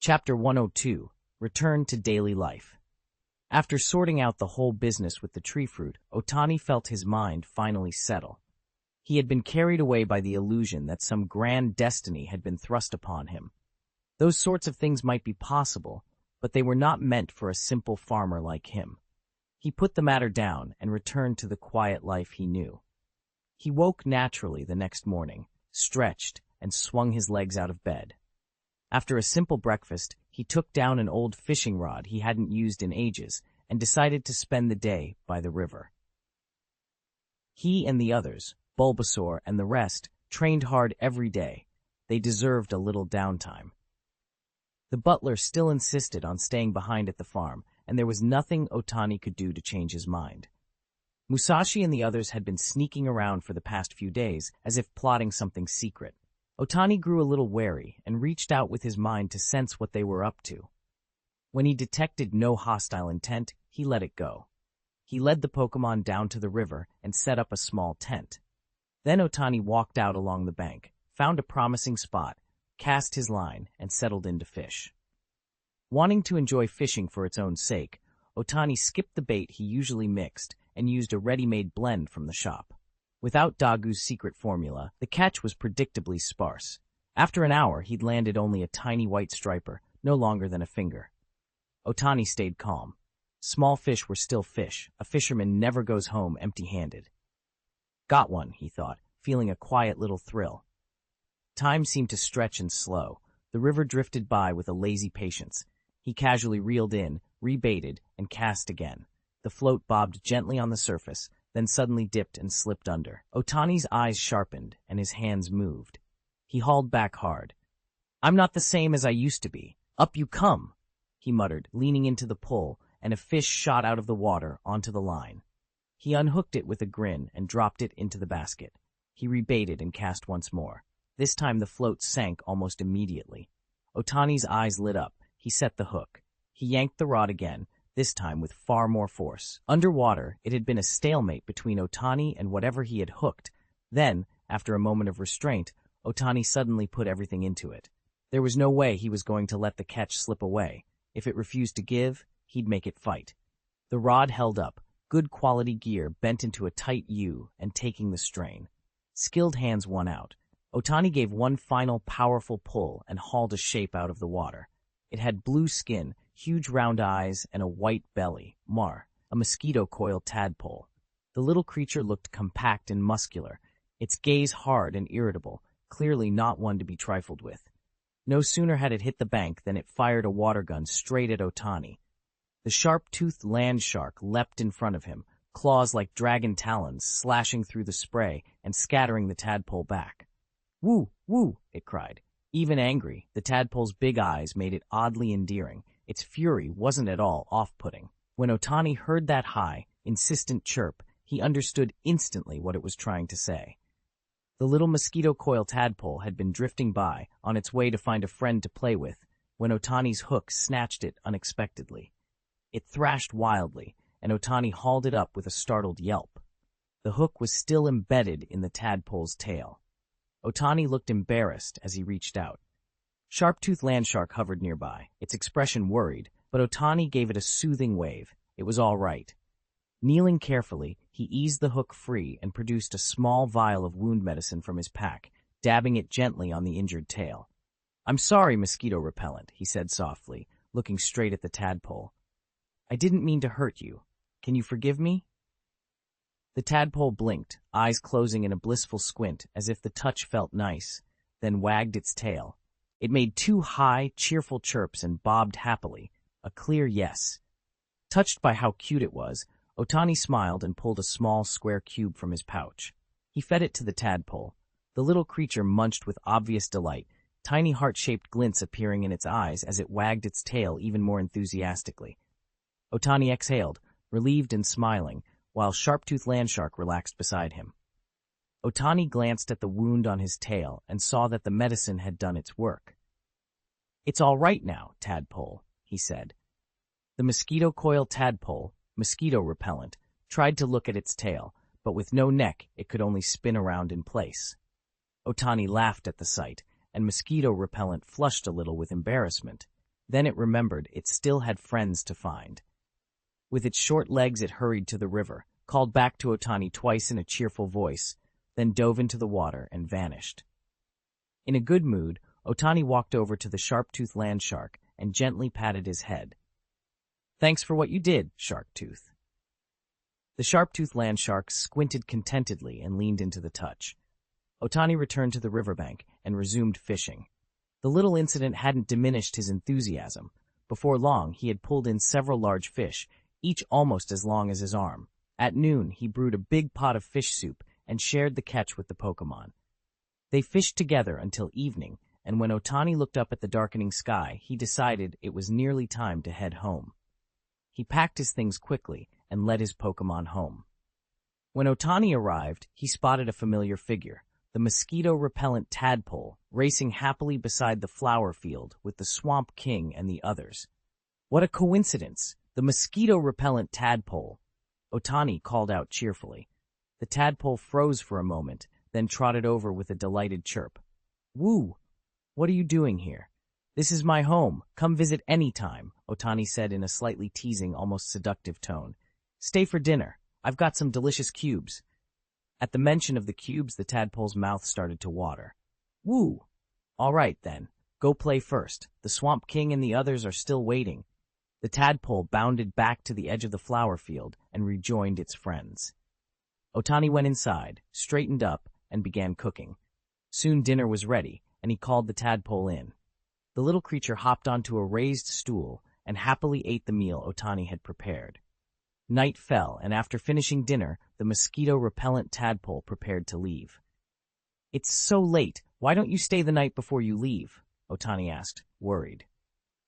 Chapter 102, Return to Daily Life. After sorting out the whole business with the tree fruit, Otani felt his mind finally settle. He had been carried away by the illusion that some grand destiny had been thrust upon him. Those sorts of things might be possible, but they were not meant for a simple farmer like him. He put the matter down and returned to the quiet life he knew. He woke naturally the next morning, stretched, and swung his legs out of bed. After a simple breakfast, he took down an old fishing rod he hadn't used in ages and decided to spend the day by the river. He and the others, Bulbasaur and the rest, trained hard every day. They deserved a little downtime. The butler still insisted on staying behind at the farm, and there was nothing Otani could do to change his mind. Musashi and the others had been sneaking around for the past few days, as if plotting something secret. Otani grew a little wary and reached out with his mind to sense what they were up to. When he detected no hostile intent, he let it go. He led the Pokémon down to the river and set up a small tent. Then Otani walked out along the bank, found a promising spot, cast his line, and settled in to fish. Wanting to enjoy fishing for its own sake, Otani skipped the bait he usually mixed and used a ready-made blend from the shop. Without Dagu's secret formula, the catch was predictably sparse. After an hour, he'd landed only a tiny white striper, no longer than a finger. Otani stayed calm. Small fish were still fish. A fisherman never goes home empty-handed. Got one, he thought, feeling a quiet little thrill. Time seemed to stretch and slow. The river drifted by with a lazy patience. He casually reeled in, rebaited, and cast again. The float bobbed gently on the surface, then suddenly dipped and slipped under. Otani's eyes sharpened, and his hands moved. He hauled back hard. "I'm not the same as I used to be. Up you come," he muttered, leaning into the pull, and a fish shot out of the water onto the line. He unhooked it with a grin and dropped it into the basket. He rebaited and cast once more. This time the float sank almost immediately. Otani's eyes lit up. He set the hook. He yanked the rod again, this time with far more force. Underwater, it had been a stalemate between Otani and whatever he had hooked. Then, after a moment of restraint, Otani suddenly put everything into it. There was no way he was going to let the catch slip away. If it refused to give, he'd make it fight. The rod held up, good quality gear bent into a tight U and taking the strain. Skilled hands won out. Otani gave one final powerful pull and hauled a shape out of the water. It had blue skin, huge round eyes, and a white belly, a mosquito coil tadpole. The little creature looked compact and muscular, its gaze hard and irritable, clearly not one to be trifled with. No sooner had it hit the bank than it fired a water gun straight at Otani. The sharp-toothed land shark leapt in front of him, claws like dragon talons slashing through the spray and scattering the tadpole back. "Woo, woo," it cried. Even angry, the tadpole's big eyes made it oddly endearing. Its fury wasn't at all off-putting. When Otani heard that high, insistent chirp, he understood instantly what it was trying to say. The little mosquito coil tadpole had been drifting by, on its way to find a friend to play with, when Otani's hook snatched it unexpectedly. It thrashed wildly, and Otani hauled it up with a startled yelp. The hook was still embedded in the tadpole's tail. Otani looked embarrassed as he reached out. Sharp-toothed landshark hovered nearby, its expression worried, but Otani gave it a soothing wave. It was all right. Kneeling carefully, he eased the hook free and produced a small vial of wound medicine from his pack, dabbing it gently on the injured tail. "I'm sorry, mosquito repellent," he said softly, looking straight at the tadpole. "I didn't mean to hurt you. Can you forgive me?" The tadpole blinked, eyes closing in a blissful squint as if the touch felt nice, then wagged its tail. It made two high, cheerful chirps and bobbed happily, a clear yes. Touched by how cute it was, Otani smiled and pulled a small square cube from his pouch. He fed it to the tadpole. The little creature munched with obvious delight, tiny heart-shaped glints appearing in its eyes as it wagged its tail even more enthusiastically. Otani exhaled, relieved and smiling, while Sharp-Toothed Landshark relaxed beside him. Otani glanced at the wound on his tail and saw that the medicine had done its work. "It's all right now, tadpole," he said. The mosquito coil tadpole, mosquito repellent, tried to look at its tail, but with no neck it could only spin around in place. Otani laughed at the sight, and mosquito repellent flushed a little with embarrassment. Then it remembered it still had friends to find. With its short legs it hurried to the river, called back to Otani twice in a cheerful voice, then dove into the water and vanished. In a good mood, Otani walked over to the sharp-toothed land shark and gently patted his head. "Thanks for what you did, Shark-tooth." The sharp-toothed land shark squinted contentedly and leaned into the touch. Otani returned to the riverbank and resumed fishing. The little incident hadn't diminished his enthusiasm. Before long, he had pulled in several large fish, each almost as long as his arm. At noon, he brewed a big pot of fish soup and shared the catch with the Pokémon. They fished together until evening, and when Otani looked up at the darkening sky, he decided it was nearly time to head home. He packed his things quickly and led his Pokémon home. When Otani arrived, he spotted a familiar figure, the mosquito-repellent tadpole, racing happily beside the flower field with the Swamp King and the others. "What a coincidence! The mosquito-repellent tadpole!" Otani called out cheerfully. The tadpole froze for a moment, then trotted over with a delighted chirp. "Woo! What are you doing here?" "This is my home. Come visit any time," Otani said in a slightly teasing, almost seductive tone. "Stay for dinner. I've got some delicious cubes." At the mention of the cubes, the tadpole's mouth started to water. "Woo! All right, then. Go play first. The Swamp King and the others are still waiting." The tadpole bounded back to the edge of the flower field and rejoined its friends. Otani went inside, straightened up, and began cooking. Soon dinner was ready, and he called the tadpole in. The little creature hopped onto a raised stool and happily ate the meal Otani had prepared. Night fell, and after finishing dinner, the mosquito-repellent tadpole prepared to leave. "It's so late. Why don't you stay the night before you leave?" Otani asked, worried.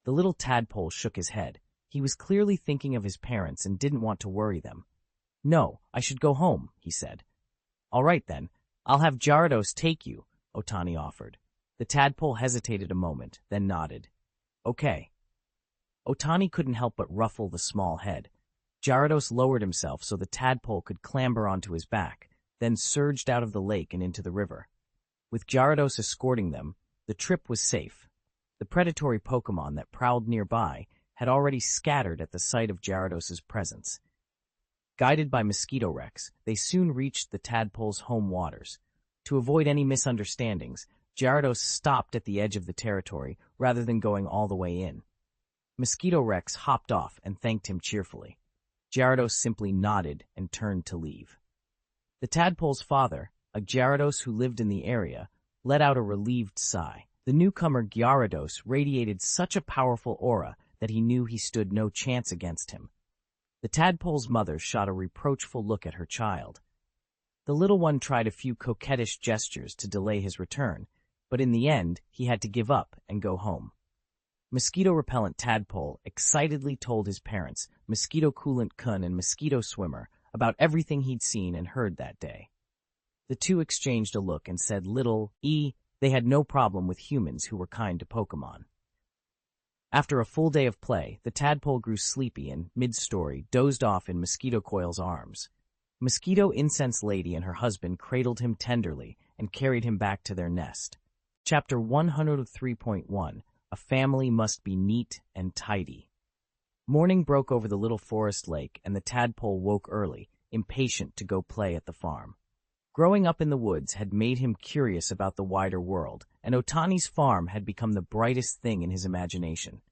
The little tadpole shook his head. He was clearly thinking of his parents and didn't want to worry them. "No, I should go home," he said. "All right, then. I'll have Gyarados take you," Otani offered. The tadpole hesitated a moment, then nodded. "Okay." Otani couldn't help but ruffle the small head. Gyarados lowered himself so the tadpole could clamber onto his back, then surged out of the lake and into the river. With Gyarados escorting them, the trip was safe. The predatory Pokémon that prowled nearby had already scattered at the sight of Gyarados' presence. Guided by Mosquito Rex, they soon reached the tadpole's home waters. To avoid any misunderstandings, Gyarados stopped at the edge of the territory rather than going all the way in. Mosquito Rex hopped off and thanked him cheerfully. Gyarados simply nodded and turned to leave. The tadpole's father, a Gyarados who lived in the area, let out a relieved sigh. The newcomer Gyarados radiated such a powerful aura that he knew he stood no chance against him. The tadpole's mother shot a reproachful look at her child. The little one tried a few coquettish gestures to delay his return, but in the end he had to give up and go home. Mosquito-repellent tadpole excitedly told his parents, Mosquito Coolant Kun and Mosquito Swimmer, about everything he'd seen and heard that day. The two exchanged a look and said they had no problem with humans who were kind to Pokémon. After a full day of play, the tadpole grew sleepy and, mid-story, dozed off in Mosquito Coil's arms. Mosquito Incense Lady and her husband cradled him tenderly and carried him back to their nest. Chapter 103.1 A Family Must Be Neat and Tidy. Morning broke over the little forest lake, and the tadpole woke early, impatient to go play at the farm. Growing up in the woods had made him curious about the wider world, and Otani's farm had become the brightest thing in his imagination.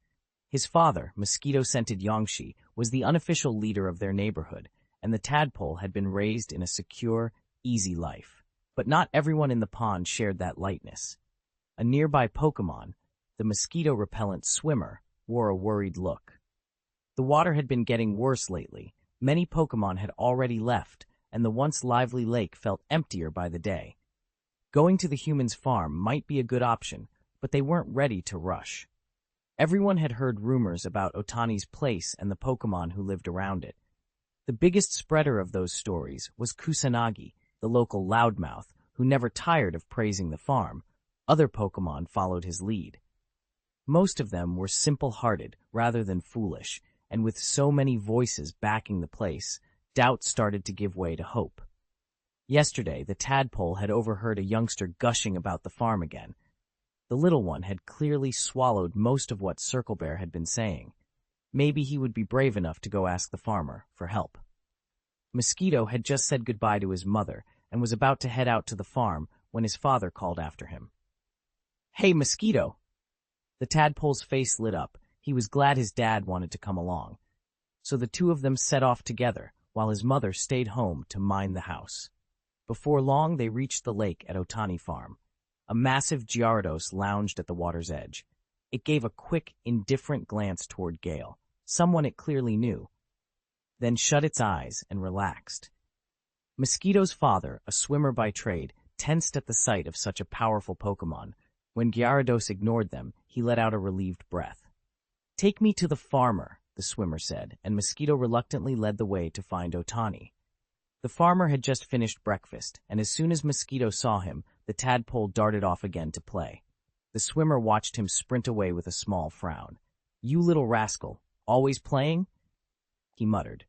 His father, mosquito-scented Yangshi, was the unofficial leader of their neighborhood, and the tadpole had been raised in a secure, easy life. But not everyone in the pond shared that lightness. A nearby Pokémon, the mosquito-repellent Swimmer, wore a worried look. The water had been getting worse lately. Many Pokémon had already left, and the once lively lake felt emptier by the day. Going to the human's farm might be a good option, but they weren't ready to rush. Everyone had heard rumors about Otani's place and the Pokémon who lived around it. The biggest spreader of those stories was Kusanagi, the local loudmouth, who never tired of praising the farm. Other Pokémon followed his lead. Most of them were simple-hearted rather than foolish, and with so many voices backing the place, doubt started to give way to hope. Yesterday, the tadpole had overheard a youngster gushing about the farm again. The little one had clearly swallowed most of what Circle Bear had been saying. Maybe he would be brave enough to go ask the farmer for help. Mosquito had just said goodbye to his mother and was about to head out to the farm when his father called after him. "Hey, Mosquito!" The tadpole's face lit up. He was glad his dad wanted to come along. So the two of them set off together, while his mother stayed home to mind the house. Before long, they reached the lake at Otani Farm. A massive Gyarados lounged at the water's edge. It gave a quick, indifferent glance toward Gale, someone it clearly knew, then shut its eyes and relaxed. Mosquito's father, a swimmer by trade, tensed at the sight of such a powerful Pokémon. When Gyarados ignored them, he let out a relieved breath. "Take me to the farmer," the swimmer said, and Mosquito reluctantly led the way to find Otani. The farmer had just finished breakfast, and as soon as Mosquito saw him, the tadpole darted off again to play. The swimmer watched him sprint away with a small frown. "You little rascal, always playing?" he muttered.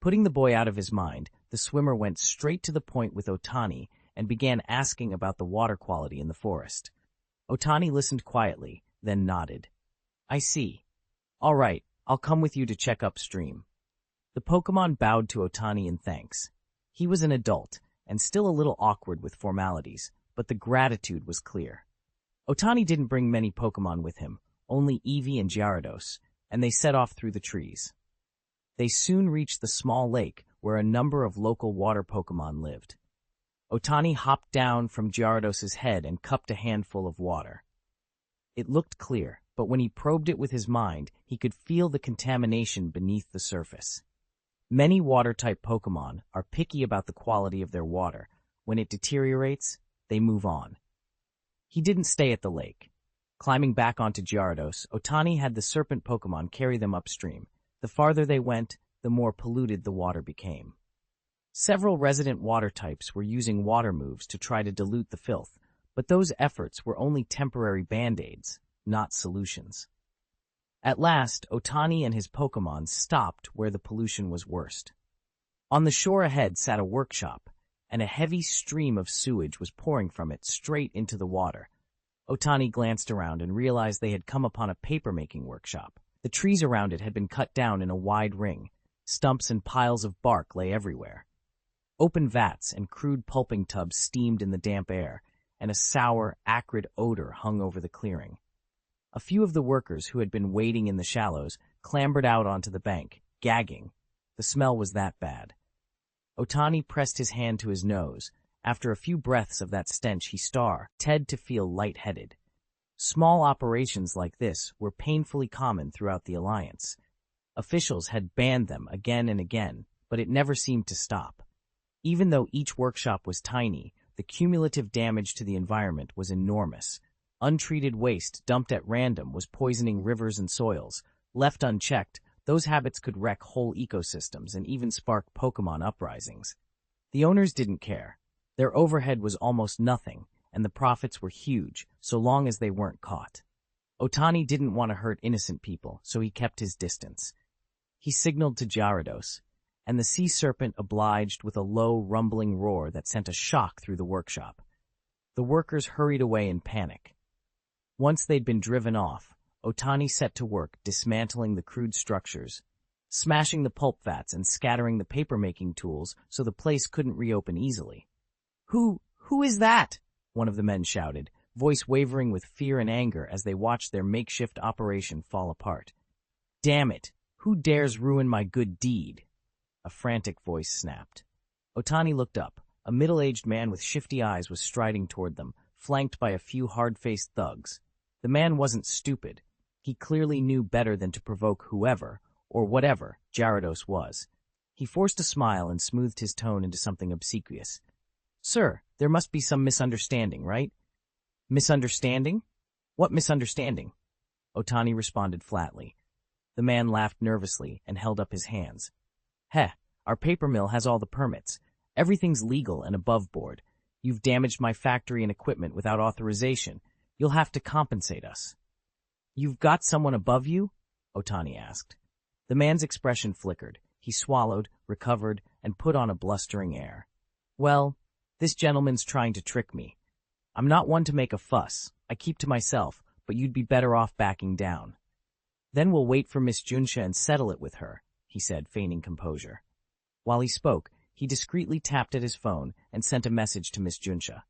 Putting the boy out of his mind, the swimmer went straight to the point with Otani and began asking about the water quality in the forest. Otani listened quietly, then nodded. "I see. All right, I'll come with you to check upstream." The Pokémon bowed to Otani in thanks. He was an adult, and still a little awkward with formalities, but the gratitude was clear. Otani didn't bring many Pokémon with him, only Eevee and Gyarados, and they set off through the trees. They soon reached the small lake where a number of local water Pokémon lived. Otani hopped down from Gyarados' head and cupped a handful of water. It looked clear, but when he probed it with his mind, he could feel the contamination beneath the surface. Many water-type Pokémon are picky about the quality of their water. When it deteriorates, they move on. He didn't stay at the lake. Climbing back onto Gyarados, Otani had the serpent Pokémon carry them upstream. The farther they went, the more polluted the water became. Several resident water types were using water moves to try to dilute the filth, but those efforts were only temporary band-aids, not solutions. At last, Otani and his Pokémon stopped where the pollution was worst. On the shore ahead sat a workshop, and a heavy stream of sewage was pouring from it straight into the water. Otani glanced around and realized they had come upon a paper-making workshop. The trees around it had been cut down in a wide ring. Stumps and piles of bark lay everywhere. Open vats and crude pulping tubs steamed in the damp air, and a sour, acrid odor hung over the clearing. A few of the workers who had been wading in the shallows clambered out onto the bank, gagging. The smell was that bad. Otani pressed his hand to his nose. After a few breaths of that stench, he started to feel lightheaded. Small operations like this were painfully common throughout the Alliance. Officials had banned them again and again, but it never seemed to stop. Even though each workshop was tiny, the cumulative damage to the environment was enormous. Untreated waste dumped at random was poisoning rivers and soils. Left unchecked, those habits could wreck whole ecosystems and even spark Pokémon uprisings. The owners didn't care. Their overhead was almost nothing, and the profits were huge, so long as they weren't caught. Otani didn't want to hurt innocent people, so he kept his distance. He signaled to Gyarados, and the sea serpent obliged with a low, rumbling roar that sent a shock through the workshop. The workers hurried away in panic. Once they'd been driven off, Otani set to work dismantling the crude structures, smashing the pulp vats and scattering the paper-making tools so the place couldn't reopen easily. Who is that?" one of the men shouted, voice wavering with fear and anger as they watched their makeshift operation fall apart. "Damn it! Who dares ruin my good deed?" a frantic voice snapped. Otani looked up. A middle-aged man with shifty eyes was striding toward them, flanked by a few hard-faced thugs. The man wasn't stupid. He clearly knew better than to provoke whoever, or whatever, Gyarados was. He forced a smile and smoothed his tone into something obsequious. "Sir, there must be some misunderstanding, right?" "Misunderstanding? What misunderstanding?" Otani responded flatly. The man laughed nervously and held up his hands. "Heh, our paper mill has all the permits. Everything's legal and above board. You've damaged my factory and equipment without authorization. You'll have to compensate us." "You've got someone above you?" Otani asked. The man's expression flickered. He swallowed, recovered, and put on a blustering air. "Well, this gentleman's trying to trick me. I'm not one to make a fuss. I keep to myself, but you'd be better off backing down. Then we'll wait for Miss Junsha and settle it with her, he said, feigning composure. While he spoke, he discreetly tapped at his phone and sent a message to Miss Junsha.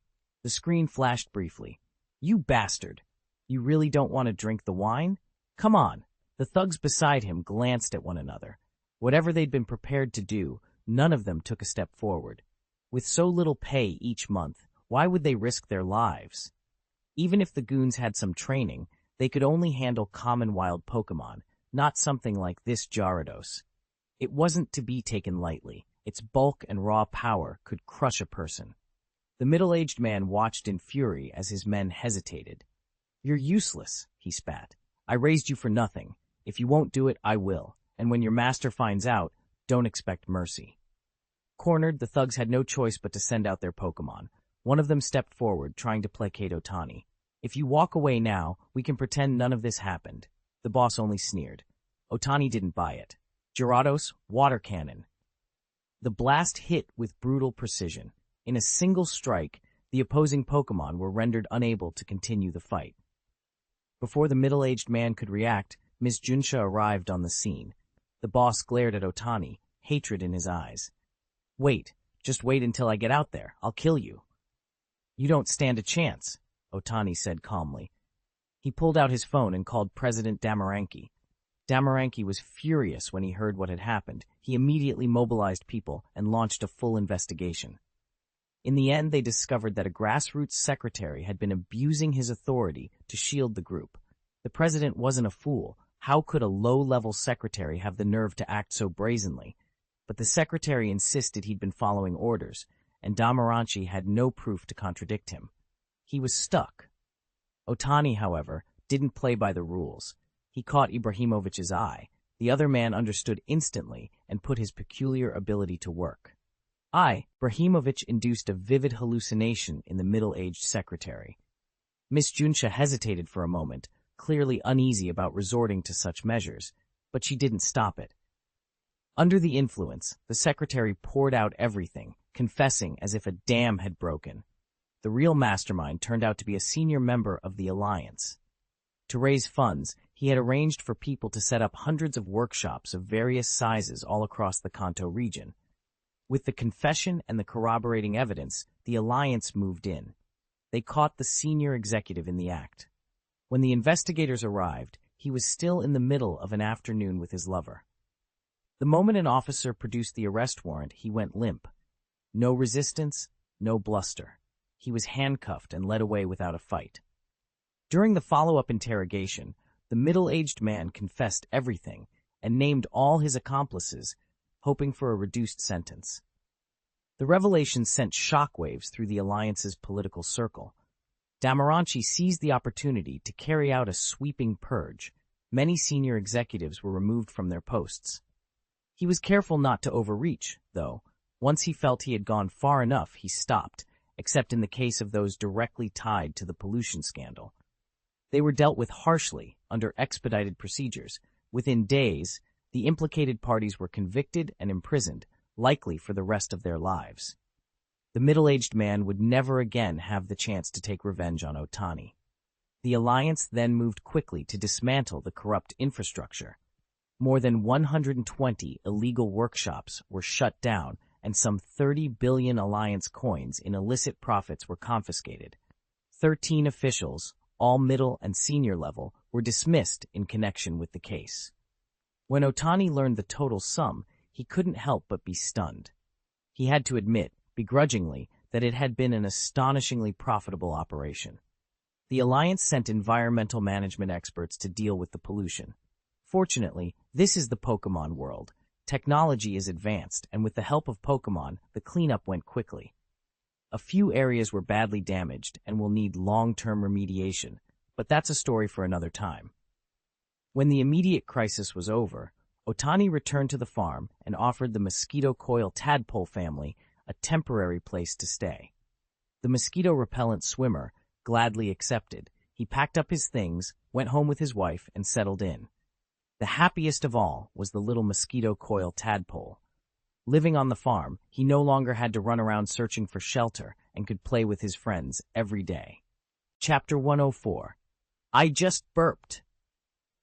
The screen flashed briefly. You bastard! You really don't want to drink the wine? Come on! The thugs beside him glanced at one another. Whatever they'd been prepared to do, none of them took a step forward. With so little pay each month, why would they risk their lives? Even if the goons had some training, they could only handle common wild Pokémon, not something like this Gyarados. It wasn't to be taken lightly. Its bulk and raw power could crush a person. The middle-aged man watched in fury as his men hesitated. You're useless, he spat. I raised you for nothing. If you won't do it, I will. And when your master finds out, don't expect mercy. Cornered, the thugs had no choice but to send out their Pokémon. One of them stepped forward, trying to placate Ohtani. If you walk away now, we can pretend none of this happened. The boss only sneered. Ohtani didn't buy it. Gyarados, water cannon. The blast hit with brutal precision. In a single strike, the opposing Pokémon were rendered unable to continue the fight. Before the middle-aged man could react, Miss Junsha arrived on the scene. The boss glared at Ohtani, hatred in his eyes. Wait, just wait until I get out there. I'll kill you. You don't stand a chance, Ohtani said calmly. He pulled out his phone and called President Damaranki. Damaranki was furious when he heard what had happened. He immediately mobilized people and launched a full investigation. In the end, they discovered that a grassroots secretary had been abusing his authority to shield the group. The president wasn't a fool. How could a low-level secretary have the nerve to act so brazenly? But the secretary insisted he'd been following orders, and Damaranki had no proof to contradict him. He was stuck. Ohtani, however, didn't play by the rules. He caught Ibrahimovich's eye. The other man understood instantly and put his peculiar ability to work. Ibrahimovic induced a vivid hallucination in the middle-aged secretary. Miss Junsha hesitated for a moment, clearly uneasy about resorting to such measures, but she didn't stop it. Under the influence, the secretary poured out everything, confessing as if a dam had broken. The real mastermind turned out to be a senior member of the Alliance. To raise funds, he had arranged for people to set up hundreds of workshops of various sizes all across the Kanto region. With the confession and the corroborating evidence, the Alliance moved in. They caught the senior executive in the act. When the investigators arrived, he was still in the middle of an afternoon with his lover. The moment an officer produced the arrest warrant, he went limp. No resistance, no bluster. He was handcuffed and led away without a fight. During the follow-up interrogation, the middle-aged man confessed everything and named all his accomplices, hoping for a reduced sentence. The revelation sent shockwaves through the Alliance's political circle. Damaranki seized the opportunity to carry out a sweeping purge. Many senior executives were removed from their posts. He was careful not to overreach, though. Once he felt he had gone far enough, he stopped, except in the case of those directly tied to the pollution scandal. They were dealt with harshly, under expedited procedures. Within days, the implicated parties were convicted and imprisoned, likely for the rest of their lives. The middle-aged man would never again have the chance to take revenge on Ohtani. The Alliance then moved quickly to dismantle the corrupt infrastructure. More than 120 illegal workshops were shut down, and some 30 billion Alliance coins in illicit profits were confiscated. 13 officials, all middle and senior level, were dismissed in connection with the case. When Ohtani learned the total sum, he couldn't help but be stunned. He had to admit, begrudgingly, that it had been an astonishingly profitable operation. The Alliance sent environmental management experts to deal with the pollution. Fortunately, this is the Pokémon world. Technology is advanced, and with the help of Pokémon, the cleanup went quickly. A few areas were badly damaged and will need long-term remediation, but that's a story for another time. When the immediate crisis was over, Ohtani returned to the farm and offered the mosquito coil tadpole family a temporary place to stay. The mosquito-repellent swimmer gladly accepted. He packed up his things, went home with his wife, and settled in. The happiest of all was the little mosquito coil tadpole. Living on the farm, he no longer had to run around searching for shelter, and could play with his friends every day. Chapter 104. I just burped.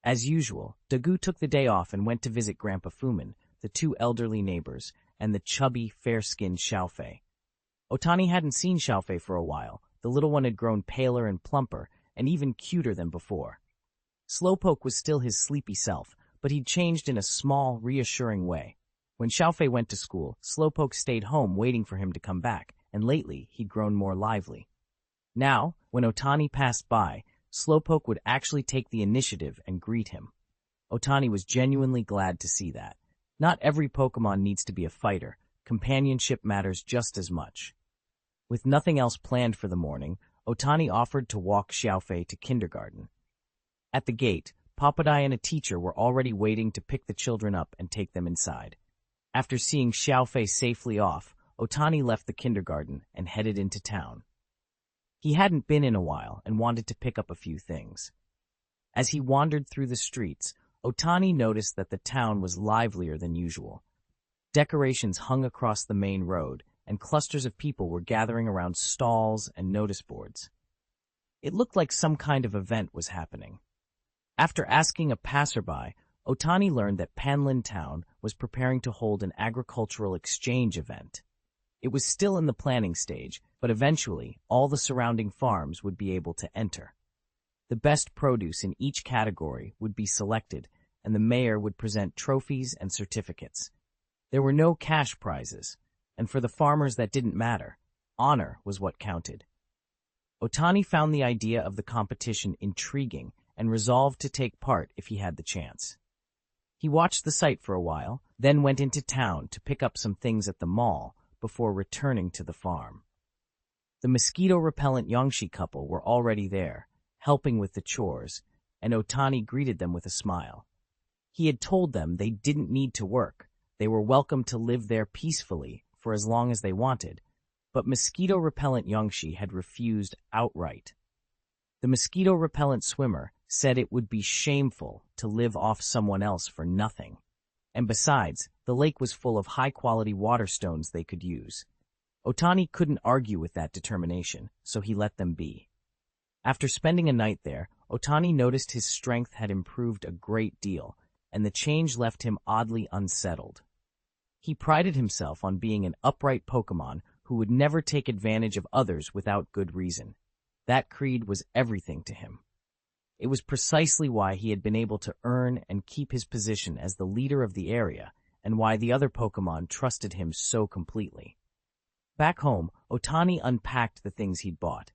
As usual, Dagu took the day off and went to visit Grandpa Fumin, the two elderly neighbors, and the chubby, fair-skinned Xiaofei. Otani hadn't seen Xiaofei for a while. The little one had grown paler and plumper, and even cuter than before. Slowpoke was still his sleepy self, but he'd changed in a small, reassuring way. When Xiaofei went to school, Slowpoke stayed home waiting for him to come back, and lately he'd grown more lively. Now, when Otani passed by, Slowpoke would actually take the initiative and greet him. Otani was genuinely glad to see that. Not every Pokémon needs to be a fighter. Companionship matters just as much. With nothing else planned for the morning, Otani offered to walk Xiaofei to kindergarten. At the gate, Papadai and a teacher were already waiting to pick the children up and take them inside. After seeing Xiaofei safely off, Otani left the kindergarten and headed into town. He hadn't been in a while and wanted to pick up a few things. As he wandered through the streets, Otani noticed that the town was livelier than usual. Decorations hung across the main road, and clusters of people were gathering around stalls and notice boards. It looked like some kind of event was happening. After asking a passerby, Otani learned that Panlin Town was preparing to hold an agricultural exchange event. It was still in the planning stage, but eventually all the surrounding farms would be able to enter. The best produce in each category would be selected, and the mayor would present trophies and certificates. There were no cash prizes, and for the farmers that didn't matter, honor was what counted. Otani found the idea of the competition intriguing and resolved to take part if he had the chance. He watched the site for a while, then went into town to pick up some things at the mall before returning to the farm. The mosquito-repellent Yangshi couple were already there, helping with the chores, and Otani greeted them with a smile. He had told them they didn't need to work. They were welcome to live there peacefully for as long as they wanted, but mosquito-repellent Yangshi had refused outright. The mosquito-repellent swimmer said it would be shameful to live off someone else for nothing. And besides, the lake was full of high-quality water stones they could use. Otani couldn't argue with that determination, so he let them be. After spending a night there, Otani noticed his strength had improved a great deal, and the change left him oddly unsettled. He prided himself on being an upright Pokémon who would never take advantage of others without good reason. That creed was everything to him. It was precisely why he had been able to earn and keep his position as the leader of the area, and why the other Pokémon trusted him so completely. Back home, Otani unpacked the things he'd bought.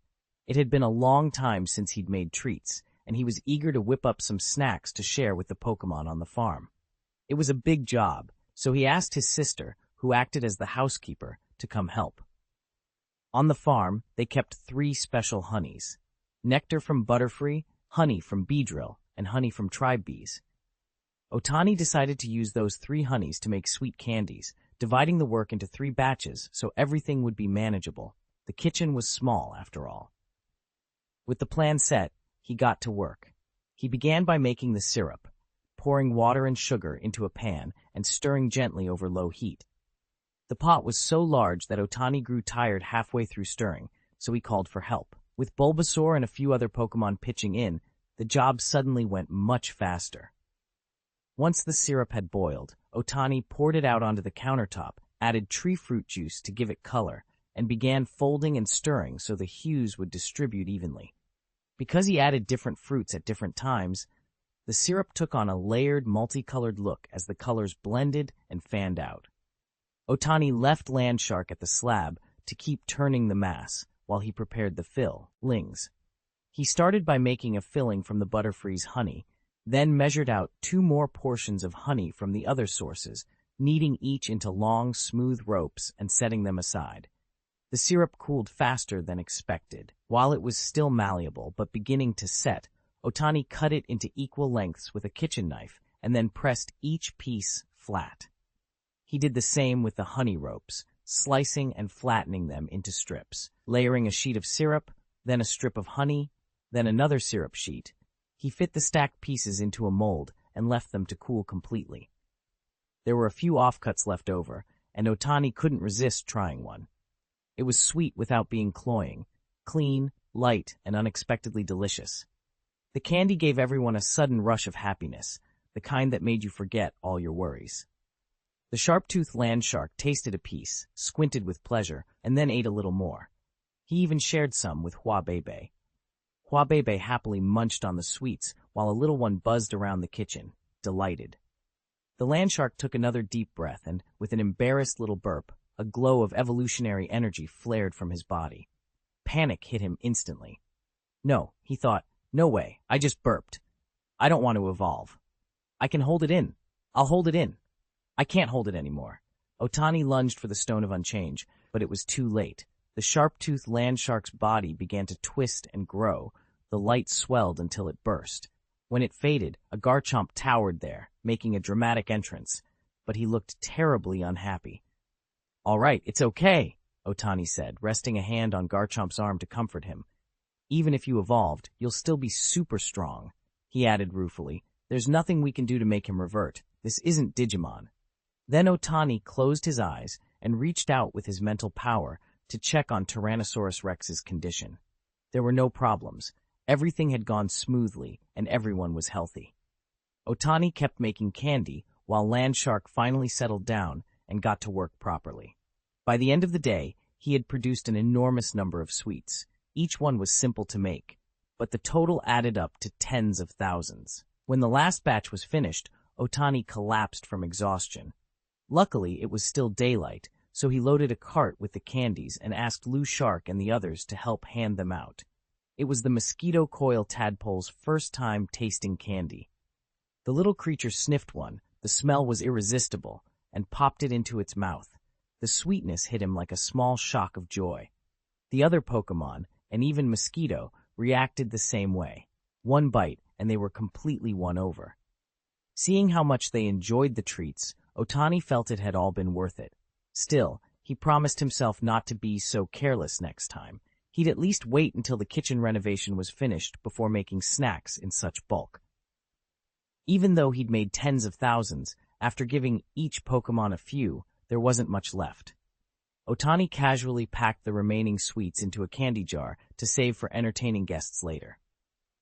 It had been a long time since he'd made treats, and he was eager to whip up some snacks to share with the Pokémon on the farm. It was a big job, so he asked his sister, who acted as the housekeeper, to come help. On the farm, they kept 3 special honeys: nectar from Butterfree, honey from Beedrill, and honey from tribe bees. Otani decided to use those 3 honeys to make sweet candies, dividing the work into 3 batches so everything would be manageable. The kitchen was small, after all. With the plan set, he got to work. He began by making the syrup, pouring water and sugar into a pan and stirring gently over low heat. The pot was so large that Otani grew tired halfway through stirring, so he called for help. With Bulbasaur and a few other Pokémon pitching in, the job suddenly went much faster. Once the syrup had boiled, Otani poured it out onto the countertop, added tree fruit juice to give it color, and began folding and stirring so the hues would distribute evenly. Because he added different fruits at different times, the syrup took on a layered, multicolored look as the colors blended and fanned out. Otani left Landshark at the slab to keep turning the mass while he prepared the fillings. He started by making a filling from the Butterfree's honey, then measured out 2 more portions of honey from the other sources, kneading each into long, smooth ropes and setting them aside. The syrup cooled faster than expected. While it was still malleable but beginning to set, Otani cut it into equal lengths with a kitchen knife and then pressed each piece flat. He did the same with the honey ropes, slicing and flattening them into strips, layering a sheet of syrup, then a strip of honey, then another syrup sheet. He fit the stacked pieces into a mold and left them to cool completely. There were a few offcuts left over, and Otani couldn't resist trying one. It was sweet without being cloying, clean, light, and unexpectedly delicious. The candy gave everyone a sudden rush of happiness, the kind that made you forget all your worries. The sharp-toothed land shark tasted a piece, squinted with pleasure, and then ate a little more. He even shared some with Huabebe. Huabebe happily munched on the sweets while a little one buzzed around the kitchen, delighted. The land shark took another deep breath and, with an embarrassed little burp, a glow of evolutionary energy flared from his body. Panic hit him instantly. No, he thought, no way, I just burped. I don't want to evolve. I can hold it in. I'll hold it in. I can't hold it anymore. Otani lunged for the Stone of Unchange, but it was too late. The sharp-toothed land shark's body began to twist and grow. The light swelled until it burst. When it faded, a Garchomp towered there, making a dramatic entrance, but he looked terribly unhappy. All right, it's okay, Otani said, resting a hand on Garchomp's arm to comfort him. Even if you evolved, you'll still be super strong, he added ruefully. There's nothing we can do to make him revert. This isn't Digimon. Then Otani closed his eyes and reached out with his mental power to check on Tyrannosaurus Rex's condition. There were no problems. Everything had gone smoothly, and everyone was healthy. Otani kept making candy, while Landshark finally settled down and got to work properly. By the end of the day, he had produced an enormous number of sweets. Each one was simple to make, but the total added up to tens of thousands. When the last batch was finished, Otani collapsed from exhaustion. Luckily, it was still daylight, so he loaded a cart with the candies and asked Lou Shark and the others to help hand them out. It was the mosquito coil tadpole's first time tasting candy. The little creature sniffed one, the smell was irresistible, and popped it into its mouth. The sweetness hit him like a small shock of joy. The other Pokémon, and even Mosquito, reacted the same way. One bite, and they were completely won over. Seeing how much they enjoyed the treats, Otani felt it had all been worth it. Still, he promised himself not to be so careless next time. He'd at least wait until the kitchen renovation was finished before making snacks in such bulk. Even though he'd made tens of thousands, after giving each Pokémon a few, there wasn't much left. Otani casually packed the remaining sweets into a candy jar to save for entertaining guests later.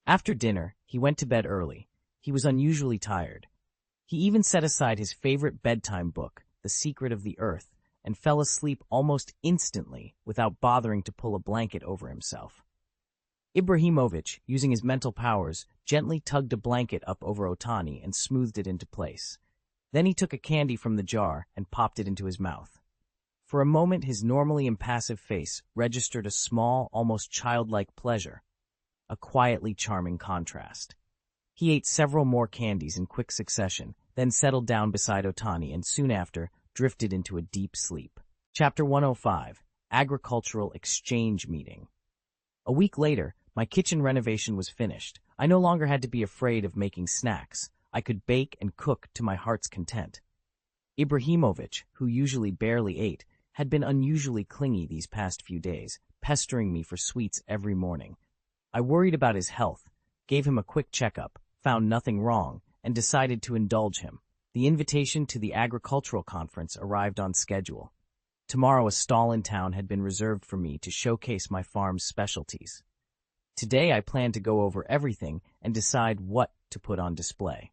After dinner, he went to bed early. He was unusually tired. He even set aside his favorite bedtime book, The Secret of the Earth, and fell asleep almost instantly without bothering to pull a blanket over himself. Ibrahimovic, using his mental powers, gently tugged a blanket up over Otani and smoothed it into place. Then he took a candy from the jar and popped it into his mouth. For a moment, his normally impassive face registered a small, almost childlike pleasure, a quietly charming contrast. He ate several more candies in quick succession, then settled down beside Otani and soon after drifted into a deep sleep. Chapter 105, Agricultural Exchange Meeting. A week later, my kitchen renovation was finished. I no longer had to be afraid of making snacks. I could bake and cook to my heart's content. Ibrahimovic, who usually barely ate, had been unusually clingy these past few days, pestering me for sweets every morning. I worried about his health, gave him a quick checkup, found nothing wrong, and decided to indulge him. The invitation to the agricultural conference arrived on schedule. Tomorrow a stall in town had been reserved for me to showcase my farm's specialties. Today I planned to go over everything and decide what to put on display.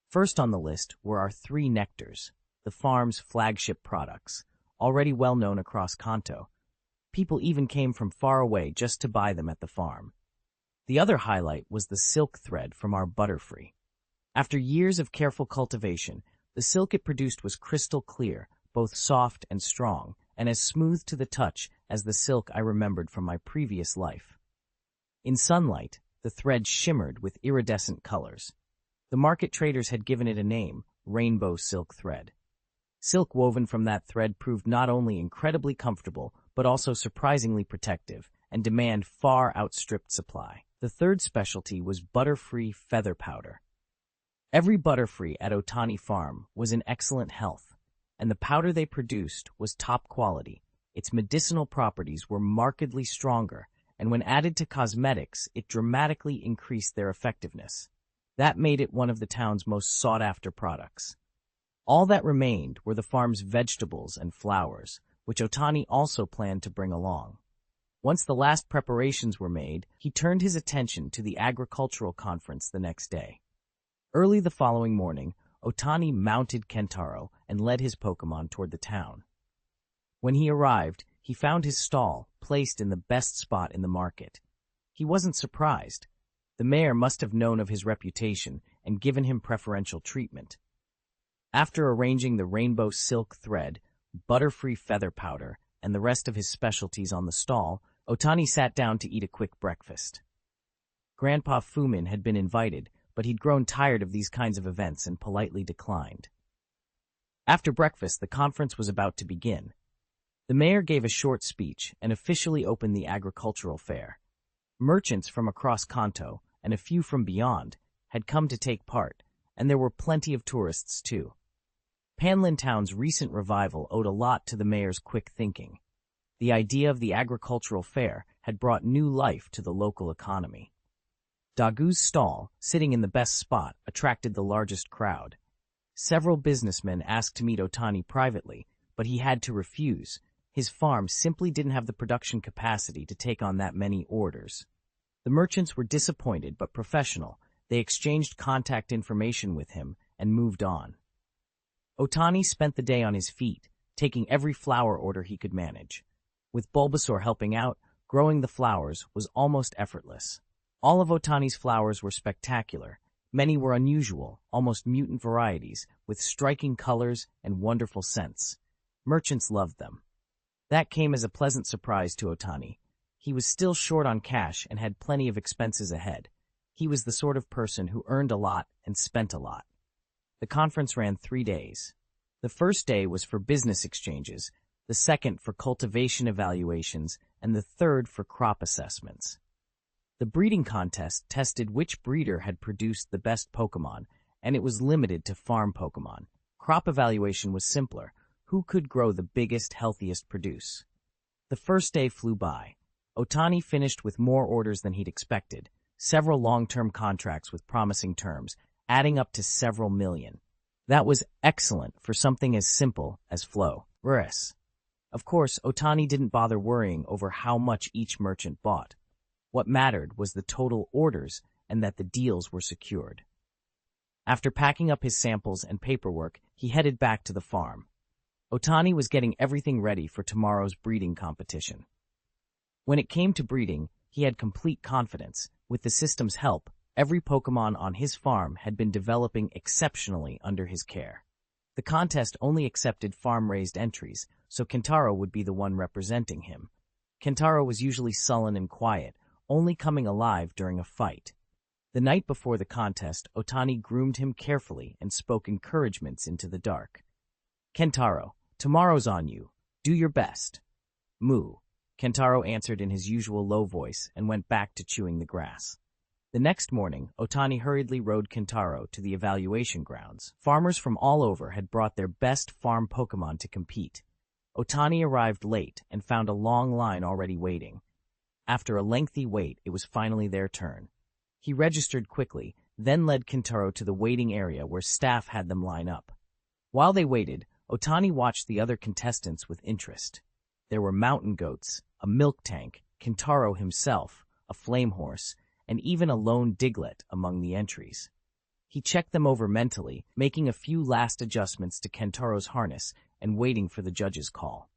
First on the list were our 3 nectars, the farm's flagship products, already well known across Kanto. People even came from far away just to buy them at the farm. The other highlight was the silk thread from our Butterfree. After years of careful cultivation, the silk it produced was crystal clear, both soft and strong, and as smooth to the touch as the silk I remembered from my previous life. In sunlight, the thread shimmered with iridescent colors. The market traders had given it a name, rainbow silk thread. Silk woven from that thread proved not only incredibly comfortable, but also surprisingly protective, and demand far outstripped supply. The third specialty was Butterfree feather powder. Every Butterfree at Otani Farm was in excellent health, and the powder they produced was top quality. Its medicinal properties were markedly stronger, and when added to cosmetics, it dramatically increased their effectiveness. That made it one of the town's most sought-after products. All that remained were the farm's vegetables and flowers, which Otani also planned to bring along. Once the last preparations were made, he turned his attention to the agricultural conference the next day. Early the following morning, Otani mounted Kentaro and led his Pokémon toward the town. When he arrived, he found his stall placed in the best spot in the market. He wasn't surprised. The mayor must have known of his reputation and given him preferential treatment. After arranging the rainbow silk thread, butterfree feather powder, and the rest of his specialties on the stall, Otani sat down to eat a quick breakfast. Grandpa Fumin had been invited, but he'd grown tired of these kinds of events and politely declined. After breakfast, the conference was about to begin. The mayor gave a short speech and officially opened the agricultural fair. Merchants from across Kanto, and a few from beyond, had come to take part, and there were plenty of tourists too. Panlin Town's recent revival owed a lot to the mayor's quick thinking. The idea of the agricultural fair had brought new life to the local economy. Dagu's stall, sitting in the best spot, attracted the largest crowd. Several businessmen asked to meet Otani privately, but he had to refuse. His farm simply didn't have the production capacity to take on that many orders. The merchants were disappointed but professional. They exchanged contact information with him and moved on. Otani spent the day on his feet, taking every flower order he could manage. With Bulbasaur helping out, growing the flowers was almost effortless. All of Otani's flowers were spectacular. Many were unusual, almost mutant varieties, with striking colors and wonderful scents. Merchants loved them. That came as a pleasant surprise to Otani. He was still short on cash and had plenty of expenses ahead. He was the sort of person who earned a lot and spent a lot. The conference ran 3 days. The first day was for business exchanges, the second for cultivation evaluations, and the third for crop assessments. The breeding contest tested which breeder had produced the best Pokémon, and it was limited to farm Pokémon. Crop evaluation was simpler. Who could grow the biggest, healthiest produce? The first day flew by. Otani finished with more orders than he'd expected, several long-term contracts with promising terms, adding up to several million. That was excellent for something as simple as flourish. Of course, Otani didn't bother worrying over how much each merchant bought. What mattered was the total orders and that the deals were secured. After packing up his samples and paperwork, he headed back to the farm. Otani was getting everything ready for tomorrow's breeding competition. When it came to breeding, he had complete confidence. With the system's help, every Pokémon on his farm had been developing exceptionally under his care. The contest only accepted farm-raised entries, so Kentaro would be the one representing him. Kentaro was usually sullen and quiet, only coming alive during a fight. The night before the contest, Otani groomed him carefully and spoke encouragements into the dark. "Kentaro, tomorrow's on you. Do your best." "Moo." Kentaro answered in his usual low voice and went back to chewing the grass. The next morning, Otani hurriedly rode Kentaro to the evaluation grounds. Farmers from all over had brought their best farm Pokémon to compete. Otani arrived late and found a long line already waiting. After a lengthy wait, it was finally their turn. He registered quickly, then led Kentaro to the waiting area where staff had them line up. While they waited, Otani watched the other contestants with interest. There were mountain goats, a milk tank, Kentaro himself, a flame horse, and even a lone Diglett among the entries. He checked them over mentally, making a few last adjustments to Kentaro's harness and waiting for the judge's call.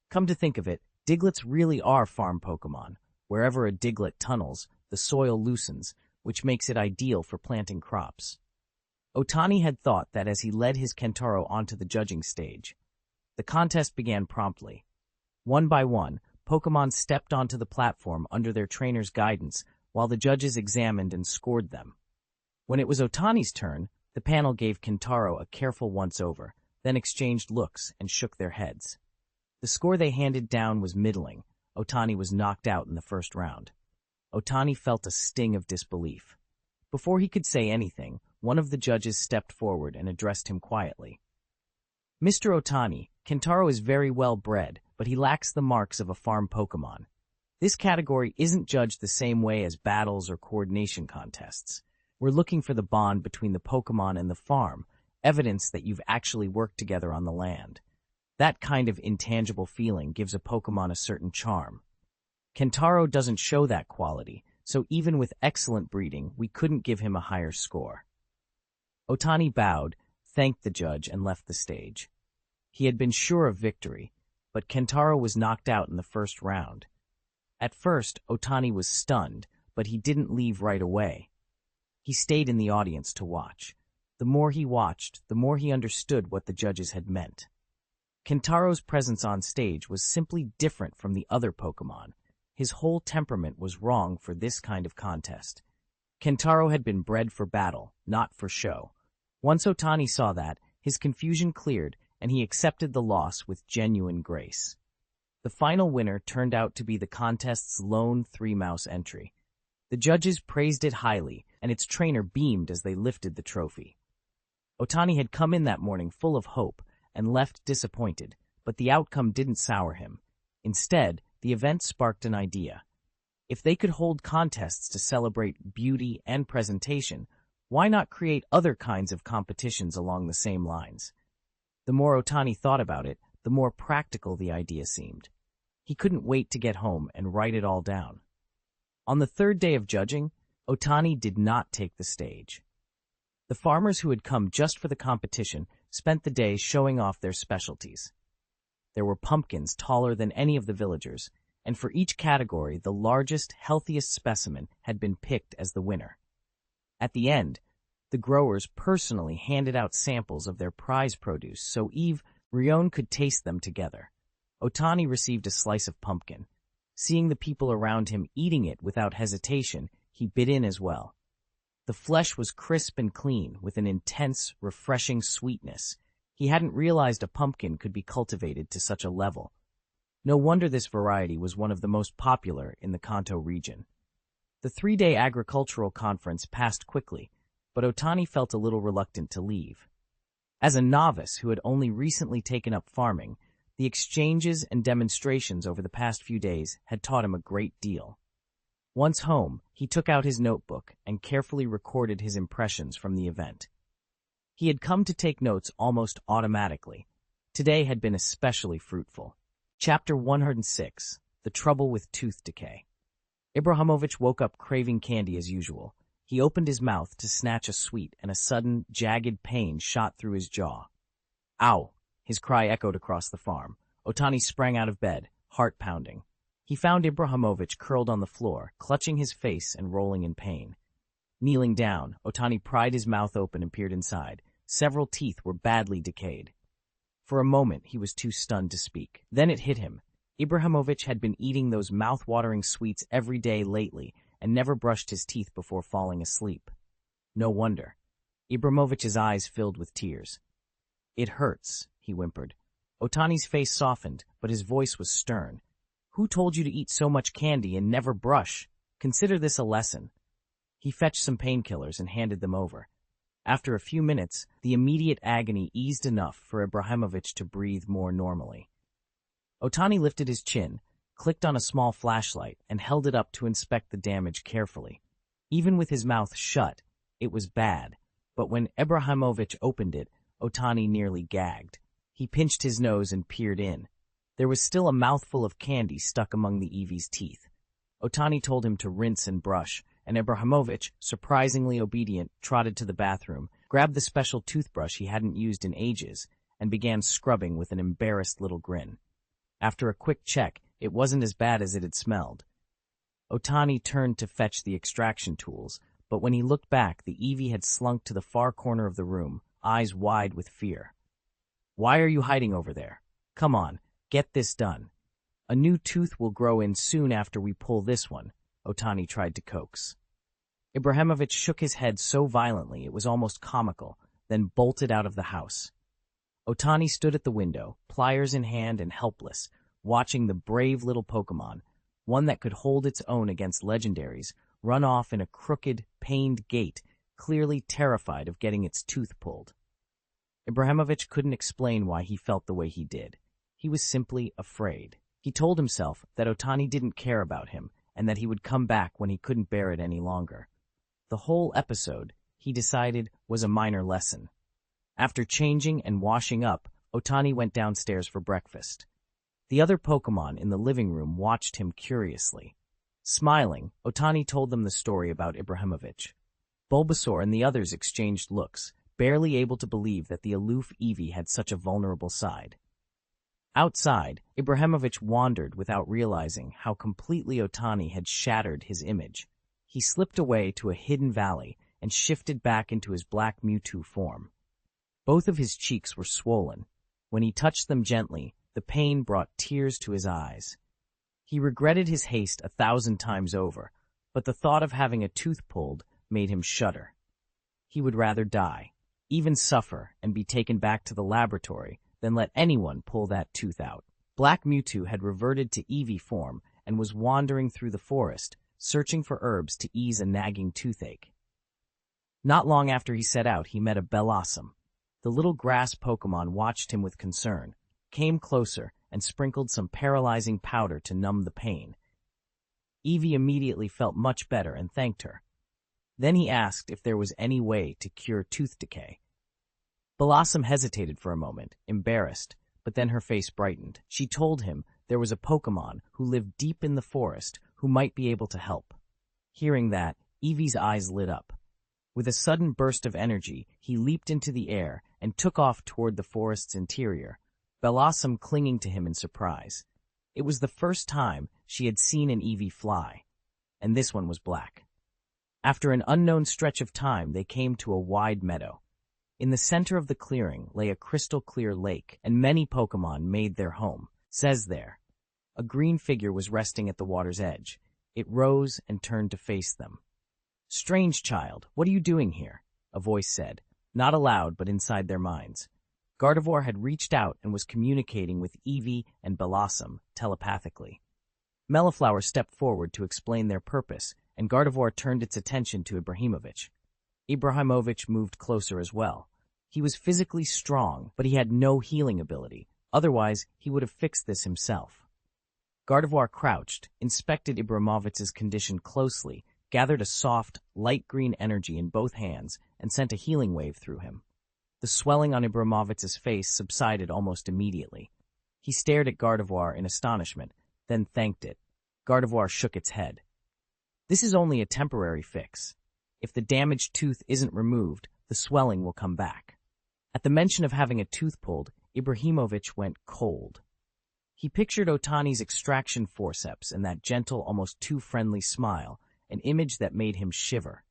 Come to think of it, Digletts really are farm Pokémon. Wherever a Diglett tunnels, the soil loosens, which makes it ideal for planting crops. Otani had thought that as he led his Kentaro onto the judging stage. The contest began promptly. One by one, Pokémon stepped onto the platform under their trainer's guidance while the judges examined and scored them. When it was Otani's turn, the panel gave Kentaro a careful once-over, then exchanged looks and shook their heads. The score they handed down was middling. Otani was knocked out in the first round. Otani felt a sting of disbelief. Before he could say anything, one of the judges stepped forward and addressed him quietly. "Mr. Otani, Kentaro is very well bred, but he lacks the marks of a farm Pokémon. This category isn't judged the same way as battles or coordination contests. We're looking for the bond between the Pokémon and the farm, evidence that you've actually worked together on the land. That kind of intangible feeling gives a Pokémon a certain charm. Kentaro doesn't show that quality, so even with excellent breeding, we couldn't give him a higher score. Otani bowed, thanked the judge, and left the stage. He had been sure of victory, but Kentaro was knocked out in the first round. At first, Otani was stunned, but he didn't leave right away. He stayed in the audience to watch. The more he watched, the more he understood what the judges had meant. Kentaro's presence on stage was simply different from the other Pokémon. His whole temperament was wrong for this kind of contest. Kentaro had been bred for battle, not for show. Once Otani saw that, his confusion cleared, and he accepted the loss with genuine grace. The final winner turned out to be the contest's lone 3-mouse entry. The judges praised it highly, and its trainer beamed as they lifted the trophy. Otani had come in that morning full of hope and left disappointed, but the outcome didn't sour him. Instead, the event sparked an idea. If they could hold contests to celebrate beauty and presentation, why not create other kinds of competitions along the same lines? The more Otani thought about it, the more practical the idea seemed. He couldn't wait to get home and write it all down. On the third day of judging, Otani did not take the stage. The farmers who had come just for the competition spent the day showing off their specialties. There were pumpkins taller than any of the villagers, and for each category, the largest, healthiest specimen had been picked as the winner. At the end, the growers personally handed out samples of their prize produce so Rion could taste them together. Otani received a slice of pumpkin. Seeing the people around him eating it without hesitation, he bit in as well. The flesh was crisp and clean, with an intense, refreshing sweetness. He hadn't realized a pumpkin could be cultivated to such a level. No wonder this variety was one of the most popular in the Kanto region. The 3-day agricultural conference passed quickly, but Otani felt a little reluctant to leave. As a novice who had only recently taken up farming, the exchanges and demonstrations over the past few days had taught him a great deal. Once home, he took out his notebook and carefully recorded his impressions from the event. He had come to take notes almost automatically. Today had been especially fruitful. Chapter 106, The Trouble with Tooth Decay. Ibrahimovic woke up craving candy as usual. He opened his mouth to snatch a sweet, and a sudden, jagged pain shot through his jaw. Ow! His cry echoed across the farm. Otani sprang out of bed, heart pounding. He found Ibrahimovic curled on the floor, clutching his face and rolling in pain. Kneeling down, Otani pried his mouth open and peered inside. Several teeth were badly decayed. For a moment, he was too stunned to speak. Then it hit him. Ibrahimovic had been eating those mouth-watering sweets every day lately and never brushed his teeth before falling asleep. No wonder. Ibrahimovic's eyes filled with tears. It hurts, he whimpered. Otani's face softened, but his voice was stern. Who told you to eat so much candy and never brush? Consider this a lesson. He fetched some painkillers and handed them over. After a few minutes, the immediate agony eased enough for Ibrahimovic to breathe more normally. Otani lifted his chin, clicked on a small flashlight, and held it up to inspect the damage carefully. Even with his mouth shut, it was bad, but when Ibrahimovic opened it, Otani nearly gagged. He pinched his nose and peered in. There was still a mouthful of candy stuck among the Eevee's teeth. Otani told him to rinse and brush, and Ibrahimovic, surprisingly obedient, trotted to the bathroom, grabbed the special toothbrush he hadn't used in ages, and began scrubbing with an embarrassed little grin. After a quick check, it wasn't as bad as it had smelled. Otani turned to fetch the extraction tools, but when he looked back, the Eevee had slunk to the far corner of the room, eyes wide with fear. Why are you hiding over there? Come on, get this done. A new tooth will grow in soon after we pull this one, Otani tried to coax. Ibrahimovic shook his head so violently it was almost comical, then bolted out of the house. Otani stood at the window, pliers in hand and helpless, watching the brave little Pokémon, one that could hold its own against legendaries, run off in a crooked, pained gait, clearly terrified of getting its tooth pulled. Ibrahimovic couldn't explain why he felt the way he did. He was simply afraid. He told himself that Otani didn't care about him and that he would come back when he couldn't bear it any longer. The whole episode, he decided, was a minor lesson. After changing and washing up, Otani went downstairs for breakfast. The other Pokémon in the living room watched him curiously. Smiling, Otani told them the story about Ibrahimovic. Bulbasaur and the others exchanged looks, barely able to believe that the aloof Eevee had such a vulnerable side. Outside, Ibrahimovic wandered without realizing how completely Otani had shattered his image. He slipped away to a hidden valley and shifted back into his black Mewtwo form. Both of his cheeks were swollen. When he touched them gently, the pain brought tears to his eyes. He regretted his haste 1,000 times over, but the thought of having a tooth pulled made him shudder. He would rather die, even suffer and be taken back to the laboratory, than let anyone pull that tooth out. Black Mewtwo had reverted to Eevee form and was wandering through the forest, searching for herbs to ease a nagging toothache. Not long after he set out, he met a Bellossom. The little grass Pokémon watched him with concern, came closer, and sprinkled some paralyzing powder to numb the pain. Eevee immediately felt much better and thanked her. Then he asked if there was any way to cure tooth decay. Bellossom hesitated for a moment, embarrassed, but then her face brightened. She told him there was a Pokémon who lived deep in the forest who might be able to help. Hearing that, Eevee's eyes lit up. With a sudden burst of energy, he leaped into the air and took off toward the forest's interior, Bellossom clinging to him in surprise. It was the first time she had seen an Eevee fly, and this one was black. After an unknown stretch of time, they came to a wide meadow. In the center of the clearing lay a crystal-clear lake, and many Pokémon made their home. Says there. A green figure was resting at the water's edge. It rose and turned to face them. "Strange child, what are you doing here?" a voice said, not aloud but inside their minds. Gardevoir had reached out and was communicating with Eevee and Bellossom telepathically. Melliflower stepped forward to explain their purpose, and Gardevoir turned its attention to Ibrahimovic. Ibrahimovic moved closer as well. He was physically strong, but he had no healing ability. Otherwise, he would have fixed this himself. Gardevoir crouched, inspected Ibrahimovic's condition closely, gathered a soft, light green energy in both hands, and sent a healing wave through him. The swelling on Ibrahimovic's face subsided almost immediately. He stared at Gardevoir in astonishment, then thanked it. Gardevoir shook its head. "This is only a temporary fix. If the damaged tooth isn't removed, the swelling will come back." At the mention of having a tooth pulled, Ibrahimovic went cold. He pictured Otani's extraction forceps and that gentle, almost too friendly smile, an image that made him shiver.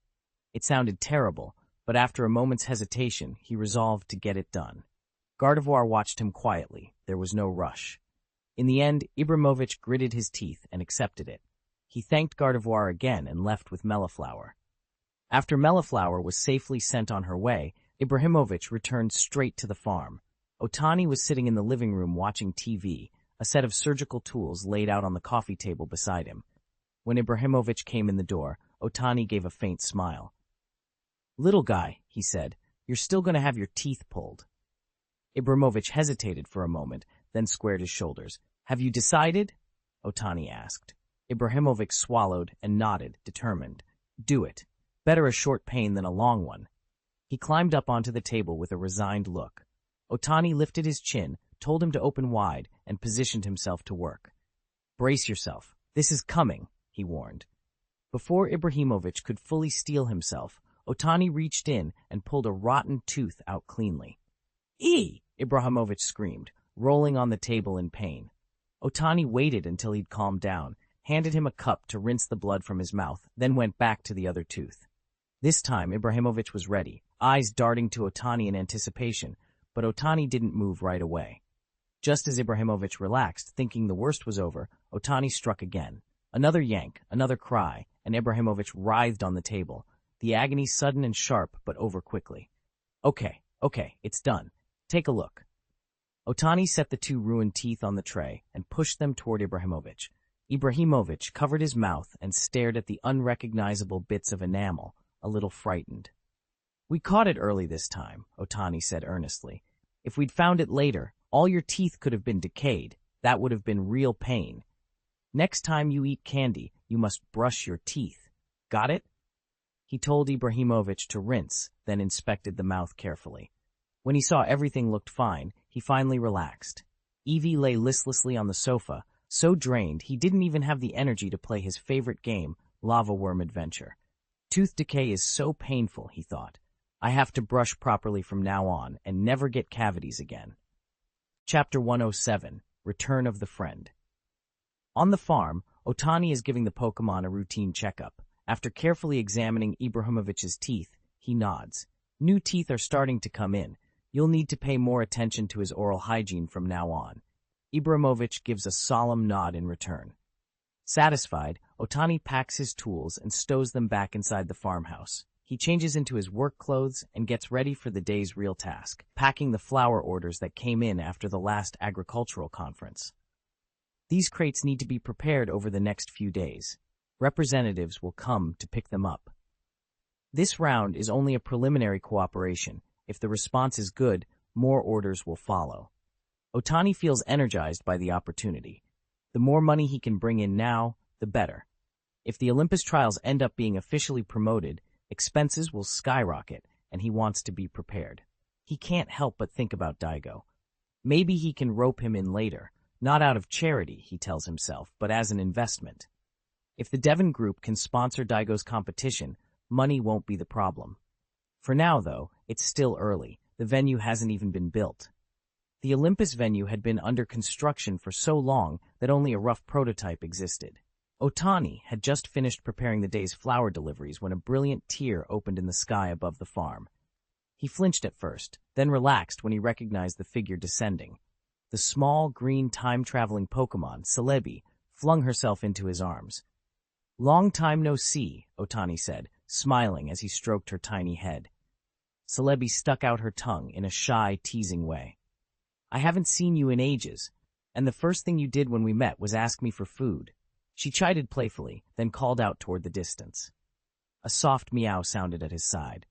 It sounded terrible, but after a moment's hesitation, he resolved to get it done. Gardevoir watched him quietly. There was no rush. In the end, Ibrahimovic gritted his teeth and accepted it. He thanked Gardevoir again and left with Melliflower. After Melliflower was safely sent on her way, Ibrahimovic returned straight to the farm. Otani was sitting in the living room watching TV, a set of surgical tools laid out on the coffee table beside him. When Ibrahimovic came in the door, Otani gave a faint smile. "Little guy," he said, "you're still going to have your teeth pulled." Ibrahimovic hesitated for a moment, then squared his shoulders. "Have you decided?" Otani asked. Ibrahimovic swallowed and nodded, determined. "Do it. Better a short pain than a long one." He climbed up onto the table with a resigned look. Otani lifted his chin, told him to open wide, and positioned himself to work. "Brace yourself. This is coming," he warned. Before Ibrahimovic could fully steel himself, Otani reached in and pulled a rotten tooth out cleanly. "Ee!" Ibrahimovic screamed, rolling on the table in pain. Otani waited until he'd calmed down, handed him a cup to rinse the blood from his mouth, then went back to the other tooth. This time, Ibrahimovic was ready, eyes darting to Otani in anticipation, but Otani didn't move right away. Just as Ibrahimovic relaxed, thinking the worst was over, Otani struck again. Another yank, another cry, and Ibrahimovic writhed on the table, the agony sudden and sharp, but over quickly. Okay, it's done. Take a look." Otani set the two ruined teeth on the tray and pushed them toward Ibrahimovic. Ibrahimovic covered his mouth and stared at the unrecognizable bits of enamel, a little frightened. "We caught it early this time," Otani said earnestly. "If we'd found it later, all your teeth could have been decayed. That would have been real pain. Next time you eat candy, you must brush your teeth. Got it?" He told Ibrahimovic to rinse, then inspected the mouth carefully. When he saw everything looked fine, he finally relaxed. Evie lay listlessly on the sofa, so drained he didn't even have the energy to play his favorite game, Lava Worm Adventure. Tooth decay is so painful, he thought. I have to brush properly from now on and never get cavities again. Chapter 107, Return of the Friend. On the farm, Otani is giving the Pokémon a routine checkup. After carefully examining Ibrahimovich's teeth, he nods. New teeth are starting to come in. You'll need to pay more attention to his oral hygiene from now on. Ibrahimovich gives a solemn nod in return. Satisfied, Otani packs his tools and stows them back inside the farmhouse. He changes into his work clothes and gets ready for the day's real task, packing the flower orders that came in after the last agricultural conference. These crates need to be prepared over the next few days. Representatives will come to pick them up. This round is only a preliminary cooperation. If the response is good, more orders will follow. Otani feels energized by the opportunity. The more money he can bring in now, the better. If the Olympus trials end up being officially promoted, expenses will skyrocket, and he wants to be prepared. He can't help but think about Daigo. Maybe he can rope him in later, not out of charity, he tells himself, but as an investment. If the Devon Group can sponsor Daigo's competition, money won't be the problem. For now, though, it's still early. The venue hasn't even been built. The Olympus venue had been under construction for so long that only a rough prototype existed. Otani had just finished preparing the day's flower deliveries when a brilliant tear opened in the sky above the farm. He flinched at first, then relaxed when he recognized the figure descending. The small, green, time-traveling Pokémon, Celebi, flung herself into his arms. "Long time no see," Otani said, smiling as he stroked her tiny head. Celebi stuck out her tongue in a shy, teasing way. "I haven't seen you in ages, and the first thing you did when we met was ask me for food." She chided playfully, then called out toward the distance. A soft meow sounded at his side.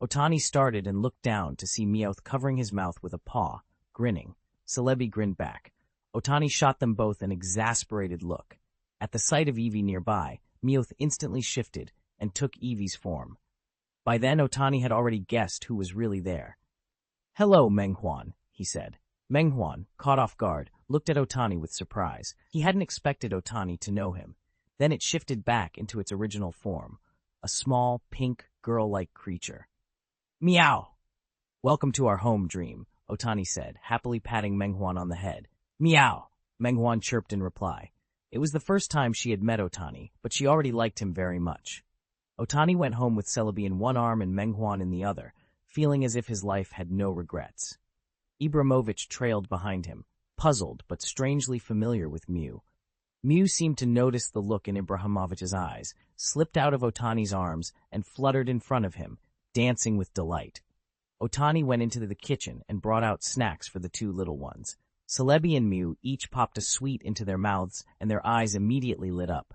Otani started and looked down to see Meowth covering his mouth with a paw, grinning. Celebi grinned back. Otani shot them both an exasperated look. At the sight of Eevee nearby, Meowth instantly shifted and took Eevee's form. By then, Otani had already guessed who was really there. "Hello, Menghuan," he said. Menghuan, caught off guard, looked at Otani with surprise. He hadn't expected Otani to know him. Then it shifted back into its original form, a small, pink, girl-like creature. "Meow! Welcome to our home, Dream," Otani said, happily patting Menghuan on the head. "Meow!" Menghuan chirped in reply. It was the first time she had met Otani, but she already liked him very much. Otani went home with Celebi in one arm and Menghuan in the other, feeling as if his life had no regrets. Ibrahimovich trailed behind him, puzzled but strangely familiar with Mew. Mew seemed to notice the look in Ibrahimovich's eyes, slipped out of Otani's arms, and fluttered in front of him, dancing with delight. Otani went into the kitchen and brought out snacks for the two little ones. Celebi and Mew each popped a sweet into their mouths, and their eyes immediately lit up.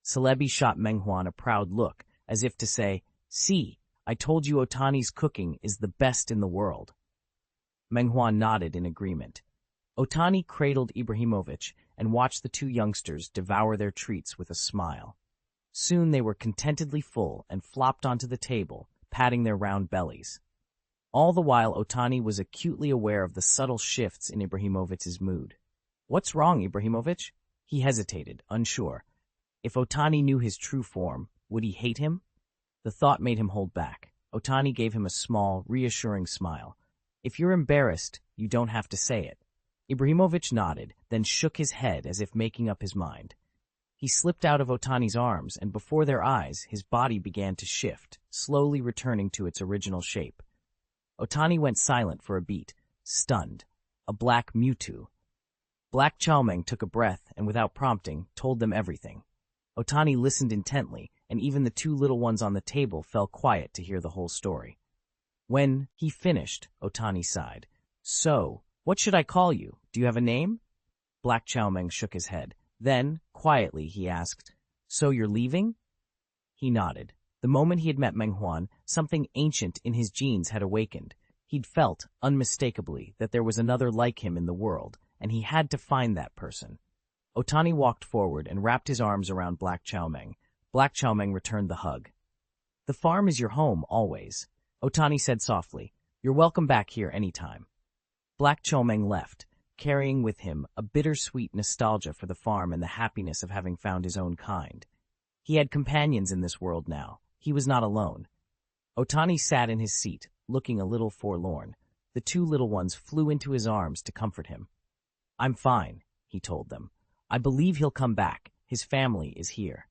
Celebi shot Menghuan a proud look, as if to say, "See, I told you Otani's cooking is the best in the world." Menghuan nodded in agreement. Otani cradled Ibrahimovich and watched the two youngsters devour their treats with a smile. Soon they were contentedly full and flopped onto the table, patting their round bellies. All the while, Otani was acutely aware of the subtle shifts in Ibrahimovich's mood. "What's wrong, Ibrahimovich?" He hesitated, unsure. If Otani knew his true form, would he hate him? The thought made him hold back. Otani gave him a small, reassuring smile. "If you're embarrassed, you don't have to say it." Ibrahimovich nodded, then shook his head as if making up his mind. He slipped out of Otani's arms, and before their eyes, his body began to shift, slowly returning to its original shape. Otani went silent for a beat, stunned. A black Mewtwo. Black Chalmeng took a breath and, without prompting, told them everything. Otani listened intently, and even the two little ones on the table fell quiet to hear the whole story. When he finished, Otani sighed. "So, what should I call you? Do you have a name?" Black Chalmeng shook his head. Then, quietly, he asked, "So you're leaving?" He nodded. The moment he had met Menghuan, something ancient in his genes had awakened. He'd felt, unmistakably, that there was another like him in the world, and he had to find that person. Otani walked forward and wrapped his arms around Black Chalmeng. Black Chalmeng returned the hug. "The farm is your home, always," Otani said softly. You're welcome back here anytime. Black Chomeng left, carrying with him a bittersweet nostalgia for the farm and the happiness of having found his own kind. He had companions in this world now. He was not alone. Otani sat in his seat, looking a little forlorn. The two little ones flew into his arms to comfort him. I'm fine, he told them. I believe he'll come back. His family is here.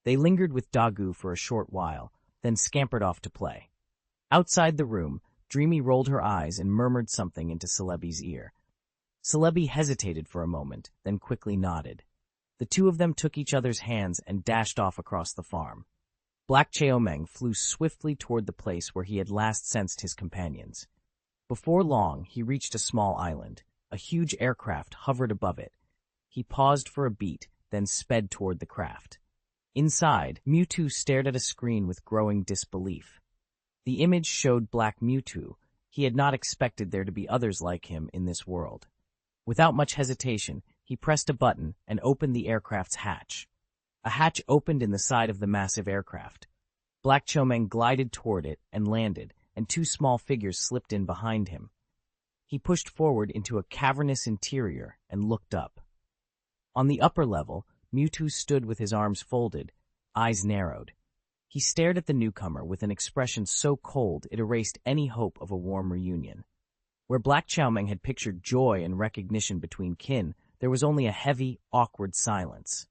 They lingered with Dagu for a short while, then scampered off to play. Outside the room, Dreamy rolled her eyes and murmured something into Celebi's ear. Celebi hesitated for a moment, then quickly nodded. The two of them took each other's hands and dashed off across the farm. Black Cheomeng flew swiftly toward the place where he had last sensed his companions. Before long, he reached a small island. A huge aircraft hovered above it. He paused for a beat, then sped toward the craft. Inside, Mewtwo stared at a screen with growing disbelief. The image showed Black Mewtwo. He had not expected there to be others like him in this world. Without much hesitation, he pressed a button and opened the aircraft's hatch. A hatch opened in the side of the massive aircraft. Black Chomeng glided toward it and landed, and two small figures slipped in behind him. He pushed forward into a cavernous interior and looked up. On the upper level, Mewtwo stood with his arms folded, eyes narrowed. He stared at the newcomer with an expression so cold it erased any hope of a warm reunion. Where Black Chowmeng had pictured joy and recognition between kin, there was only a heavy, awkward silence.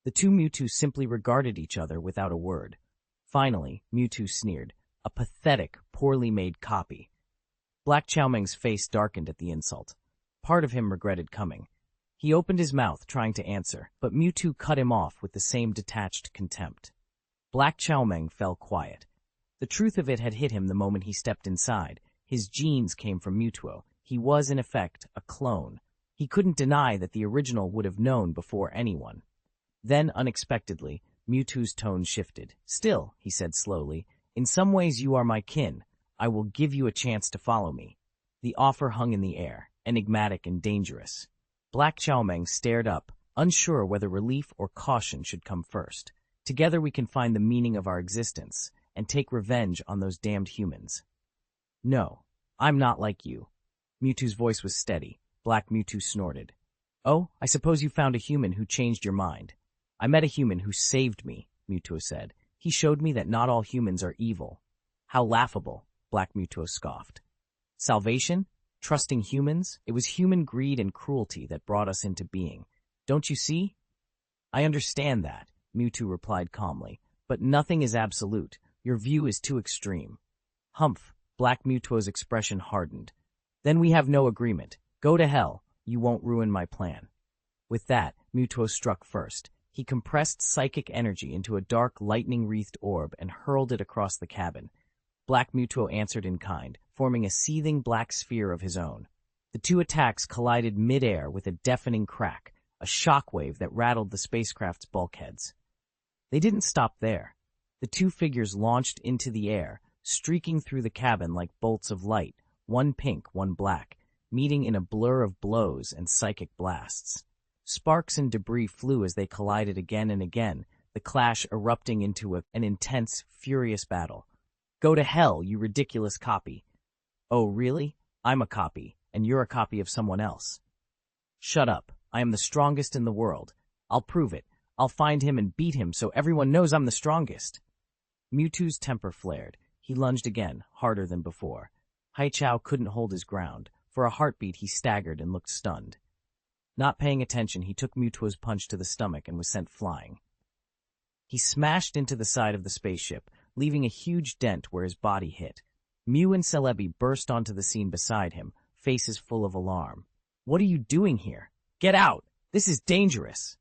The two Mewtwo simply regarded each other without a word. Finally, Mewtwo sneered, a pathetic, poorly made copy. Black Chowmeng's face darkened at the insult. Part of him regretted coming. He opened his mouth, trying to answer, but Mewtwo cut him off with the same detached contempt. Black Chowmeng fell quiet. The truth of it had hit him the moment he stepped inside. His genes came from Mewtwo. He was, in effect, a clone. He couldn't deny that the original would have known before anyone. Then, unexpectedly, Mewtwo's tone shifted. Still, he said slowly, in some ways you are my kin. I will give you a chance to follow me. The offer hung in the air, enigmatic and dangerous. Black Chowmeng stared up, unsure whether relief or caution should come first. Together we can find the meaning of our existence, and take revenge on those damned humans. No, I'm not like you. Mewtwo's voice was steady. Black Mewtwo snorted. Oh, I suppose you found a human who changed your mind. I met a human who saved me, Mewtwo said. He showed me that not all humans are evil. How laughable, Black Mewtwo scoffed. Salvation? Trusting humans? It was human greed and cruelty that brought us into being. Don't you see? I understand that, Mewtwo replied calmly, but nothing is absolute. Your view is too extreme. Humph, Black Mewtwo's expression hardened. Then we have no agreement. Go to hell. You won't ruin my plan. With that, Mewtwo struck first. He compressed psychic energy into a dark, lightning-wreathed orb and hurled it across the cabin. Black Mewtwo answered in kind, forming a seething black sphere of his own. The two attacks collided mid-air with a deafening crack, a shockwave that rattled the spacecraft's bulkheads. They didn't stop there. The two figures launched into the air, streaking through the cabin like bolts of light, one pink, one black, meeting in a blur of blows and psychic blasts. Sparks and debris flew as they collided again and again, the clash erupting into an intense, furious battle. Go to hell, you ridiculous copy. Oh, really? I'm a copy, and you're a copy of someone else. Shut up. I am the strongest in the world. I'll prove it. I'll find him and beat him so everyone knows I'm the strongest. Mewtwo's temper flared. He lunged again, harder than before. Haichao couldn't hold his ground. For a heartbeat, he staggered and looked stunned. Not paying attention, he took Mewtwo's punch to the stomach and was sent flying. He smashed into the side of the spaceship, leaving a huge dent where his body hit. Mew and Celebi burst onto the scene beside him, faces full of alarm. What are you doing here? Get out! This is dangerous!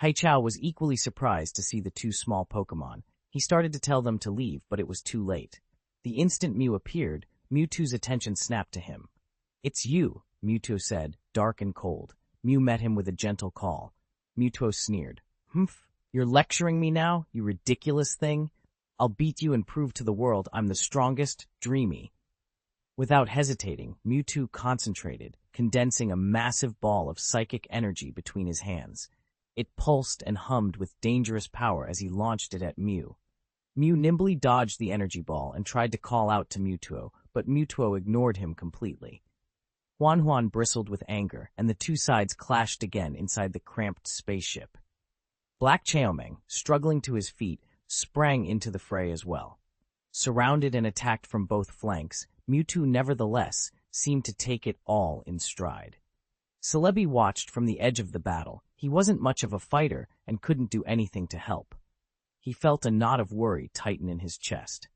Haichao was equally surprised to see the two small Pokémon. He started to tell them to leave, but it was too late. The instant Mew appeared, Mewtwo's attention snapped to him. It's you, Mewtwo said, dark and cold. Mew met him with a gentle call. Mewtwo sneered. Humph, you're lecturing me now, you ridiculous thing? I'll beat you and prove to the world I'm the strongest, Dreamy. Without hesitating, Mewtwo concentrated, condensing a massive ball of psychic energy between his hands. It pulsed and hummed with dangerous power as he launched it at Mew. Mew nimbly dodged the energy ball and tried to call out to Mewtwo, but Mewtwo ignored him completely. Huan bristled with anger, and the two sides clashed again inside the cramped spaceship. Black Chaomeng, struggling to his feet, sprang into the fray as well. Surrounded and attacked from both flanks, Mewtwo nevertheless seemed to take it all in stride. Celebi watched from the edge of the battle. He wasn't much of a fighter and couldn't do anything to help. He felt a knot of worry tighten in his chest.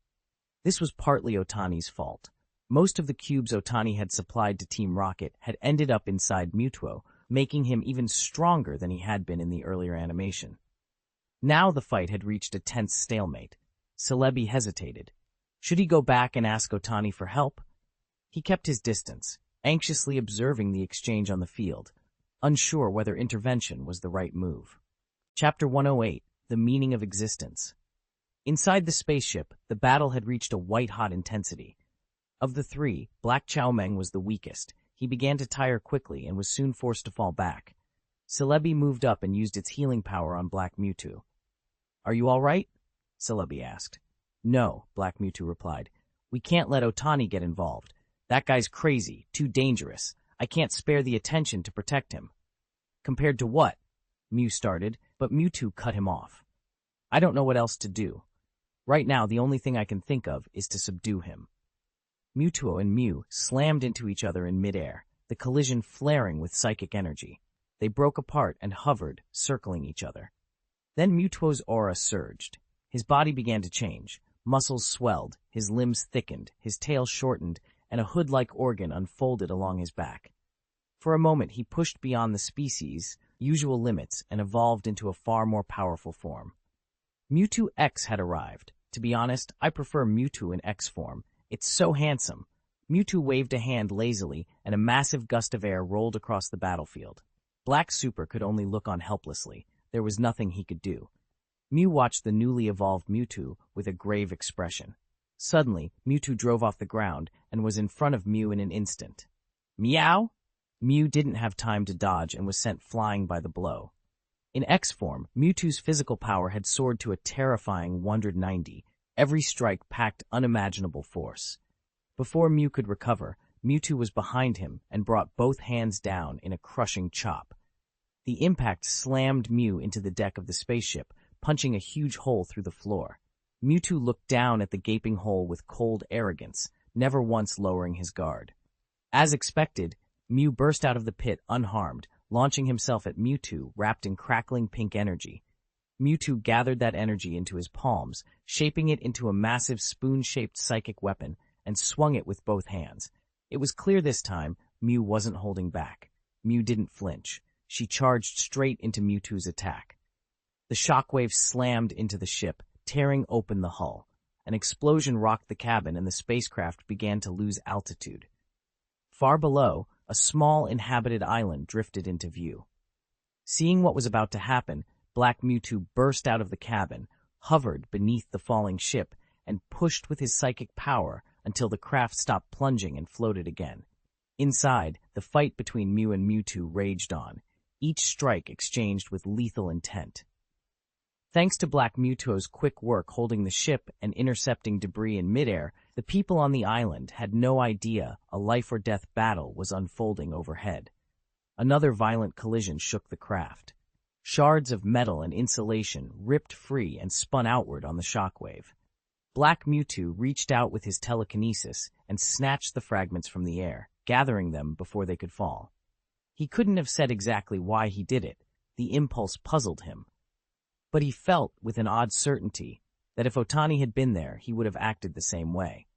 This was partly Otani's fault. Most of the cubes Otani had supplied to Team Rocket had ended up inside Mewtwo, making him even stronger than he had been in the earlier animation. Now the fight had reached a tense stalemate. Celebi hesitated. Should he go back and ask Otani for help? He kept his distance, anxiously observing the exchange on the field, unsure whether intervention was the right move. Chapter 108, The Meaning of Existence. Inside the spaceship, the battle had reached a white-hot intensity. Of the three, Black Chaomeng was the weakest. He began to tire quickly and was soon forced to fall back. Celebi moved up and used its healing power on Black Mewtwo. "Are you all right?" Celebi asked. "No," Black Mewtwo replied. "We can't let Otani get involved. That guy's crazy, too dangerous. I can't spare the attention to protect him." "Compared to what?" Mew started, but Mewtwo cut him off. "I don't know what else to do. Right now, the only thing I can think of is to subdue him." Mewtwo and Mew slammed into each other in midair, the collision flaring with psychic energy. They broke apart and hovered, circling each other. Then Mewtwo's aura surged. His body began to change. Muscles swelled, his limbs thickened, his tail shortened, and a hood-like organ unfolded along his back. For a moment, he pushed beyond the species' usual limits and evolved into a far more powerful form. Mewtwo X had arrived. To be honest, I prefer Mewtwo in X form. It's so handsome. Mewtwo waved a hand lazily, and a massive gust of air rolled across the battlefield. Black Super could only look on helplessly. There was nothing he could do. Mew watched the newly evolved Mewtwo with a grave expression. Suddenly, Mewtwo drove off the ground and was in front of Mew in an instant. "Meow!" Mew didn't have time to dodge and was sent flying by the blow. In X form, Mewtwo's physical power had soared to a terrifying 190. Every strike packed unimaginable force. Before Mew could recover, Mewtwo was behind him and brought both hands down in a crushing chop. The impact slammed Mew into the deck of the spaceship, punching a huge hole through the floor. Mewtwo looked down at the gaping hole with cold arrogance, never once lowering his guard. As expected, Mew burst out of the pit unharmed, launching himself at Mewtwo wrapped in crackling pink energy. Mewtwo gathered that energy into his palms, shaping it into a massive spoon-shaped psychic weapon, and swung it with both hands. It was clear this time Mew wasn't holding back. Mew didn't flinch. She charged straight into Mewtwo's attack. The shockwave slammed into the ship, tearing open the hull. An explosion rocked the cabin and the spacecraft began to lose altitude. Far below, a small inhabited island drifted into view. Seeing what was about to happen, Black Mewtwo burst out of the cabin, hovered beneath the falling ship, and pushed with his psychic power until the craft stopped plunging and floated again. Inside, the fight between Mew and Mewtwo raged on, each strike exchanged with lethal intent. Thanks to Black Mewtwo's quick work holding the ship and intercepting debris in midair, the people on the island had no idea a life-or-death battle was unfolding overhead. Another violent collision shook the craft. Shards of metal and insulation ripped free and spun outward on the shockwave. Black Mewtwo reached out with his telekinesis and snatched the fragments from the air, gathering them before they could fall. He couldn't have said exactly why he did it. The impulse puzzled him. But he felt, with an odd certainty, that if Otani had been there, he would have acted the same way.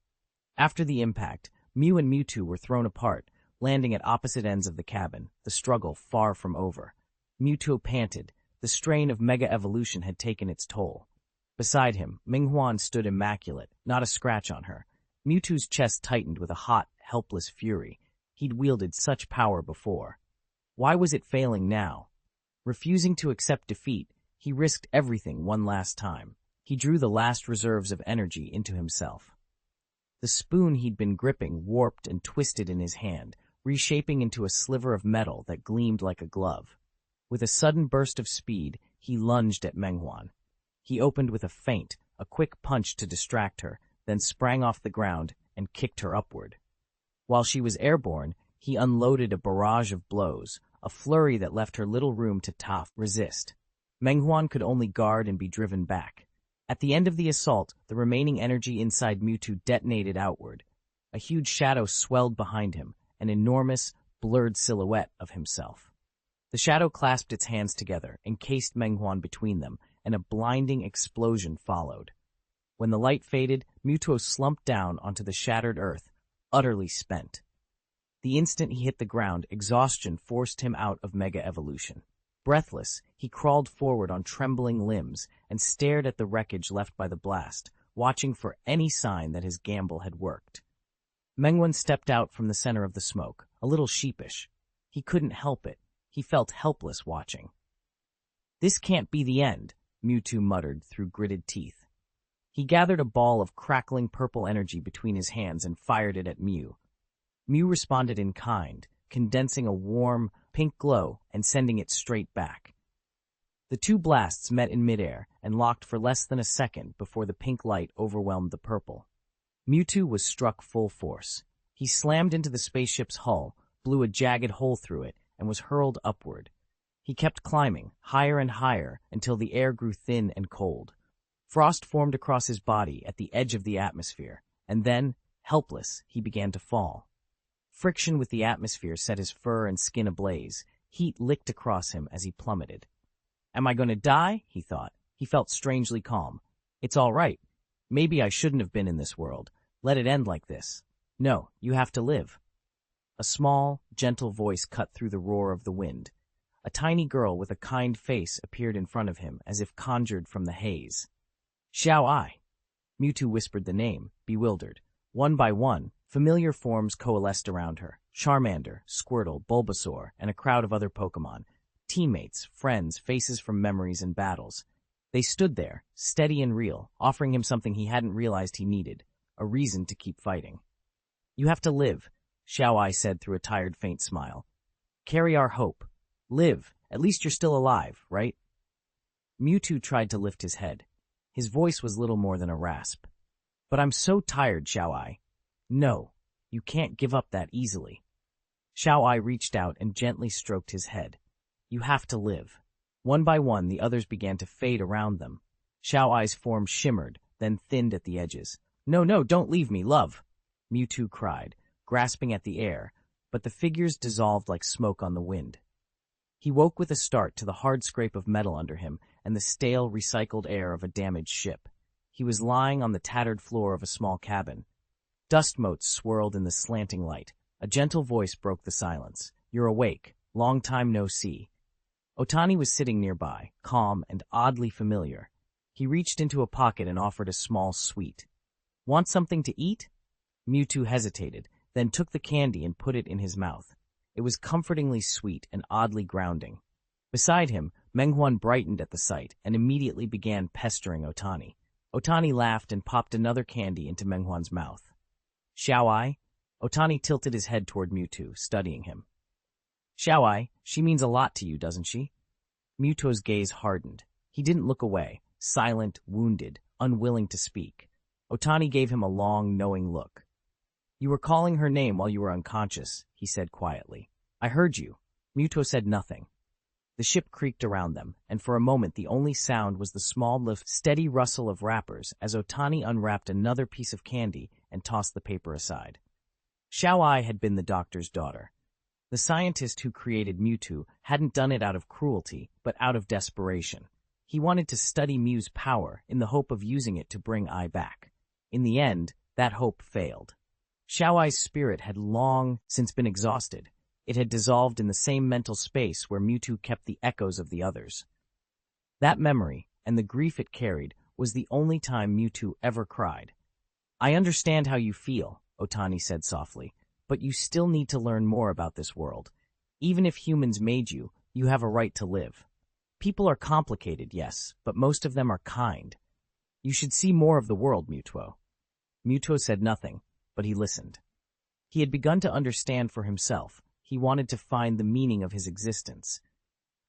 After the impact, Mew and Mewtwo were thrown apart, landing at opposite ends of the cabin, the struggle far from over. Mewtwo panted. The strain of Mega Evolution had taken its toll. Beside him, Minghuan stood immaculate, not a scratch on her. Mewtwo's chest tightened with a hot, helpless fury. He'd wielded such power before. Why was it failing now? Refusing to accept defeat, he risked everything one last time. He drew the last reserves of energy into himself. The spoon he'd been gripping warped and twisted in his hand, reshaping into a sliver of metal that gleamed like a glove. With a sudden burst of speed, he lunged at Menghuan. He opened with a feint, a quick punch to distract her, then sprang off the ground and kicked her upward. While she was airborne, he unloaded a barrage of blows, a flurry that left her little room to resist. Menghuan could only guard and be driven back. At the end of the assault, the remaining energy inside Mewtwo detonated outward. A huge shadow swelled behind him, an enormous, blurred silhouette of himself. The shadow clasped its hands together, encased Menghuan between them, and a blinding explosion followed. When the light faded, Mewtwo slumped down onto the shattered earth, utterly spent. The instant he hit the ground, exhaustion forced him out of Mega Evolution. Breathless, he crawled forward on trembling limbs and stared at the wreckage left by the blast, watching for any sign that his gamble had worked. Menghuan stepped out from the center of the smoke, a little sheepish. He couldn't help it. He felt helpless watching. "This can't be the end," Mewtwo muttered through gritted teeth. He gathered a ball of crackling purple energy between his hands and fired it at Mew. Mew responded in kind, condensing a warm, pink glow and sending it straight back. The two blasts met in midair and locked for less than a second before the pink light overwhelmed the purple. Mewtwo was struck full force. He slammed into the spaceship's hull, blew a jagged hole through it, and was hurled upward. He kept climbing, higher and higher, until the air grew thin and cold. Frost formed across his body at the edge of the atmosphere, and then, helpless, he began to fall. Friction with the atmosphere set his fur and skin ablaze. Heat licked across him as he plummeted. "Am I going to die?" he thought. He felt strangely calm. "It's all right. Maybe I shouldn't have been in this world. Let it end like this. No, you have to live." A small, gentle voice cut through the roar of the wind. A tiny girl with a kind face appeared in front of him, as if conjured from the haze. "Xiao Ai." Mewtwo whispered the name, bewildered. One by one, familiar forms coalesced around her. Charmander, Squirtle, Bulbasaur, and a crowd of other Pokémon. Teammates, friends, faces from memories and battles. They stood there, steady and real, offering him something he hadn't realized he needed, a reason to keep fighting. "You have to live," Xiao Ai said through a tired, faint smile. "Carry our hope. Live. At least you're still alive, right?" Mewtwo tried to lift his head. His voice was little more than a rasp. "But I'm so tired, Xiao Ai." "No, you can't give up that easily." Xiao Ai reached out and gently stroked his head. "You have to live." One by one, the others began to fade around them. Xiao Ai's form shimmered, then thinned at the edges. No, don't leave me, love," Mewtwo cried, grasping at the air, but the figures dissolved like smoke on the wind. He woke with a start to the hard scrape of metal under him and the stale, recycled air of a damaged ship. He was lying on the tattered floor of a small cabin. Dust motes swirled in the slanting light. A gentle voice broke the silence. "You're awake. Long time no see." Otani was sitting nearby, calm and oddly familiar. He reached into a pocket and offered a small sweet. "Want something to eat?" Mewtwo hesitated, then took the candy and put it in his mouth. It was comfortingly sweet and oddly grounding. Beside him, Menghuan brightened at the sight and immediately began pestering Otani. Otani laughed and popped another candy into Menghuan's mouth. "Xiao Ai?" Otani tilted his head toward Mewtwo, studying him. "Xiao Ai, she means a lot to you, doesn't she?" Mewtwo's gaze hardened. He didn't look away, silent, wounded, unwilling to speak. Otani gave him a long, knowing look. "You were calling her name while you were unconscious," he said quietly. "I heard you." Mewtwo said nothing. The ship creaked around them, and for a moment the only sound was the small, steady rustle of wrappers as Otani unwrapped another piece of candy and tossed the paper aside. Xiao Ai had been the doctor's daughter. The scientist who created Mewtwo hadn't done it out of cruelty, but out of desperation. He wanted to study Mew's power in the hope of using it to bring Ai back. In the end, that hope failed. Xiao Ai's spirit had long since been exhausted. It had dissolved in the same mental space where Mewtwo kept the echoes of the others. That memory, and the grief it carried, was the only time Mewtwo ever cried. "I understand how you feel," Otani said softly, "but you still need to learn more about this world. Even if humans made you, you have a right to live. People are complicated, yes, but most of them are kind. You should see more of the world, Mewtwo." Mewtwo said nothing, but he listened. He had begun to understand for himself. He wanted to find the meaning of his existence.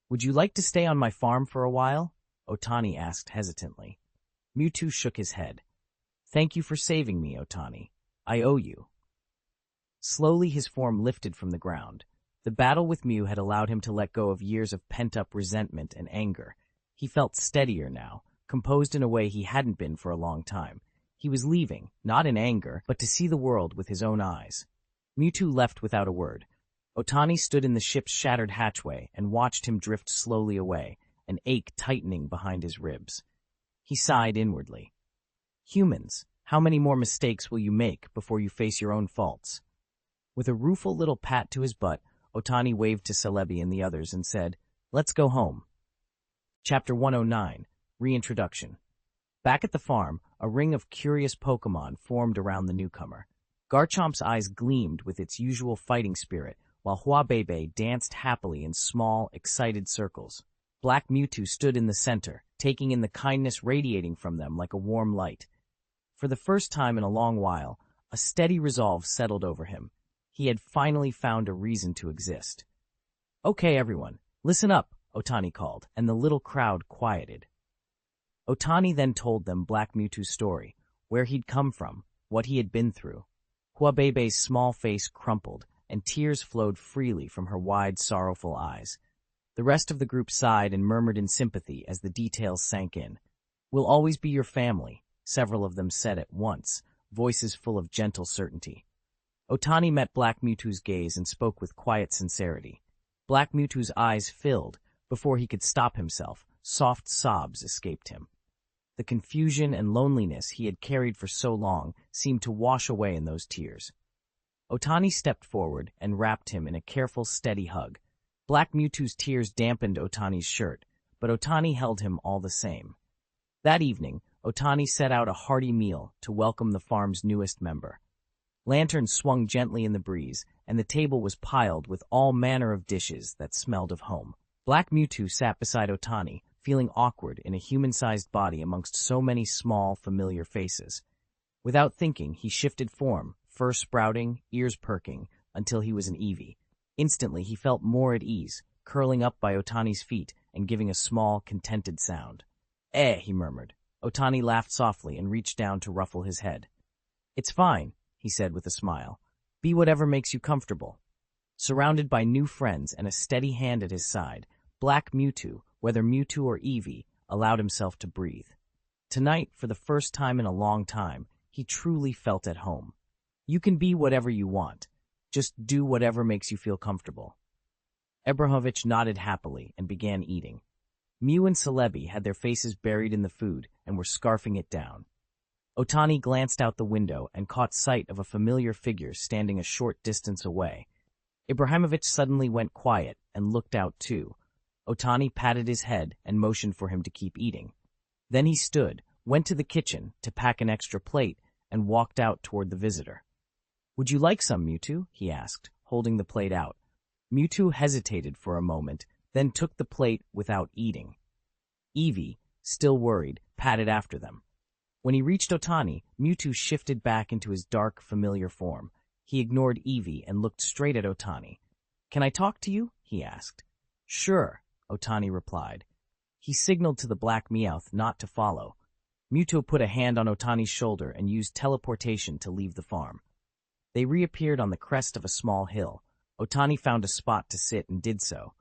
"Would you like to stay on my farm for a while?" Otani asked hesitantly. Mewtwo shook his head. "Thank you for saving me, Otani. I owe you. Slowly his form lifted from the ground. The battle with Mew had allowed him to let go of years of pent-up resentment and anger. He felt steadier now, composed in a way he hadn't been for a long time. He was leaving, not in anger, but to see the world with his own eyes. Mewtwo left without a word. Otani stood in the ship's shattered hatchway and watched him drift slowly away, an ache tightening behind his ribs. He sighed inwardly. Humans, how many more mistakes will you make before you face your own faults? With a rueful little pat to his butt, Otani waved to Celebi and the others and said, "Let's go home." Chapter 109, Reintroduction. Back at the farm, a ring of curious Pokémon formed around the newcomer. Garchomp's eyes gleamed with its usual fighting spirit, while Huabebe danced happily in small, excited circles. Black Mewtwo stood in the center, taking in the kindness radiating from them like a warm light. For the first time in a long while, a steady resolve settled over him. He had finally found a reason to exist. "Okay, everyone, listen up," Otani called, and the little crowd quieted. Otani then told them Black Mewtwo's story, where he'd come from, what he had been through. Huabebe's small face crumpled, and tears flowed freely from her wide, sorrowful eyes. The rest of the group sighed and murmured in sympathy as the details sank in. "We'll always be your family," several of them said at once, voices full of gentle certainty. Otani met Black Mewtwo's gaze and spoke with quiet sincerity. Black Mewtwo's eyes filled. Before he could stop himself, soft sobs escaped him. The confusion and loneliness he had carried for so long seemed to wash away in those tears. Otani stepped forward and wrapped him in a careful, steady hug. Black Mewtwo's tears dampened Otani's shirt, but Otani held him all the same. That evening, Otani set out a hearty meal to welcome the farm's newest member. Lanterns swung gently in the breeze, and the table was piled with all manner of dishes that smelled of home. Black Mewtwo sat beside Otani, feeling awkward in a human-sized body amongst so many small, familiar faces. Without thinking, he shifted form, fur sprouting, ears perking, until he was an Eevee. Instantly, he felt more at ease, curling up by Otani's feet and giving a small, contented sound. "Eh," he murmured. Otani laughed softly and reached down to ruffle his head. "It's fine," he said with a smile. "Be whatever makes you comfortable." Surrounded by new friends and a steady hand at his side, Black Mewtwo, whether Mewtwo or Eevee, allowed himself to breathe. Tonight, for the first time in a long time, he truly felt at home. You can be whatever you want. Just do whatever makes you feel comfortable. Abramovich nodded happily and began eating. Mew and Celebi had their faces buried in the food and were scarfing it down. Otani glanced out the window and caught sight of a familiar figure standing a short distance away. Ibrahimovic suddenly went quiet and looked out too. Otani patted his head and motioned for him to keep eating. Then he stood, went to the kitchen to pack an extra plate, and walked out toward the visitor. "Would you like some, Mewtwo?" he asked, holding the plate out. Mewtwo hesitated for a moment, then took the plate without eating. Eevee, still worried, patted after them. When he reached Otani, Mewtwo shifted back into his dark, familiar form. He ignored Eevee and looked straight at Otani. "Can I talk to you?" he asked. "Sure," Otani replied. He signaled to the Black Meowth not to follow. Mewtwo put a hand on Otani's shoulder and used teleportation to leave the farm. They reappeared on the crest of a small hill. Otani found a spot to sit and did so.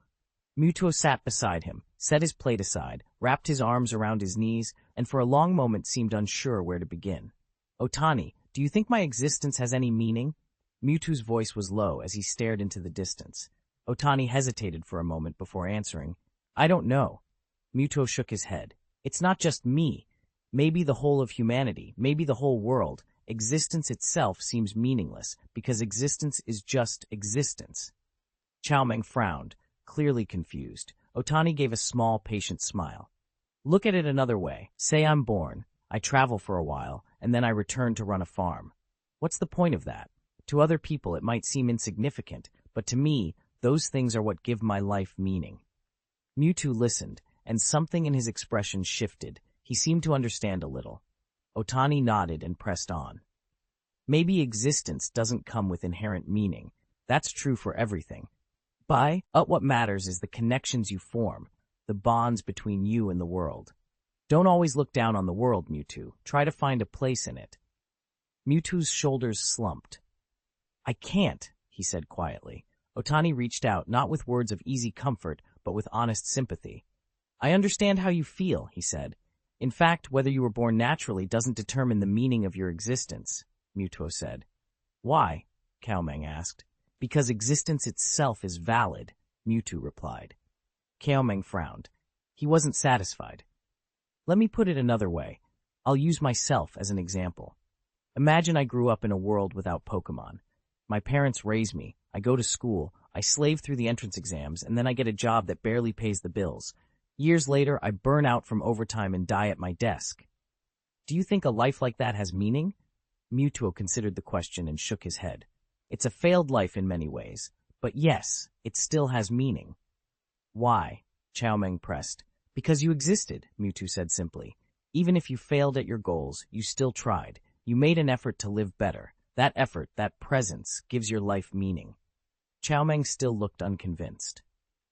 Mewtwo sat beside him, set his plate aside, wrapped his arms around his knees, and for a long moment seemed unsure where to begin. "Otani, do you think my existence has any meaning?" Mewtwo's voice was low as he stared into the distance. Otani hesitated for a moment before answering. "I don't know." Mewtwo shook his head. "It's not just me. Maybe the whole of humanity, maybe the whole world. Existence itself seems meaningless, because existence is just existence." Chaomeng frowned, clearly confused. Otani gave a small, patient smile. "Look at it another way. Say I'm born, I travel for a while, and then I return to run a farm. What's the point of that? To other people it might seem insignificant, but to me, those things are what give my life meaning." Mewtwo listened, and something in his expression shifted. He seemed to understand a little. Otani nodded and pressed on. "Maybe existence doesn't come with inherent meaning. That's true for everything. But what matters is the connections you form, the bonds between you and the world. Don't always look down on the world, Mewtwo. Try to find a place in it." Mewtwo's shoulders slumped. I can't, he said quietly. Otani reached out, not with words of easy comfort, but with honest sympathy. I understand how you feel, he said. In fact, whether you were born naturally doesn't determine the meaning of your existence, Mewtwo said. Why? Cao Meng asked. Because existence itself is valid, Mewtwo replied. Cao Meng frowned. He wasn't satisfied. Let me put it another way. I'll use myself as an example. Imagine I grew up in a world without Pokémon. My parents raise me, I go to school, I slave through the entrance exams, and then I get a job that barely pays the bills. Years later, I burn out from overtime and die at my desk. Do you think a life like that has meaning? Mewtwo considered the question and shook his head. It's a failed life in many ways, but yes, it still has meaning. Why? Cao Meng pressed. Because you existed, Mewtwo said simply. Even if you failed at your goals, you still tried. You made an effort to live better. That effort, that presence, gives your life meaning. Cao Meng still looked unconvinced.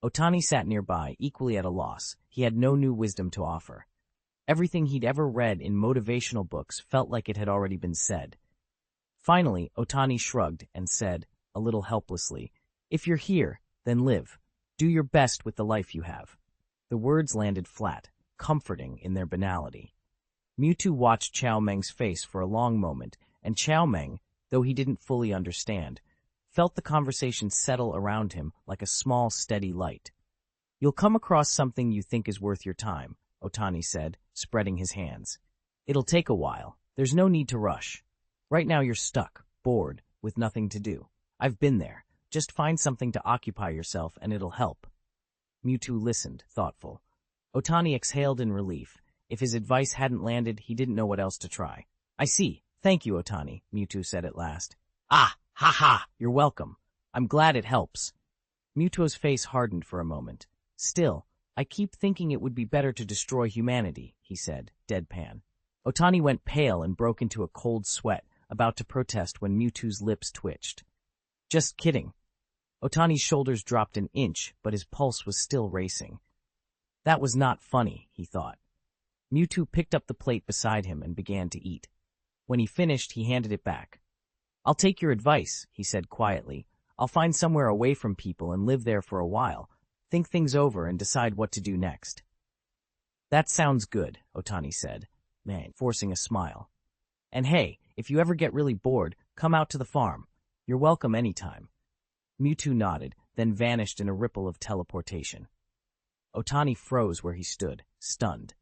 Otani sat nearby, equally at a loss. He had no new wisdom to offer. Everything he'd ever read in motivational books felt like it had already been said. Finally, Otani shrugged and said, a little helplessly, If you're here, then live. Do your best with the life you have. The words landed flat, comforting in their banality. Mewtwo watched Cao Meng's face for a long moment, and Cao Meng, though he didn't fully understand, felt the conversation settle around him like a small, steady light. You'll come across something you think is worth your time, Otani said, spreading his hands. It'll take a while. There's no need to rush. Right now you're stuck, bored, with nothing to do. I've been there. Just find something to occupy yourself and it'll help. Mewtwo listened, thoughtful. Otani exhaled in relief. If his advice hadn't landed, he didn't know what else to try. I see. Thank you, Otani, Mewtwo said at last. Ah, ha ha, you're welcome. I'm glad it helps. Mewtwo's face hardened for a moment. Still, I keep thinking it would be better to destroy humanity, he said, deadpan. Otani went pale and broke into a cold sweat, about to protest when Mewtwo's lips twitched. Just kidding. Otani's shoulders dropped an inch, but his pulse was still racing. That was not funny, he thought. Mewtwo picked up the plate beside him and began to eat. When he finished, he handed it back. I'll take your advice, he said quietly. I'll find somewhere away from people and live there for a while, think things over and decide what to do next. That sounds good, Otani said, forcing a smile. And hey, if you ever get really bored, come out to the farm. You're welcome anytime. Mewtwo nodded, then vanished in a ripple of teleportation. Otani froze where he stood, stunned.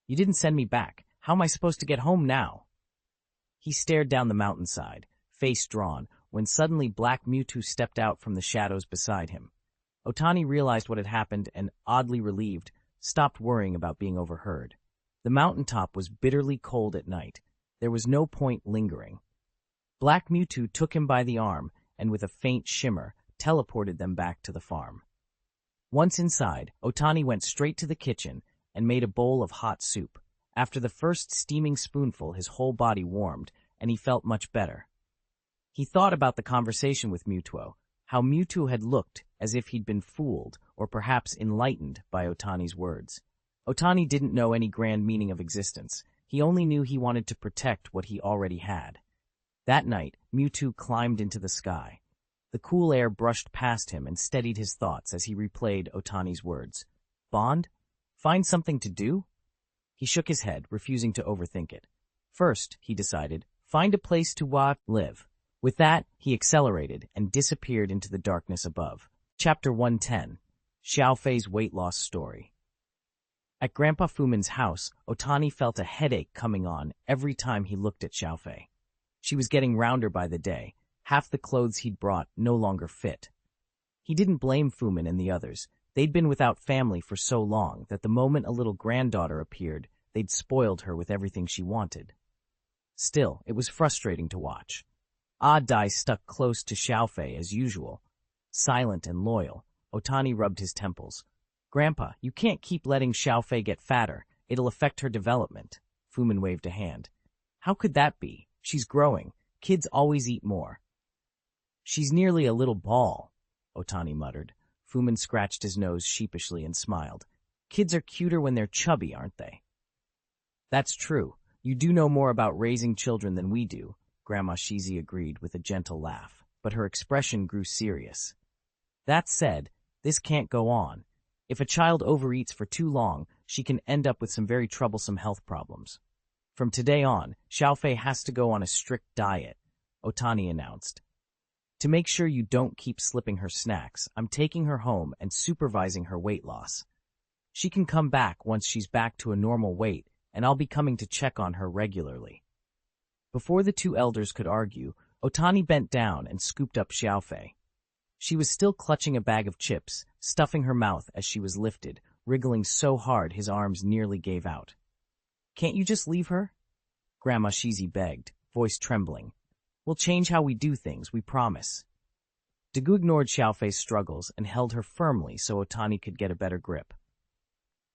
You didn't send me back. How am I supposed to get home now? He stared down the mountainside, face drawn, when suddenly Black Mewtwo stepped out from the shadows beside him. Otani realized what had happened and, oddly relieved, stopped worrying about being overheard. The mountaintop was bitterly cold at night. There was no point lingering. Black Mewtwo took him by the arm and, with a faint shimmer, teleported them back to the farm. Once inside, Otani went straight to the kitchen and made a bowl of hot soup. After the first steaming spoonful, his whole body warmed, and he felt much better. He thought about the conversation with Mewtwo, how Mewtwo had looked as if he'd been fooled or perhaps enlightened by Otani's words. Otani didn't know any grand meaning of existence. He only knew he wanted to protect what he already had. That night, Mewtwo climbed into the sky. The cool air brushed past him and steadied his thoughts as he replayed Otani's words. Bond? Find something to do? He shook his head, refusing to overthink it. First, he decided, find a place to live. With that, he accelerated and disappeared into the darkness above. Chapter 110. Xiaofei's Weight Loss Story. At Grandpa Fumin's house, Otani felt a headache coming on every time he looked at Xiaofei. She was getting rounder by the day. Half the clothes he'd brought no longer fit. He didn't blame Fumin and the others. They'd been without family for so long that the moment a little granddaughter appeared, they'd spoiled her with everything she wanted. Still, it was frustrating to watch. Dai stuck close to Xiaofei as usual. Silent and loyal, Otani rubbed his temples. Grandpa, you can't keep letting Xiaofei get fatter. It'll affect her development. Fumin waved a hand. How could that be? She's growing. Kids always eat more. She's nearly a little ball, Otani muttered. Fumin scratched his nose sheepishly and smiled. Kids are cuter when they're chubby, aren't they? That's true. You do know more about raising children than we do. Grandma Shizi agreed with a gentle laugh, but her expression grew serious. That said, this can't go on. If a child overeats for too long, she can end up with some very troublesome health problems. From today on, Xiaofei has to go on a strict diet, Otani announced. To make sure you don't keep slipping her snacks, I'm taking her home and supervising her weight loss. She can come back once she's back to a normal weight, and I'll be coming to check on her regularly. Before the two elders could argue, Otani bent down and scooped up Xiaofei. She was still clutching a bag of chips, stuffing her mouth as she was lifted, wriggling so hard his arms nearly gave out. Can't you just leave her? Grandma Shizi begged, voice trembling. We'll change how we do things, we promise. Dagu ignored Xiaofei's struggles and held her firmly so Otani could get a better grip.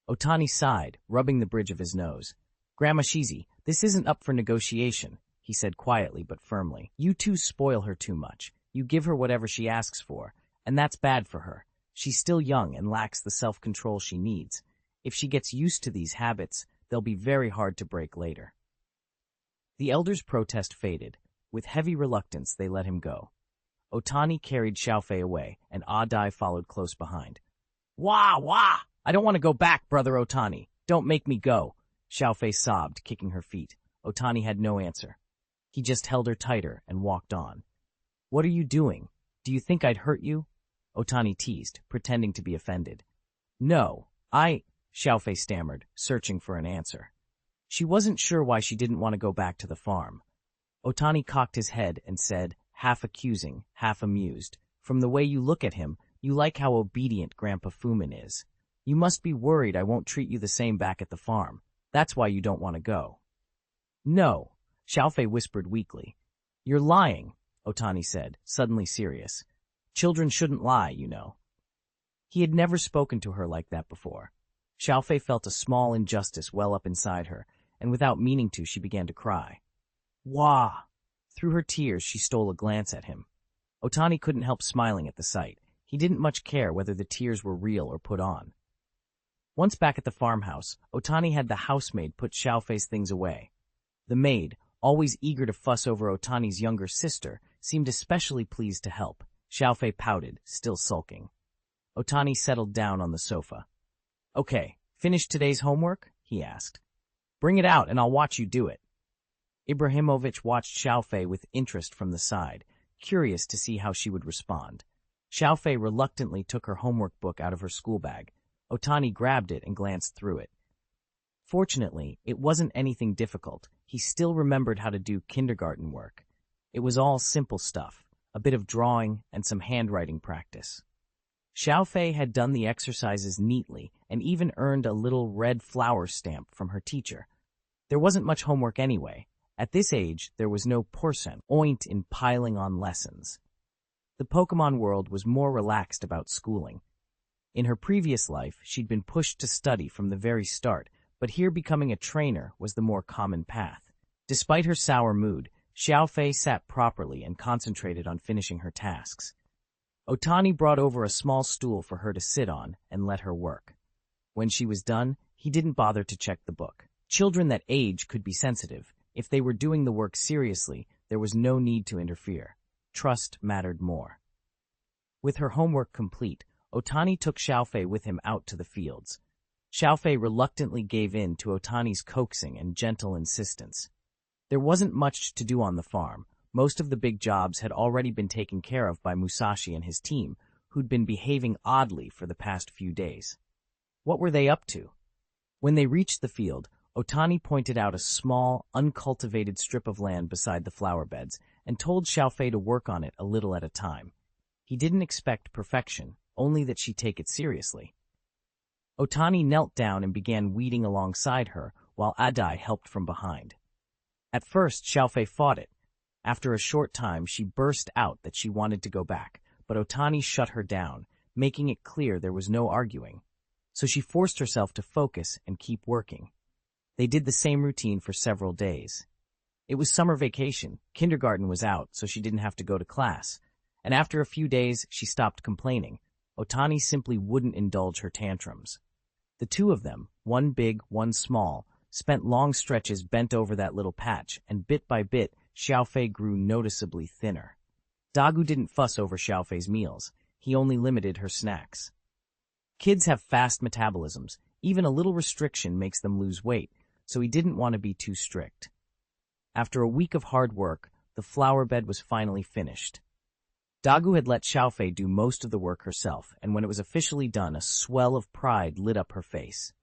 Otani sighed, rubbing the bridge of his nose. Grandma Shizi, this isn't up for negotiation, he said quietly but firmly. You two spoil her too much. You give her whatever she asks for, and that's bad for her. She's still young and lacks the self-control she needs. If she gets used to these habits, they'll be very hard to break later. The elders' protest faded. With heavy reluctance, they let him go. Otani carried Xiaofei away, and Adai followed close behind. Wah, wah! I don't want to go back, Brother Otani. Don't make me go. Xiaofei sobbed, kicking her feet. Otani had no answer. He just held her tighter and walked on. What are you doing? Do you think I'd hurt you? Otani teased, pretending to be offended. No, Xiaofei stammered, searching for an answer. She wasn't sure why she didn't want to go back to the farm. Otani cocked his head and said, half accusing, half amused, from the way you look at him, you like how obedient Grandpa Fumin is. You must be worried I won't treat you the same back at the farm. That's why you don't want to go. No, Xiaofei whispered weakly. You're lying, Otani said, suddenly serious. Children shouldn't lie, you know. He had never spoken to her like that before. Xiaofei felt a small injustice well up inside her, and without meaning to, she began to cry. Wah! Through her tears, she stole a glance at him. Otani couldn't help smiling at the sight. He didn't much care whether the tears were real or put on. Once back at the farmhouse, Otani had the housemaid put Xiaofei's things away. The maid, always eager to fuss over Otani's younger sister, seemed especially pleased to help. Xiaofei pouted, still sulking. Otani settled down on the sofa. Okay, finished today's homework? He asked. Bring it out and I'll watch you do it. Ibrahimovic watched Xiaofei with interest from the side, curious to see how she would respond. Xiaofei reluctantly took her homework book out of her school bag. Otani grabbed it and glanced through it. Fortunately, it wasn't anything difficult. He still remembered how to do kindergarten work. It was all simple stuff, a bit of drawing and some handwriting practice. Xiaofei had done the exercises neatly and even earned a little red flower stamp from her teacher. There wasn't much homework anyway. At this age, there was no point in piling on lessons. The Pokémon world was more relaxed about schooling. In her previous life, she'd been pushed to study from the very start, but here becoming a trainer was the more common path. Despite her sour mood, Xiaofei sat properly and concentrated on finishing her tasks. Otani brought over a small stool for her to sit on and let her work. When she was done, he didn't bother to check the book. Children that age could be sensitive. If they were doing the work seriously, there was no need to interfere. Trust mattered more. With her homework complete, Otani took Xiaofei with him out to the fields. Xiaofei reluctantly gave in to Otani's coaxing and gentle insistence. There wasn't much to do on the farm. Most of the big jobs had already been taken care of by Musashi and his team, who'd been behaving oddly for the past few days. What were they up to? When they reached the field, Otani pointed out a small, uncultivated strip of land beside the flower beds and told Xiaofei to work on it a little at a time. He didn't expect perfection, only that she'd take it seriously. Otani knelt down and began weeding alongside her, while Adai helped from behind. At first, Xiaofei fought it. After a short time, she burst out that she wanted to go back, but Otani shut her down, making it clear there was no arguing. So she forced herself to focus and keep working. They did the same routine for several days. It was summer vacation, kindergarten was out, so she didn't have to go to class. And after a few days, she stopped complaining. Otani simply wouldn't indulge her tantrums. The two of them, one big, one small, spent long stretches bent over that little patch, and bit by bit, Xiaofei grew noticeably thinner. Dagu didn't fuss over Xiaofei's meals. He only limited her snacks. Kids have fast metabolisms. Even a little restriction makes them lose weight, so he didn't want to be too strict. After a week of hard work, the flower bed was finally finished. Dagu had let Xiaofei do most of the work herself, and when it was officially done, a swell of pride lit up her face.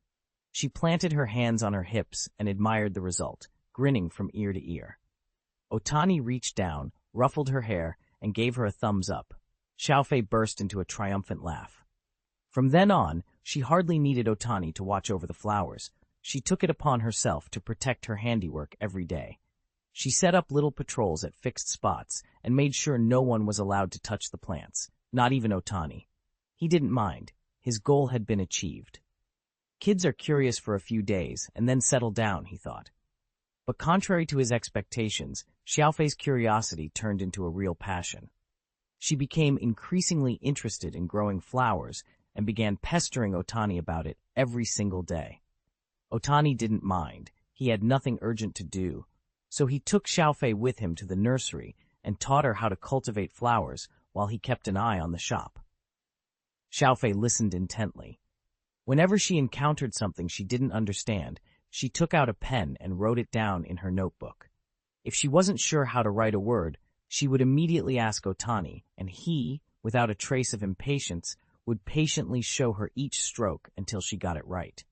She planted her hands on her hips and admired the result, grinning from ear to ear. Otani reached down, ruffled her hair, and gave her a thumbs up. Xiaofei burst into a triumphant laugh. From then on, she hardly needed Otani to watch over the flowers. She took it upon herself to protect her handiwork every day. She set up little patrols at fixed spots and made sure no one was allowed to touch the plants, not even Otani. He didn't mind. His goal had been achieved. Kids are curious for a few days and then settle down, he thought. But contrary to his expectations, Xiaofei's curiosity turned into a real passion. She became increasingly interested in growing flowers and began pestering Otani about it every single day. Otani didn't mind. He had nothing urgent to do, so he took Xiaofei with him to the nursery and taught her how to cultivate flowers while he kept an eye on the shop. Xiaofei listened intently. Whenever she encountered something she didn't understand, she took out a pen and wrote it down in her notebook. If she wasn't sure how to write a word, she would immediately ask Otani, and he, without a trace of impatience, would patiently show her each stroke until she got it right.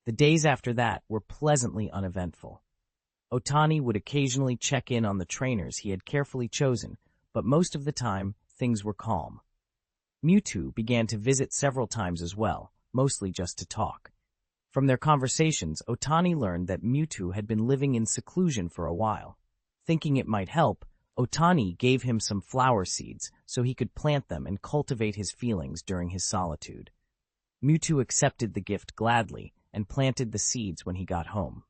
The days after that were pleasantly uneventful. Otani would occasionally check in on the trainers he had carefully chosen, but most of the time, things were calm. Mewtwo began to visit several times as well, mostly just to talk. From their conversations, Otani learned that Mewtwo had been living in seclusion for a while. Thinking it might help, Otani gave him some flower seeds so he could plant them and cultivate his feelings during his solitude. Mewtwo accepted the gift gladly and planted the seeds when he got home.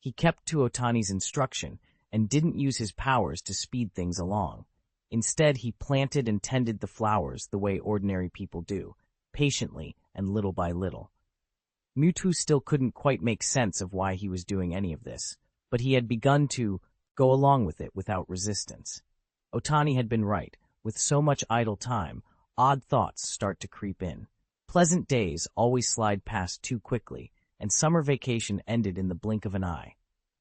He kept to Otani's instruction and didn't use his powers to speed things along. Instead, he planted and tended the flowers the way ordinary people do, patiently and little by little. Mewtwo still couldn't quite make sense of why he was doing any of this, but he had begun to go along with it without resistance. Otani had been right. With so much idle time, odd thoughts start to creep in. Pleasant days always slide past too quickly, and summer vacation ended in the blink of an eye.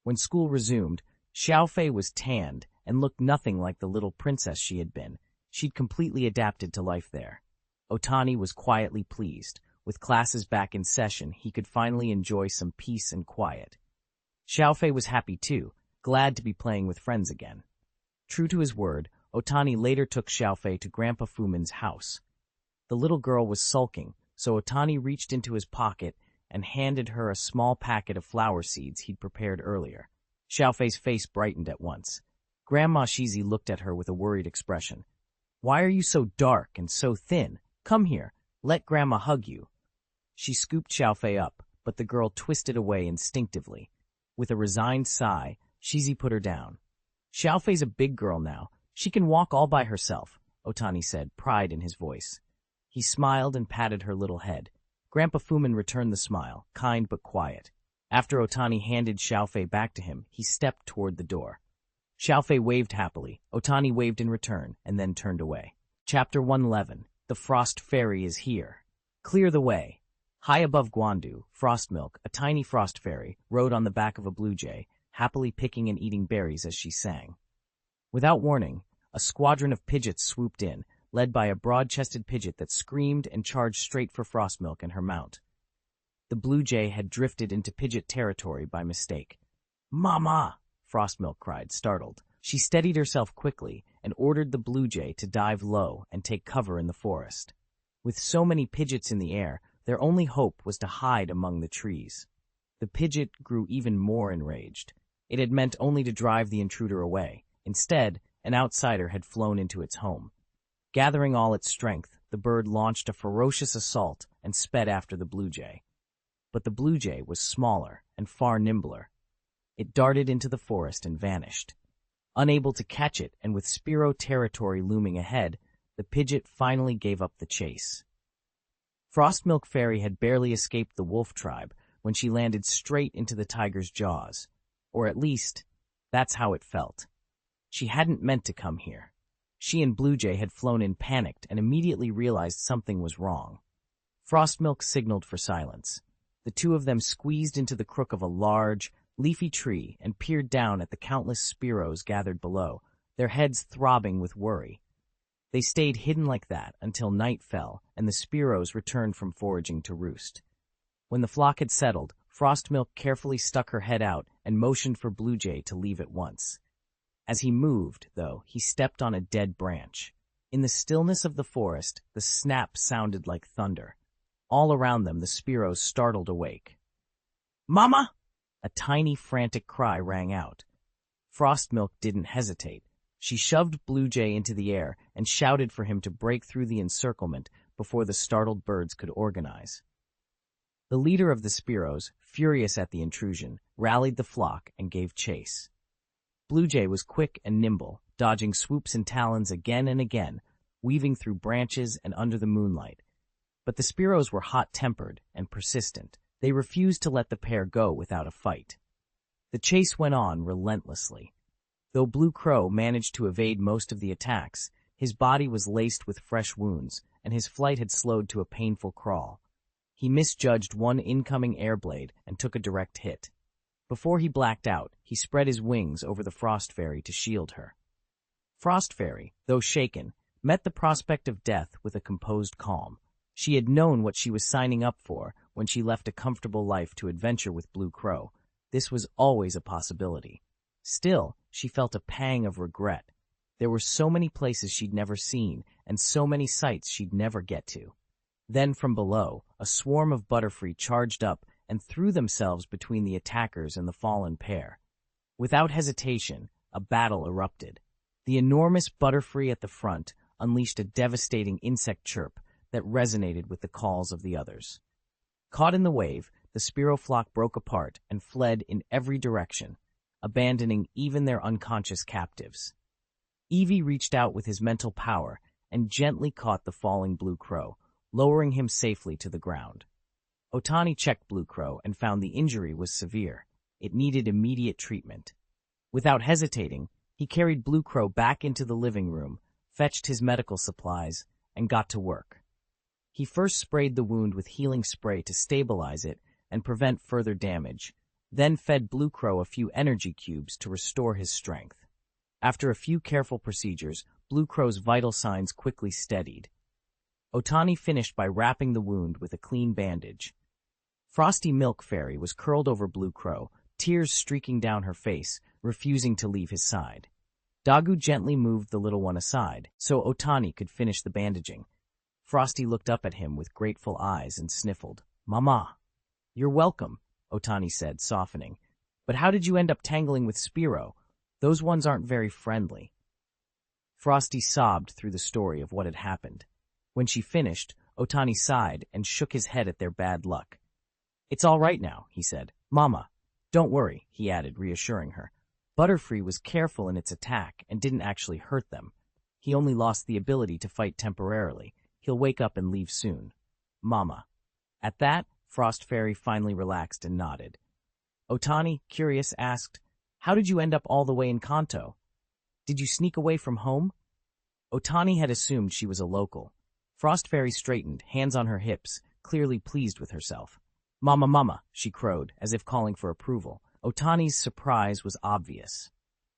When school resumed, Xiaofei was tanned and looked nothing like the little princess she had been. She'd completely adapted to life there. Otani was quietly pleased. With classes back in session, he could finally enjoy some peace and quiet. Xiaofei was happy too, glad to be playing with friends again. True to his word, Otani later took Xiaofei to Grandpa Fumin's house. The little girl was sulking, so Otani reached into his pocket and handed her a small packet of flower seeds he'd prepared earlier. Xiaofei's face brightened at once. Grandma Shizi looked at her with a worried expression. "Why are you so dark and so thin? Come here, let Grandma hug you." She scooped Xiaofei up, but the girl twisted away instinctively. With a resigned sigh, Shizi put her down. "Xiaofei's a big girl now. She can walk all by herself," Otani said, pride in his voice. He smiled and patted her little head. Grandpa Fumin returned the smile, kind but quiet. After Otani handed Xiaofei back to him, he stepped toward the door. Xiaofei waved happily. Otani waved in return, and then turned away. Chapter 111. The Frost Fairy is here. Clear the way. High above Guandu, Frostmilk, a tiny frost fairy, rode on the back of a blue jay, happily picking and eating berries as she sang. Without warning, a squadron of Pidgeots swooped in, led by a broad-chested Pidgeot that screamed and charged straight for Frostmilk and her mount. The blue jay had drifted into Pidgeot territory by mistake. "Mama!" Frostmilk cried, startled. She steadied herself quickly and ordered the blue jay to dive low and take cover in the forest. With so many Pidgeots in the air, their only hope was to hide among the trees. The Pidgeot grew even more enraged. It had meant only to drive the intruder away. Instead, an outsider had flown into its home. Gathering all its strength, the bird launched a ferocious assault and sped after the blue jay. But the blue jay was smaller and far nimbler. It darted into the forest and vanished. Unable to catch it, and with Spearow territory looming ahead, the Pidgeot finally gave up the chase. Frostmilk Fairy had barely escaped the wolf tribe when she landed straight into the tiger's jaws. Or at least, that's how it felt. She hadn't meant to come here. She and Blue Jay had flown in panicked and immediately realized something was wrong. Frostmilk signaled for silence. The two of them squeezed into the crook of a large, leafy tree and peered down at the countless Spearows gathered below, their heads throbbing with worry. They stayed hidden like that until night fell and the Spearows returned from foraging to roost. When the flock had settled, Frostmilk carefully stuck her head out and motioned for Blue Jay to leave at once. As he moved, though, he stepped on a dead branch. In the stillness of the forest, the snap sounded like thunder. All around them, the Spearows startled awake. "Mama!" A tiny, frantic cry rang out. Frostmilk didn't hesitate. She shoved Blue Jay into the air and shouted for him to break through the encirclement before the startled birds could organize. The leader of the Spearows, furious at the intrusion, rallied the flock and gave chase. Blue Jay was quick and nimble, dodging swoops and talons again and again, weaving through branches and under the moonlight. But the Spearows were hot-tempered and persistent. They refused to let the pair go without a fight. The chase went on relentlessly. Though Blue Crow managed to evade most of the attacks, his body was laced with fresh wounds, and his flight had slowed to a painful crawl. He misjudged one incoming air blade and took a direct hit. Before he blacked out, he spread his wings over the Frost Fairy to shield her. Frost Fairy, though shaken, met the prospect of death with a composed calm. She had known what she was signing up for when she left a comfortable life to adventure with Blue Crow. This was always a possibility. Still, she felt a pang of regret. There were so many places she'd never seen, and so many sights she'd never get to. Then from below, a swarm of Butterfree charged up and threw themselves between the attackers and the fallen pair. Without hesitation, a battle erupted. The enormous Butterfree at the front unleashed a devastating insect chirp that resonated with the calls of the others. Caught in the wave, the Spearow flock broke apart and fled in every direction, abandoning even their unconscious captives. Eevee reached out with his mental power and gently caught the falling Blue Crow, lowering him safely to the ground. Otani checked Blue Crow and found the injury was severe. It needed immediate treatment. Without hesitating, he carried Blue Crow back into the living room, fetched his medical supplies, and got to work. He first sprayed the wound with healing spray to stabilize it and prevent further damage, then fed Blue Crow a few energy cubes to restore his strength. After a few careful procedures, Blue Crow's vital signs quickly steadied. Otani finished by wrapping the wound with a clean bandage. Frosty Milk Fairy was curled over Blue Crow, tears streaking down her face, refusing to leave his side. Dagu gently moved the little one aside, so Otani could finish the bandaging. Frosty looked up at him with grateful eyes and sniffled. "Mama." "You're welcome," Otani said, softening. "But how did you end up tangling with Spearow? Those ones aren't very friendly." Frosty sobbed through the story of what had happened. When she finished, Otani sighed and shook his head at their bad luck. "It's all right now," he said. "Mama, don't worry," he added, reassuring her. "Butterfree was careful in its attack and didn't actually hurt them. He only lost the ability to fight temporarily. He'll wake up and leave soon. Mama." At that, Frost Fairy finally relaxed and nodded. Otani, curious, asked, "How did you end up all the way in Kanto? Did you sneak away from home?" Otani had assumed she was a local. Frost Fairy straightened, hands on her hips, clearly pleased with herself. "Mama, mama," she crowed, as if calling for approval. Otani's surprise was obvious.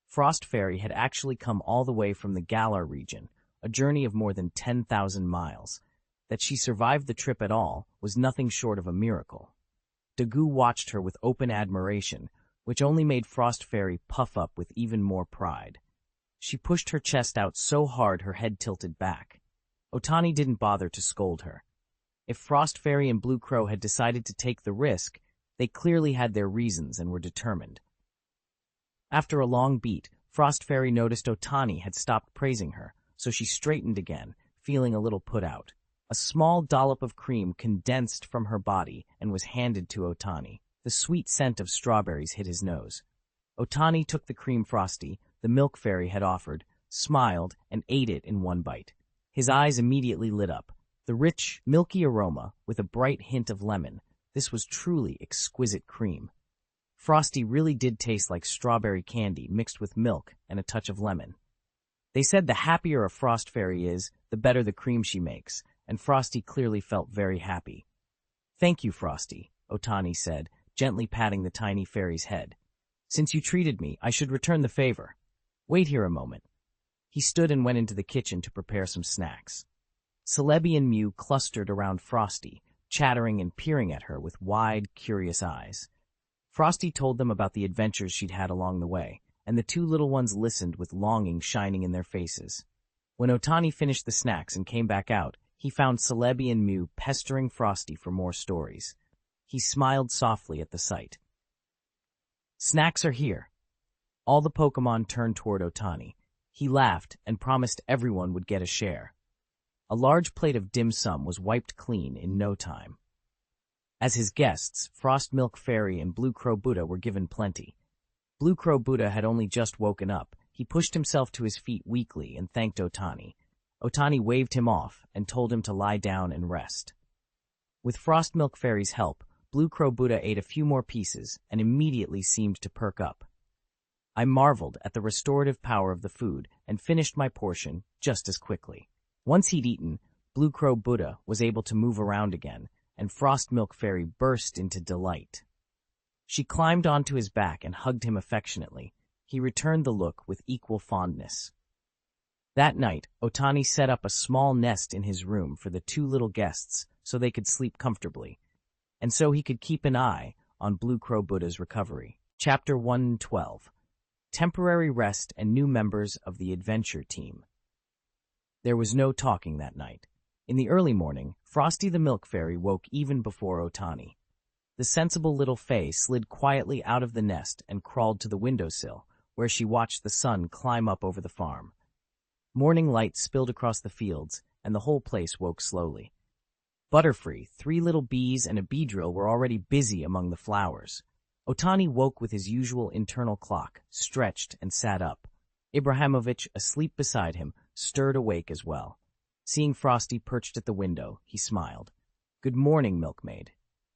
Frost Fairy had actually come all the way from the Galar region, a journey of more than 10,000 miles. That she survived the trip at all was nothing short of a miracle. Dagu watched her with open admiration, which only made Frost Fairy puff up with even more pride. She pushed her chest out so hard her head tilted back. Otani didn't bother to scold her. If Frost Fairy and Blue Crow had decided to take the risk, they clearly had their reasons and were determined. After a long beat, Frost Fairy noticed Otani had stopped praising her, so she straightened again, feeling a little put out. A small dollop of cream condensed from her body and was handed to Otani. The sweet scent of strawberries hit his nose. Otani took the cream Frosty, the Milk Fairy, had offered, smiled, and ate it in one bite. His eyes immediately lit up. The rich, milky aroma, with a bright hint of lemon. This was truly exquisite cream. Frosty really did taste like strawberry candy mixed with milk and a touch of lemon. They said the happier a frost fairy is, the better the cream she makes, and Frosty clearly felt very happy. "Thank you, Frosty," Otani said, gently patting the tiny fairy's head. "Since you treated me, I should return the favor. Wait here a moment." He stood and went into the kitchen to prepare some snacks. Celebi and Mew clustered around Frosty, chattering and peering at her with wide, curious eyes. Frosty told them about the adventures she'd had along the way, and the two little ones listened with longing shining in their faces. When Otani finished the snacks and came back out, he found Celebi and Mew pestering Frosty for more stories. He smiled softly at the sight. "Snacks are here." All the Pokémon turned toward Otani. He laughed and promised everyone would get a share. A large plate of dim sum was wiped clean in no time. As his guests, Frost Milk Fairy and Blue Crow Buddha were given plenty. Blue Crow Buddha had only just woken up. He pushed himself to his feet weakly and thanked Otani. Otani waved him off and told him to lie down and rest. With Frost Milk Fairy's help, Blue Crow Buddha ate a few more pieces and immediately seemed to perk up. I marveled at the restorative power of the food and finished my portion just as quickly. Once he'd eaten, Blue Crow Buddha was able to move around again, and Frost Milk Fairy burst into delight. She climbed onto his back and hugged him affectionately. He returned the look with equal fondness. That night, Otani set up a small nest in his room for the two little guests so they could sleep comfortably, and so he could keep an eye on Blue Crow Buddha's recovery. Chapter 112. Temporary Rest and New Members of the Adventure Team. There was no talking that night. In the early morning, Frosty the Milk Fairy woke even before Otani. The sensible little Fae slid quietly out of the nest and crawled to the windowsill, where she watched the sun climb up over the farm. Morning light spilled across the fields, and the whole place woke slowly. Butterfree, 3 little bees, and a bee drill were already busy among the flowers. Otani woke with his usual internal clock, stretched and sat up. Ibrahimovic, asleep beside him, stirred awake as well. Seeing Frosty perched at the window, he smiled. "Good morning, milkmaid."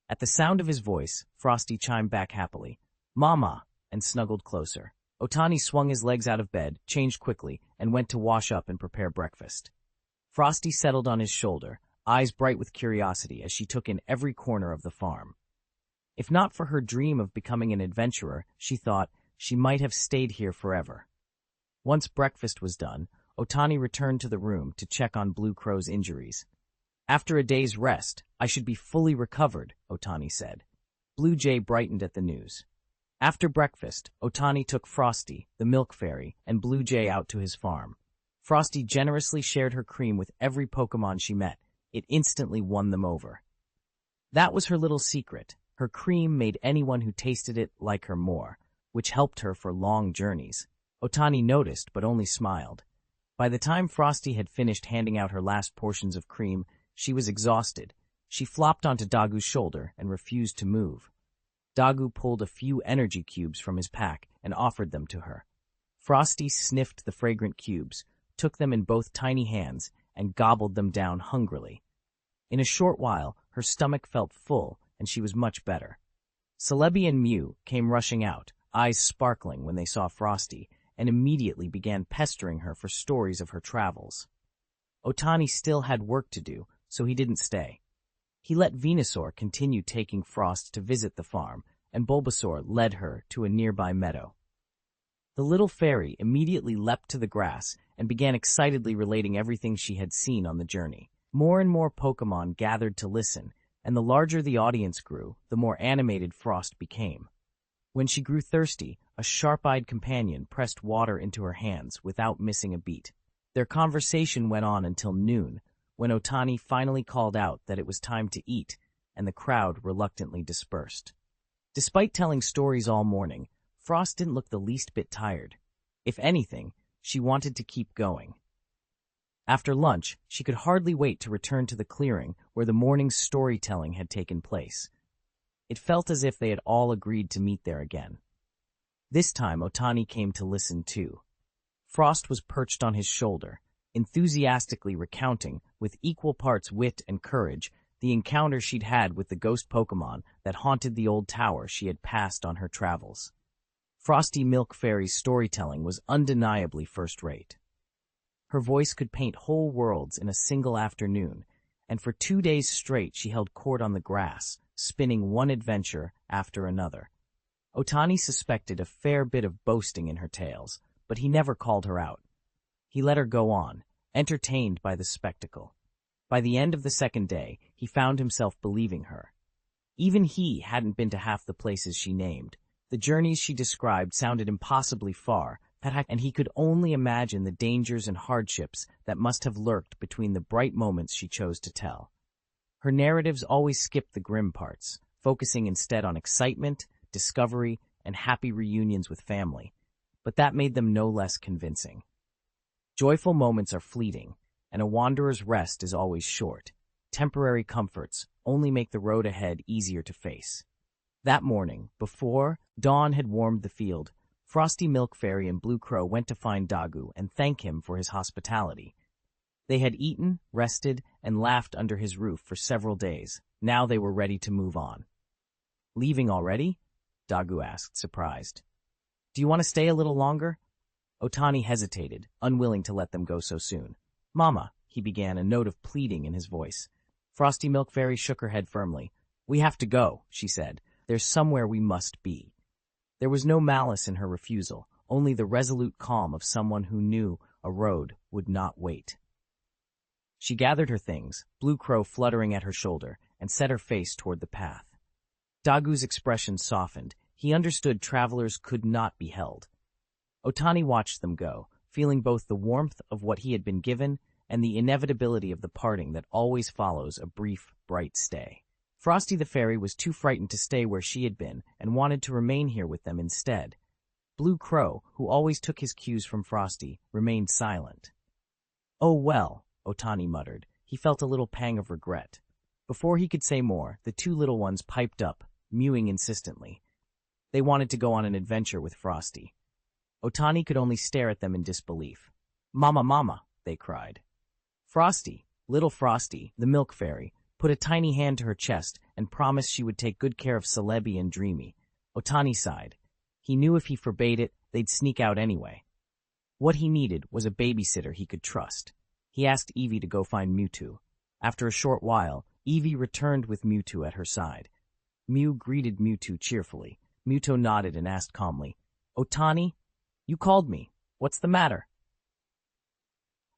At the sound of his voice, Frosty chimed back happily, "Mama," and snuggled closer. Otani swung his legs out of bed, changed quickly, and went to wash up and prepare breakfast. Frosty settled on his shoulder, eyes bright with curiosity as she took in every corner of the farm. If not for her dream of becoming an adventurer, she thought, she might have stayed here forever. Once breakfast was done, Otani returned to the room to check on Blue Crow's injuries. "After a day's rest, I should be fully recovered," Otani said. Blue Jay brightened at the news. After breakfast, Otani took Frosty, the Milk Fairy, and Blue Jay out to his farm. Frosty generously shared her cream with every Pokémon she met. It instantly won them over. That was her little secret. Her cream made anyone who tasted it like her more, which helped her for long journeys. Otani noticed, but only smiled. By the time Frosty had finished handing out her last portions of cream, she was exhausted. She flopped onto Dagu's shoulder and refused to move. Dagu pulled a few energy cubes from his pack and offered them to her. Frosty sniffed the fragrant cubes, took them in both tiny hands, and gobbled them down hungrily. In a short while, her stomach felt full, and she was much better. Celebi and Mew came rushing out, eyes sparkling when they saw Frosty, and immediately began pestering her for stories of her travels. Otani still had work to do, so he didn't stay. He let Venusaur continue taking Frost to visit the farm, and Bulbasaur led her to a nearby meadow. The little fairy immediately leapt to the grass and began excitedly relating everything she had seen on the journey. More and more Pokémon gathered to listen, and the larger the audience grew, the more animated Frost became. When she grew thirsty, a sharp-eyed companion pressed water into her hands without missing a beat. Their conversation went on until noon, when Otani finally called out that it was time to eat, and the crowd reluctantly dispersed. Despite telling stories all morning, Frost didn't look the least bit tired. If anything, she wanted to keep going. After lunch, she could hardly wait to return to the clearing where the morning's storytelling had taken place. It felt as if they had all agreed to meet there again. This time, Otani came to listen too. Frost was perched on his shoulder, enthusiastically recounting, with equal parts wit and courage, the encounter she'd had with the ghost Pokémon that haunted the old tower she had passed on her travels. Frosty Milk Fairy's storytelling was undeniably first-rate. Her voice could paint whole worlds in a single afternoon, and for 2 days straight she held court on the grass, spinning one adventure after another. Otani suspected a fair bit of boasting in her tales, but he never called her out. He let her go on, entertained by the spectacle. By the end of the second day, he found himself believing her. Even he hadn't been to half the places she named. The journeys she described sounded impossibly far, and he could only imagine the dangers and hardships that must have lurked between the bright moments she chose to tell. Her narratives always skipped the grim parts, focusing instead on excitement, discovery, and happy reunions with family, but that made them no less convincing. Joyful moments are fleeting, and a wanderer's rest is always short. Temporary comforts only make the road ahead easier to face. That morning, before dawn had warmed the field, Frosty Milk Fairy and Blue Crow went to find Dagu and thank him for his hospitality. They had eaten, rested, and laughed under his roof for several days. Now they were ready to move on. "Leaving already?" Dagu asked, surprised. "Do you want to stay a little longer?" Otani hesitated, unwilling to let them go so soon. "Mama," he began, a note of pleading in his voice. Frosty Milk Fairy shook her head firmly. "We have to go," she said. "There's somewhere we must be." There was no malice in her refusal, only the resolute calm of someone who knew a road would not wait. She gathered her things, Blue Crow fluttering at her shoulder, and set her face toward the path. Dagu's expression softened. He understood travelers could not be held. Otani watched them go, feeling both the warmth of what he had been given and the inevitability of the parting that always follows a brief, bright stay. Frosty the Fairy was too frightened to stay where she had been and wanted to remain here with them instead. Blue Crow, who always took his cues from Frosty, remained silent. "Oh well," Otani muttered. He felt a little pang of regret. Before he could say more, the two little ones piped up, mewing insistently. They wanted to go on an adventure with Frosty. Otani could only stare at them in disbelief. "Mama, Mama," they cried. Frosty, little Frosty, the Milk Fairy, put a tiny hand to her chest and promised she would take good care of Celebi and Dreamy. Otani sighed. He knew if he forbade it, they'd sneak out anyway. What he needed was a babysitter he could trust. He asked Eevee to go find Mewtwo. After a short while, Eevee returned with Mewtwo at her side. Mew greeted Mewtwo cheerfully. Mewtwo nodded and asked calmly, "Otani, you called me. What's the matter?"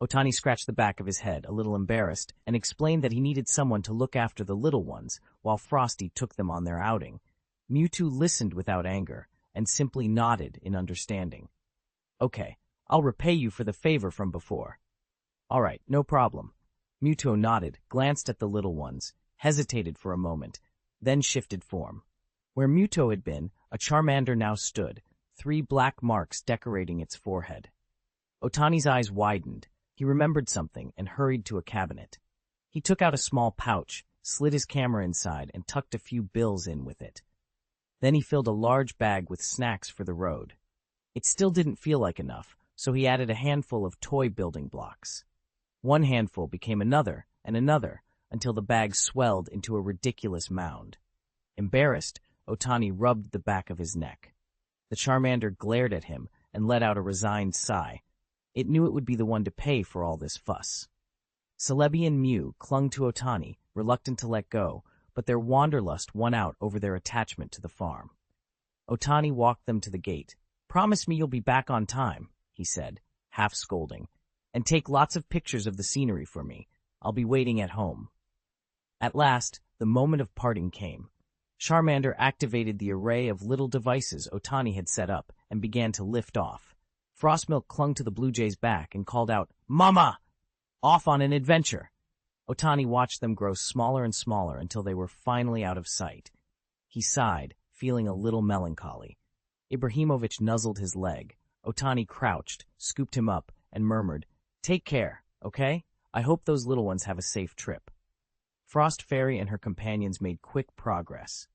Otani scratched the back of his head, a little embarrassed, and explained that he needed someone to look after the little ones while Frosty took them on their outing. Mewtwo listened without anger and simply nodded in understanding. "Okay, I'll repay you for the favor from before." "All right, no problem." Mewtwo nodded, glanced at the little ones, hesitated for a moment, then shifted form. Where Mewtwo had been, a Charmander now stood, 3 black marks decorating its forehead. Otani's eyes widened. He remembered something and hurried to a cabinet. He took out a small pouch, slid his camera inside, and tucked a few bills in with it. Then he filled a large bag with snacks for the road. It still didn't feel like enough, so he added a handful of toy building blocks. One handful became another and another, until the bag swelled into a ridiculous mound. Embarrassed, Otani rubbed the back of his neck. The Charmander glared at him and let out a resigned sigh. It knew it would be the one to pay for all this fuss. Celebi and Mew clung to Otani, reluctant to let go, but their wanderlust won out over their attachment to the farm. Otani walked them to the gate. "Promise me you'll be back on time," he said, half scolding, "and take lots of pictures of the scenery for me. I'll be waiting at home." At last, the moment of parting came. Charmander activated the array of little devices Otani had set up and began to lift off. Frostmilk clung to the Blue Jay's back and called out, "Mama! Off on an adventure!" Otani watched them grow smaller and smaller until they were finally out of sight. He sighed, feeling a little melancholy. Ibrahimovic nuzzled his leg. Otani crouched, scooped him up, and murmured, "Take care, okay? I hope those little ones have a safe trip." Frost Fairy and her companions made quick progress.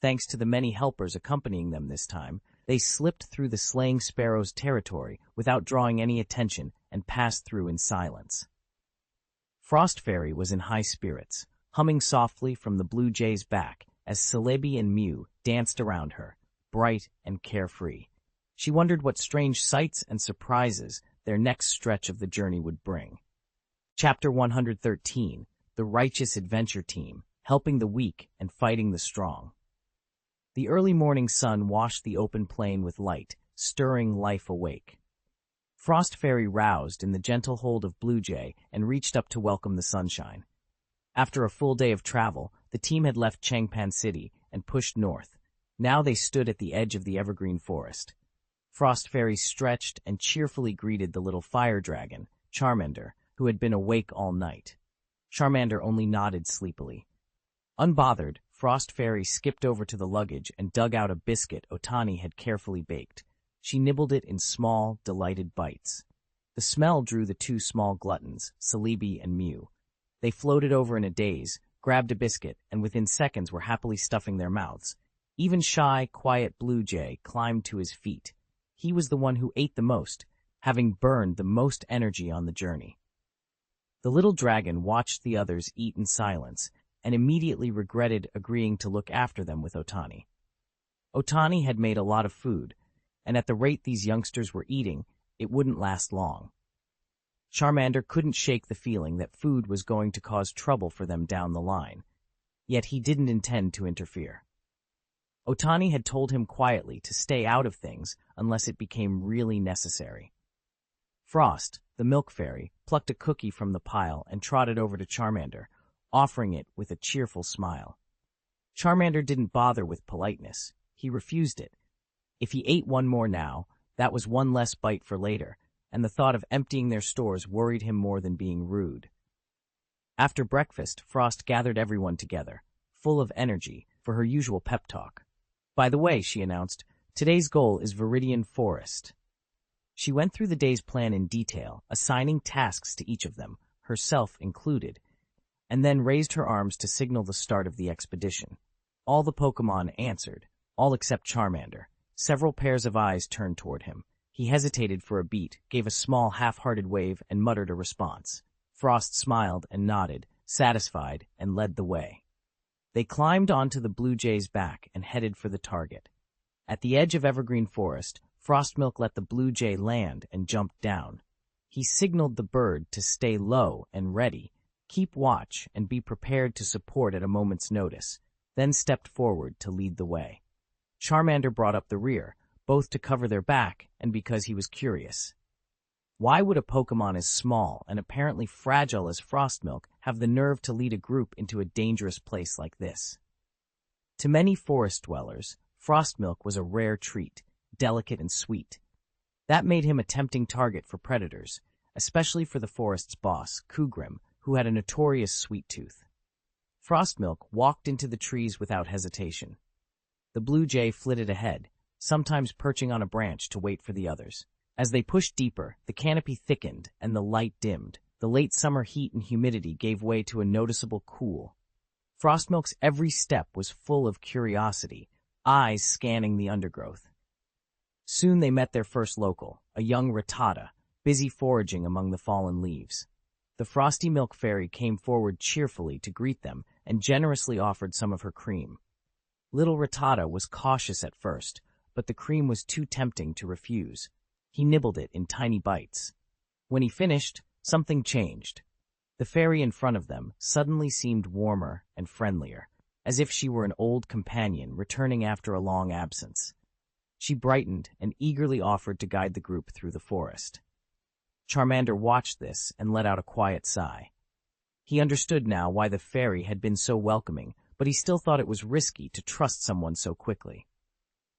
Thanks to the many helpers accompanying them this time, they slipped through the slaying sparrow's territory without drawing any attention and passed through in silence. Frost Fairy was in high spirits. humming softly from the blue jay's back as Celebi and Mew danced around her, bright and carefree. She wondered what strange sights and surprises their next stretch of the journey would bring. Chapter 113, The Righteous Adventure Team, Helping the Weak and Fighting the Strong. The early morning sun washed the open plain with light, stirring life awake. Frost Fairy roused in the gentle hold of Blue Jay and reached up to welcome the sunshine. After a full day of travel, the team had left Changpan City and pushed north. Now they stood at the edge of the evergreen forest. Frost Fairy stretched and cheerfully greeted the little fire dragon, Charmander, who had been awake all night. Charmander only nodded sleepily. Unbothered, Frost Fairy skipped over to the luggage and dug out a biscuit Otani had carefully baked. She nibbled it in small, delighted bites. The smell drew the two small gluttons, Celebi and Mew. They floated over in a daze, grabbed a biscuit, and within seconds were happily stuffing their mouths. Even shy, quiet Blue Jay climbed to his feet. He was the one who ate the most, having burned the most energy on the journey. The little dragon watched the others eat in silence, and immediately regretted agreeing to look after them with Otani. Otani had made a lot of food, and at the rate these youngsters were eating, it wouldn't last long. Charmander couldn't shake the feeling that food was going to cause trouble for them down the line, yet he didn't intend to interfere. Otani had told him quietly to stay out of things unless it became really necessary. Frost, the milk fairy, plucked a cookie from the pile and trotted over to Charmander, offering it with a cheerful smile. Charmander didn't bother with politeness. He refused it. If he ate one more now, that was one less bite for later, and the thought of emptying their stores worried him more than being rude. After breakfast, Frost gathered everyone together, full of energy, for her usual pep talk. By the way, she announced, today's goal is Viridian Forest. She went through the day's plan in detail, assigning tasks to each of them, herself included, and then raised her arms to signal the start of the expedition. All the Pokémon answered, all except Charmander. Several pairs of eyes turned toward him. He hesitated for a beat, gave a small half-hearted wave, and muttered a response. Frost smiled and nodded, satisfied, and led the way. They climbed onto the Blue Jay's back and headed for the target. At the edge of Evergreen Forest, Frostmilk let the Blue Jay land and jumped down. He signaled the bird to stay low and ready, keep watch, and be prepared to support at a moment's notice, then stepped forward to lead the way. Charmander brought up the rear, both to cover their back and because he was curious. Why would a Pokémon as small and apparently fragile as Frostmilk have the nerve to lead a group into a dangerous place like this? To many forest dwellers, Frostmilk was a rare treat, delicate and sweet. That made him a tempting target for predators, especially for the forest's boss, Kugrim, who had a notorious sweet tooth. Frostmilk walked into the trees without hesitation. The Blue Jay flitted ahead, sometimes perching on a branch to wait for the others. As they pushed deeper, the canopy thickened and the light dimmed. The late summer heat and humidity gave way to a noticeable cool. Frostmilk's every step was full of curiosity, eyes scanning the undergrowth. Soon they met their first local, a young Rattata, busy foraging among the fallen leaves. The frosty milk fairy came forward cheerfully to greet them and generously offered some of her cream. Little Rattata was cautious at first, but the cream was too tempting to refuse. He nibbled it in tiny bites. When he finished, something changed. The fairy in front of them suddenly seemed warmer and friendlier, as if she were an old companion returning after a long absence. She brightened and eagerly offered to guide the group through the forest. Charmander watched this and let out a quiet sigh. He understood now why the fairy had been so welcoming, but he still thought it was risky to trust someone so quickly.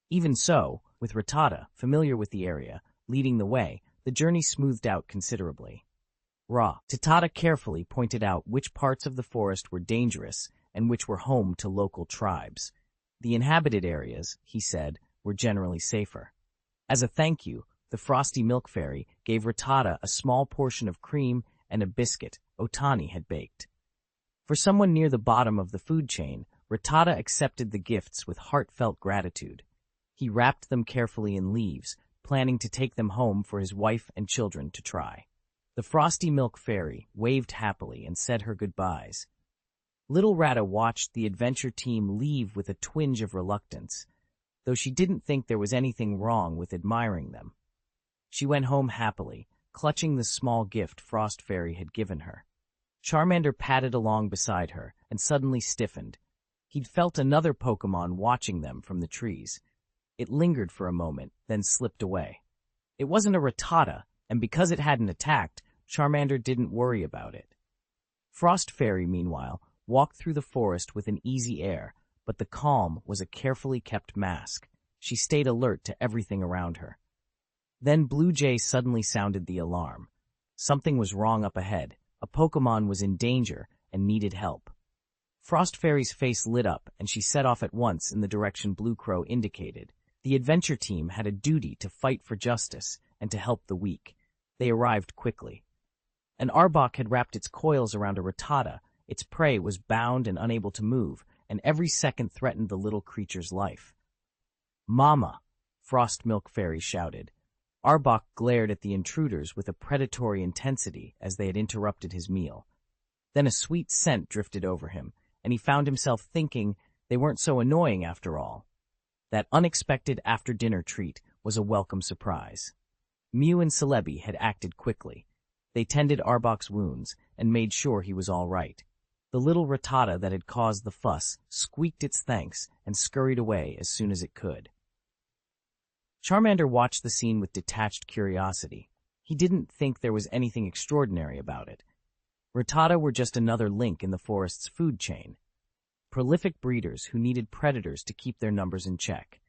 Even so, with Rattata, familiar with the area, leading the way, the journey smoothed out considerably. Rattata carefully pointed out which parts of the forest were dangerous and which were home to local tribes. The inhabited areas, he said, were generally safer. As a thank you, the frosty milk fairy gave Rattata a small portion of cream and a biscuit Otani had baked. For someone near the bottom of the food chain, Rattata accepted the gifts with heartfelt gratitude. He wrapped them carefully in leaves, planning to take them home for his wife and children to try. The frosty milk fairy waved happily and said her goodbyes. Little Rata watched the adventure team leave with a twinge of reluctance, though she didn't think there was anything wrong with admiring them. She went home happily, clutching the small gift Frost Fairy had given her. Charmander padded along beside her and suddenly stiffened. He'd felt another Pokémon watching them from the trees. It lingered for a moment, then slipped away. It wasn't a Rattata, and because it hadn't attacked, Charmander didn't worry about it. Frost Fairy, meanwhile, walked through the forest with an easy air, but the calm was a carefully kept mask. She stayed alert to everything around her. Then Blue Jay suddenly sounded the alarm. Something was wrong up ahead. A Pokémon was in danger and needed help. Frost Fairy's face lit up, and she set off at once in the direction Blue Crow indicated. The adventure team had a duty to fight for justice and to help the weak. They arrived quickly. An Arbok had wrapped its coils around a Rattata. Its prey was bound and unable to move, and every second threatened the little creature's life. "Mama!" Frost Milk Fairy shouted. Arbok glared at the intruders with a predatory intensity as they had interrupted his meal. Then a sweet scent drifted over him, and he found himself thinking they weren't so annoying after all. That unexpected after-dinner treat was a welcome surprise. Mew and Celebi had acted quickly. They tended Arbok's wounds and made sure he was all right. The little Rattata that had caused the fuss squeaked its thanks and scurried away as soon as it could. Charmander watched the scene with detached curiosity. He didn't think there was anything extraordinary about it. Rattata were just another link in the forest's food chain. Prolific breeders who needed predators to keep their numbers in check.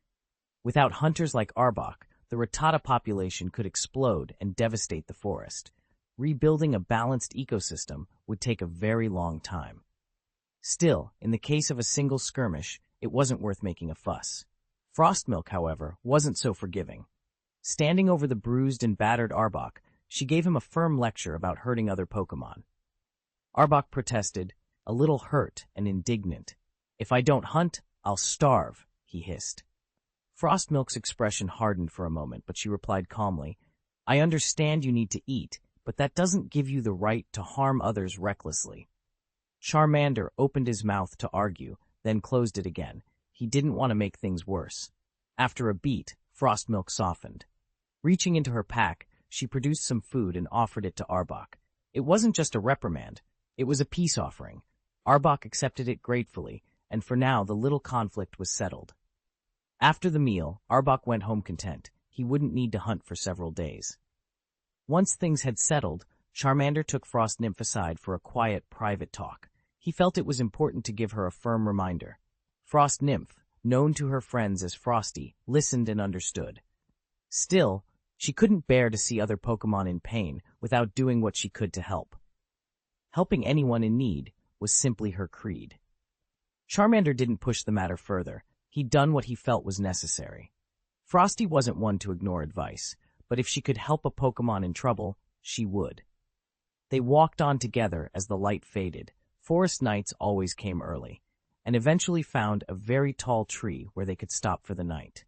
Without hunters like Arbok, the Rattata population could explode and devastate the forest. Rebuilding a balanced ecosystem would take a very long time. Still, in the case of a single skirmish, it wasn't worth making a fuss. Frostmilk, however, wasn't so forgiving. Standing over the bruised and battered Arbok, she gave him a firm lecture about hurting other Pokémon. Arbok protested, a little hurt and indignant. "If I don't hunt, I'll starve," he hissed. Frostmilk's expression hardened for a moment, but she replied calmly, "I understand you need to eat, but that doesn't give you the right to harm others recklessly." Charmander opened his mouth to argue, then closed it again. He didn't want to make things worse. After a beat, Frostmilk softened. Reaching into her pack, she produced some food and offered it to Arbok. It wasn't just a reprimand. It was a peace offering. Arbok accepted it gratefully, and for now the little conflict was settled. After the meal, Arbok went home content. He wouldn't need to hunt for several days. Once things had settled, Charmander took Frost Nymph aside for a quiet, private talk. He felt it was important to give her a firm reminder. Frost Nymph, known to her friends as Frosty, listened and understood. Still, she couldn't bear to see other Pokémon in pain without doing what she could to help. Helping anyone in need was simply her creed. Charmander didn't push the matter further. He'd done what he felt was necessary. Frosty wasn't one to ignore advice, but if she could help a Pokémon in trouble, she would. They walked on together as the light faded. Forest nights always came early, and eventually found a very tall tree where they could stop for the night.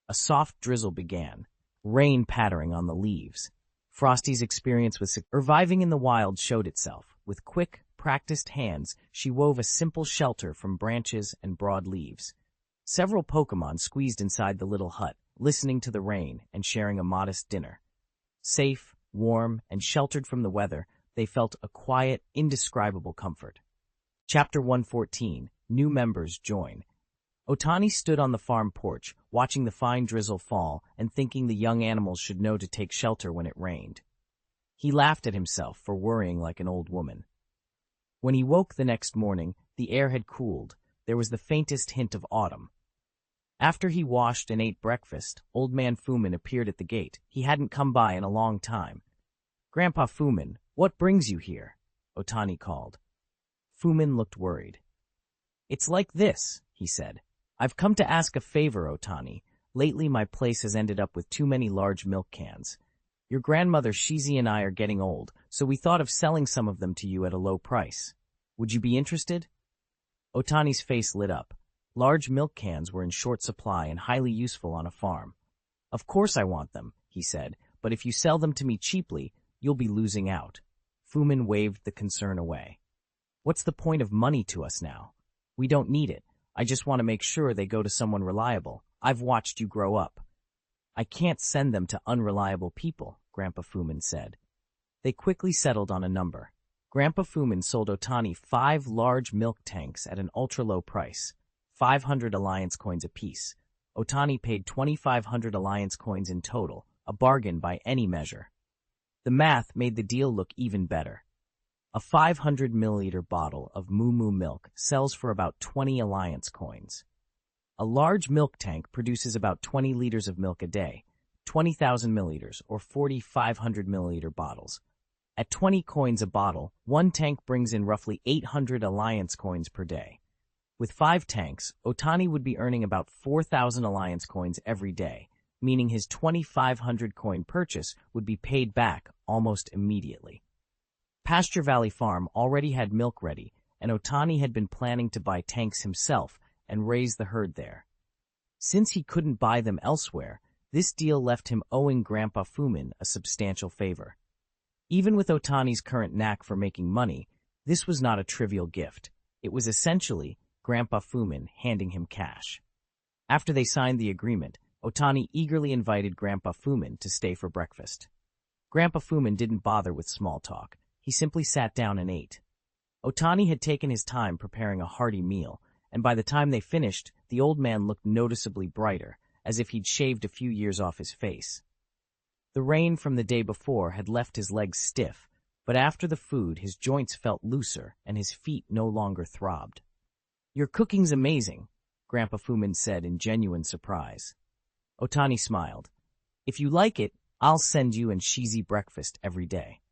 A soft drizzle began, rain pattering on the leaves. Frosty's experience with surviving in the wild showed itself. With quick, practiced hands, she wove a simple shelter from branches and broad leaves. Several Pokémon squeezed inside the little hut, listening to the rain and sharing a modest dinner. Safe, warm, and sheltered from the weather, they felt a quiet, indescribable comfort. Chapter 114. New Members Join. Otani stood on the farm porch, watching the fine drizzle fall and thinking the young animals should know to take shelter when it rained. He laughed at himself for worrying like an old woman. When he woke the next morning, the air had cooled. There was the faintest hint of autumn. After he washed and ate breakfast, Old Man Fumin appeared at the gate. He hadn't come by in a long time. "Grandpa Fumin, what brings you here?" Otani called. Fumin looked worried. "It's like this," he said. "I've come to ask a favor, Otani. Lately my place has ended up with too many large milk cans. Your grandmother Shizi and I are getting old, so we thought of selling some of them to you at a low price. Would you be interested?" Otani's face lit up. Large milk cans were in short supply and highly useful on a farm. "Of course I want them," he said, "but if you sell them to me cheaply, you'll be losing out." Fumin waved the concern away. What's the point of money to us now? We don't need it. I just want to make sure they go to someone reliable. I've watched you grow up. I can't send them to unreliable people, Grandpa Fumin said. They quickly settled on a number. Grandpa Fumin sold Otani 5 large milk tanks at an ultra-low price, 500 alliance coins apiece. Otani paid 2,500 alliance coins in total, a bargain by any measure. The math made the deal look even better. A 500 milliliter bottle of Moo Moo milk sells for about 20 alliance coins. A large milk tank produces about 20 liters of milk a day, 20,000 milliliters or 4,500 milliliter bottles. At 20 coins a bottle, one tank brings in roughly 800 alliance coins per day. With 5 tanks, Otani would be earning about 4,000 alliance coins every day, meaning his 2,500 coin purchase would be paid back almost immediately. Pasture Valley Farm already had milk ready, and Otani had been planning to buy tanks himself and raise the herd there. Since he couldn't buy them elsewhere, this deal left him owing Grandpa Fumin a substantial favor. Even with Otani's current knack for making money, this was not a trivial gift. It was essentially Grandpa Fumin handing him cash. After they signed the agreement, Otani eagerly invited Grandpa Fumin to stay for breakfast. Grandpa Fumin didn't bother with small talk. He simply sat down and ate. Otani had taken his time preparing a hearty meal, and by the time they finished, the old man looked noticeably brighter, as if he'd shaved a few years off his face. The rain from the day before had left his legs stiff, but after the food his joints felt looser and his feet no longer throbbed. "Your cooking's amazing," Grandpa Fumin said in genuine surprise. Otani smiled. "If you like it, I'll send you and Shizi breakfast every day."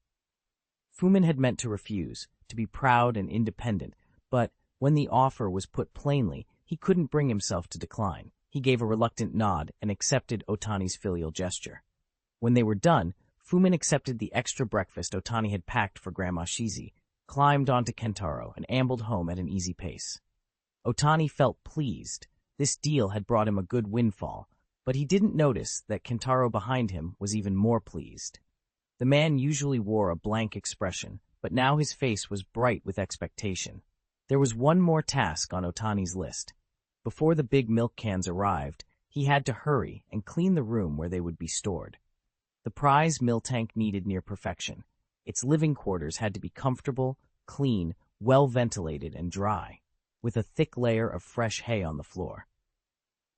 Fumin had meant to refuse, to be proud and independent, but when the offer was put plainly, he couldn't bring himself to decline. He gave a reluctant nod and accepted Otani's filial gesture. When they were done, Fumin accepted the extra breakfast Otani had packed for Grandma Shizi, climbed onto Kentaro, and ambled home at an easy pace. Otani felt pleased. This deal had brought him a good windfall, but he didn't notice that Kentaro behind him was even more pleased. The man usually wore a blank expression, but now his face was bright with expectation. There was one more task on Otani's list. Before the big milk cans arrived, he had to hurry and clean the room where they would be stored. The prize milk tank needed near perfection. Its living quarters had to be comfortable, clean, well-ventilated, and dry, with a thick layer of fresh hay on the floor.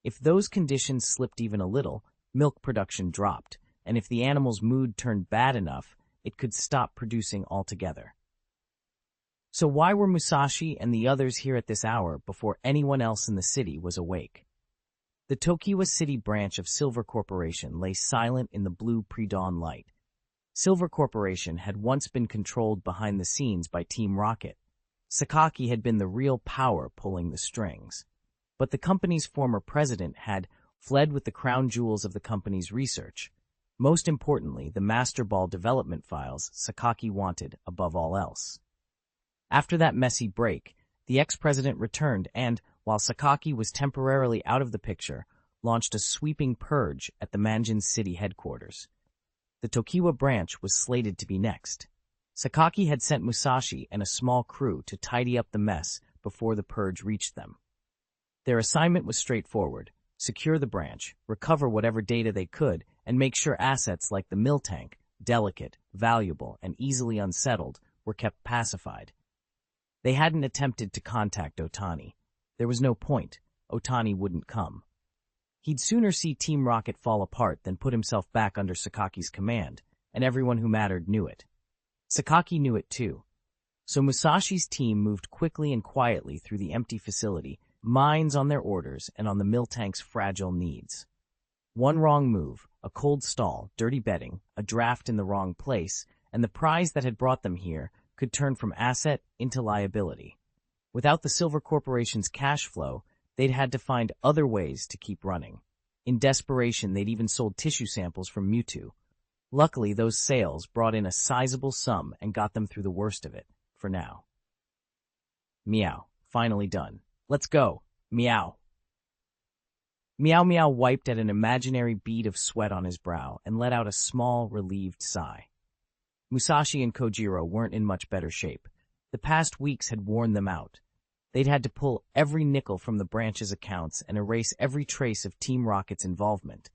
If those conditions slipped even a little, milk production dropped, and if the animal's mood turned bad enough, it could stop producing altogether. So why were Musashi and the others here at this hour before anyone else in the city was awake? The Tokiwa City branch of Silver Corporation lay silent in the blue pre-dawn light. Silver Corporation had once been controlled behind the scenes by Team Rocket. Sakaki had been the real power pulling the strings. But the company's former president had fled with the crown jewels of the company's research. Most importantly, the Master Ball development files Sakaki wanted above all else. After that messy break, the ex-president returned and, while Sakaki was temporarily out of the picture, launched a sweeping purge at the Manjin City headquarters. The Tokiwa branch was slated to be next. Sakaki had sent Musashi and a small crew to tidy up the mess before the purge reached them. Their assignment was straightforward: secure the branch, recover whatever data they could, and make sure assets like the mill tank, delicate, valuable, and easily unsettled, were kept pacified. They hadn't attempted to contact Otani. There was no point. Otani wouldn't come. He'd sooner see Team Rocket fall apart than put himself back under Sakaki's command, and everyone who mattered knew it. Sakaki knew it too. So Musashi's team moved quickly and quietly through the empty facility, minds on their orders and on the mill tank's fragile needs. One wrong move, a cold stall, dirty betting, a draft in the wrong place, and the prize that had brought them here could turn from asset into liability. Without the Silver Corporation's cash flow, they'd had to find other ways to keep running. In desperation, they'd even sold tissue samples from Mewtwo. Luckily, those sales brought in a sizable sum and got them through the worst of it, for now. Meow. Finally done. Let's go. Meow. Meow Meow wiped at an imaginary bead of sweat on his brow and let out a small, relieved sigh. Musashi and Kojiro weren't in much better shape. The past weeks had worn them out. They'd had to pull every nickel from the branch's accounts and erase every trace of Team Rocket's involvement.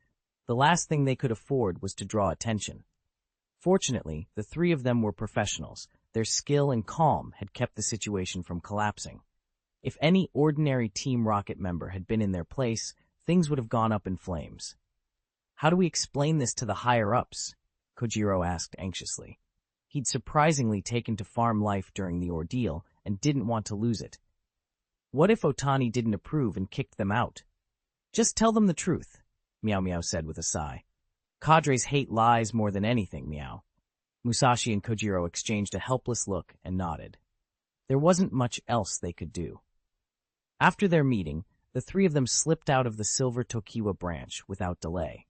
The last thing they could afford was to draw attention. Fortunately, the three of them were professionals. Their skill and calm had kept the situation from collapsing. If any ordinary Team Rocket member had been in their place, things would have gone up in flames. "How do we explain this to the higher-ups?" Kojiro asked anxiously. He'd surprisingly taken to farm life during the ordeal and didn't want to lose it. What if Otani didn't approve and kicked them out? "Just tell them the truth," Meow Meow said with a sigh. "Cadres hate lies more than anything, Meow." Musashi and Kojiro exchanged a helpless look and nodded. There wasn't much else they could do. After their meeting, the three of them slipped out of the Silver Tokiwa branch without delay.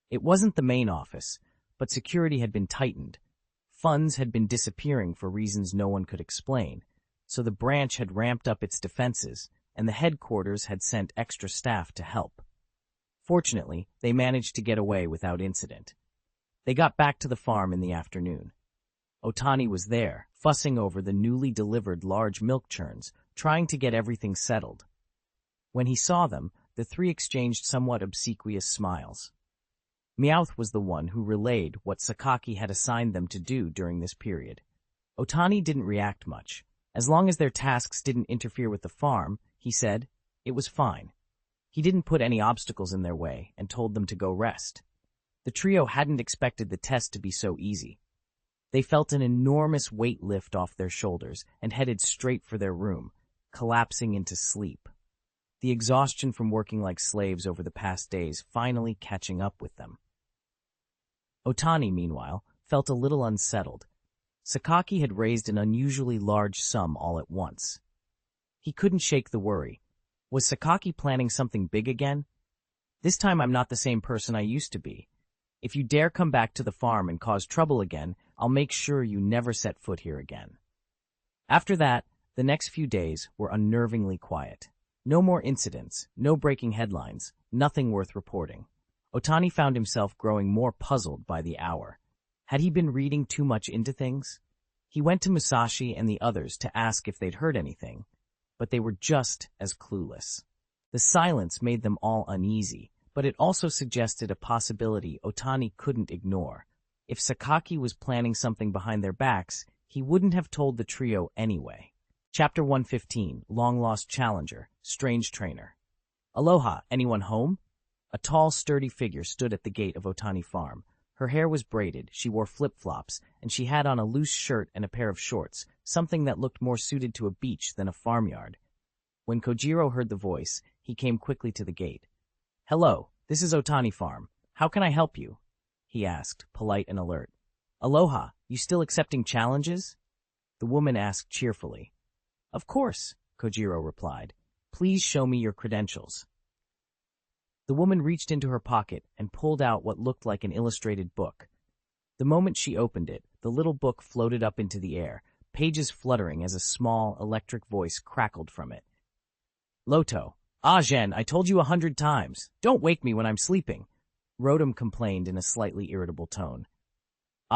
It wasn't the main office, but security had been tightened. Funds had been disappearing for reasons no one could explain, so the branch had ramped up its defenses, and the headquarters had sent extra staff to help. Fortunately, they managed to get away without incident. They got back to the farm in the afternoon. Otani was there, fussing over the newly delivered large milk churns, trying to get everything settled. When he saw them, the three exchanged somewhat obsequious smiles. Meowth was the one who relayed what Sakaki had assigned them to do during this period. Otani didn't react much. As long as their tasks didn't interfere with the farm, he said, it was fine. He didn't put any obstacles in their way and told them to go rest. The trio hadn't expected the test to be so easy. They felt an enormous weight lift off their shoulders and headed straight for their room, collapsing into sleep. The exhaustion from working like slaves over the past days finally catching up with them. Otani, meanwhile, felt a little unsettled. Sakaki had raised an unusually large sum all at once. He couldn't shake the worry. Was Sakaki planning something big again? "This time I'm not the same person I used to be. If you dare come back to the farm and cause trouble again, I'll make sure you never set foot here again." After that, the next few days were unnervingly quiet. No more incidents, no breaking headlines, nothing worth reporting. Otani found himself growing more puzzled by the hour. Had he been reading too much into things? He went to Musashi and the others to ask if they'd heard anything, but they were just as clueless. The silence made them all uneasy, but it also suggested a possibility Otani couldn't ignore. If Sakaki was planning something behind their backs, he wouldn't have told the trio anyway. Chapter 115, Long Lost Challenger, Strange Trainer. "Aloha, anyone home?" A tall, sturdy figure stood at the gate of Otani Farm. Her hair was braided, she wore flip-flops, and she had on a loose shirt and a pair of shorts, something that looked more suited to a beach than a farmyard. When Kojiro heard the voice, he came quickly to the gate. "Hello, this is Otani Farm. How can I help you?" he asked, polite and alert. "Aloha, you still accepting challenges?" the woman asked cheerfully. "Of course," Kojiro replied. "Please show me your credentials." The woman reached into her pocket and pulled out what looked like an illustrated book. The moment she opened it, the little book floated up into the air, pages fluttering as a small, electric voice crackled from it. "Loto, Jen, I told you 100 times. Don't wake me when I'm sleeping," Rotom complained in a slightly irritable tone.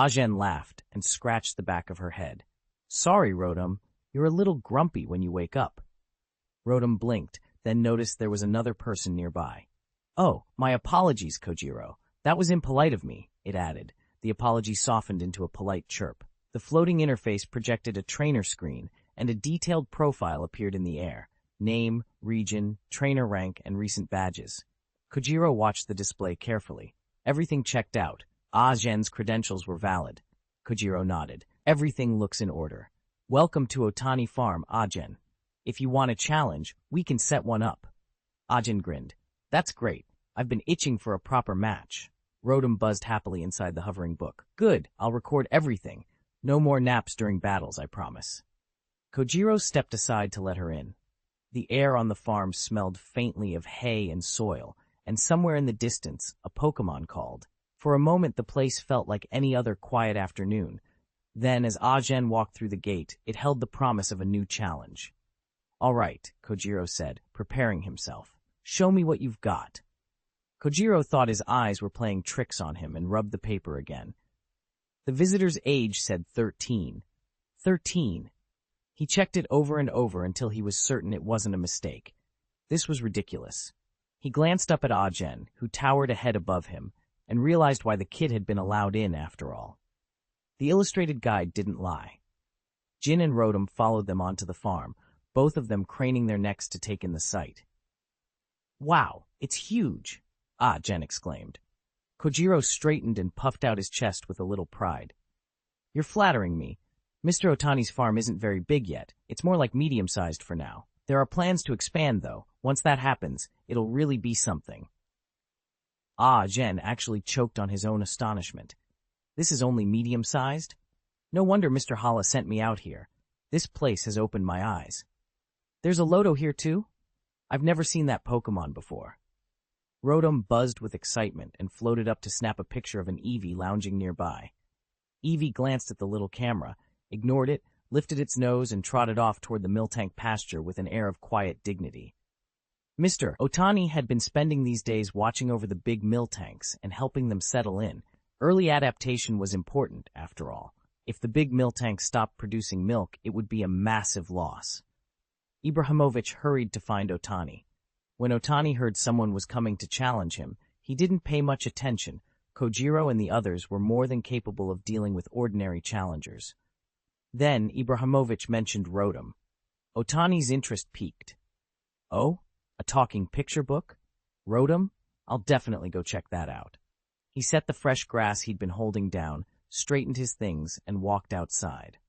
Jen laughed and scratched the back of her head. "Sorry, Rotom, you're a little grumpy when you wake up." Rotom blinked, then noticed there was another person nearby. "Oh, my apologies, Kojiro. That was impolite of me," it added. The apology softened into a polite chirp. The floating interface projected a trainer screen, and a detailed profile appeared in the air. Name, region, trainer rank, and recent badges. Kojiro watched the display carefully. Everything checked out. Jen's credentials were valid. Kojiro nodded. "Everything looks in order. Welcome to Otani Farm, Jen. If you want a challenge, we can set one up." Jen grinned. "That's great. I've been itching for a proper match." Rotom buzzed happily inside the hovering book. "Good, I'll record everything. No more naps during battles, I promise." Kojiro stepped aside to let her in. The air on the farm smelled faintly of hay and soil, and somewhere in the distance, a Pokémon called. For a moment, the place felt like any other quiet afternoon. Then, as Jen walked through the gate, it held the promise of a new challenge. "All right," Kojiro said, preparing himself. "Show me what you've got." Kojiro thought his eyes were playing tricks on him and rubbed the paper again. The visitor's age said 13. 13. He checked it over and over until he was certain it wasn't a mistake. This was ridiculous. He glanced up at Ah Jen, who towered a head above him, and realized why the kid had been allowed in after all. The illustrated guide didn't lie. Jin and Rotom followed them onto the farm, both of them craning their necks to take in the sight. "Wow, it's huge!" Ah Jen exclaimed. Kojiro straightened and puffed out his chest with a little pride. "You're flattering me. Mr. Otani's farm isn't very big yet. It's more like medium-sized for now. There are plans to expand, though. Once that happens, it'll really be something." Ah Jen actually choked on his own astonishment. This is only medium-sized? No wonder Mr. Hala sent me out here. This place has opened my eyes. There's a Loto here, too? I've never seen that Pokémon before. Rotom buzzed with excitement and floated up to snap a picture of an Eevee lounging nearby. Eevee glanced at the little camera, ignored it, lifted its nose, and trotted off toward the Miltank pasture with an air of quiet dignity. Mr. Otani had been spending these days watching over the big Miltanks and helping them settle in. Early adaptation was important, after all. If the big Miltank stopped producing milk, it would be a massive loss. Ibrahimovic hurried to find Otani. When Otani heard someone was coming to challenge him, he didn't pay much attention. Kojiro and the others were more than capable of dealing with ordinary challengers. Then Ibrahimovic mentioned Rotom. Otani's interest piqued. "Oh, a talking picture book? Rotom? I'll definitely go check that out." He set the fresh grass he'd been holding down, straightened his things, and walked outside.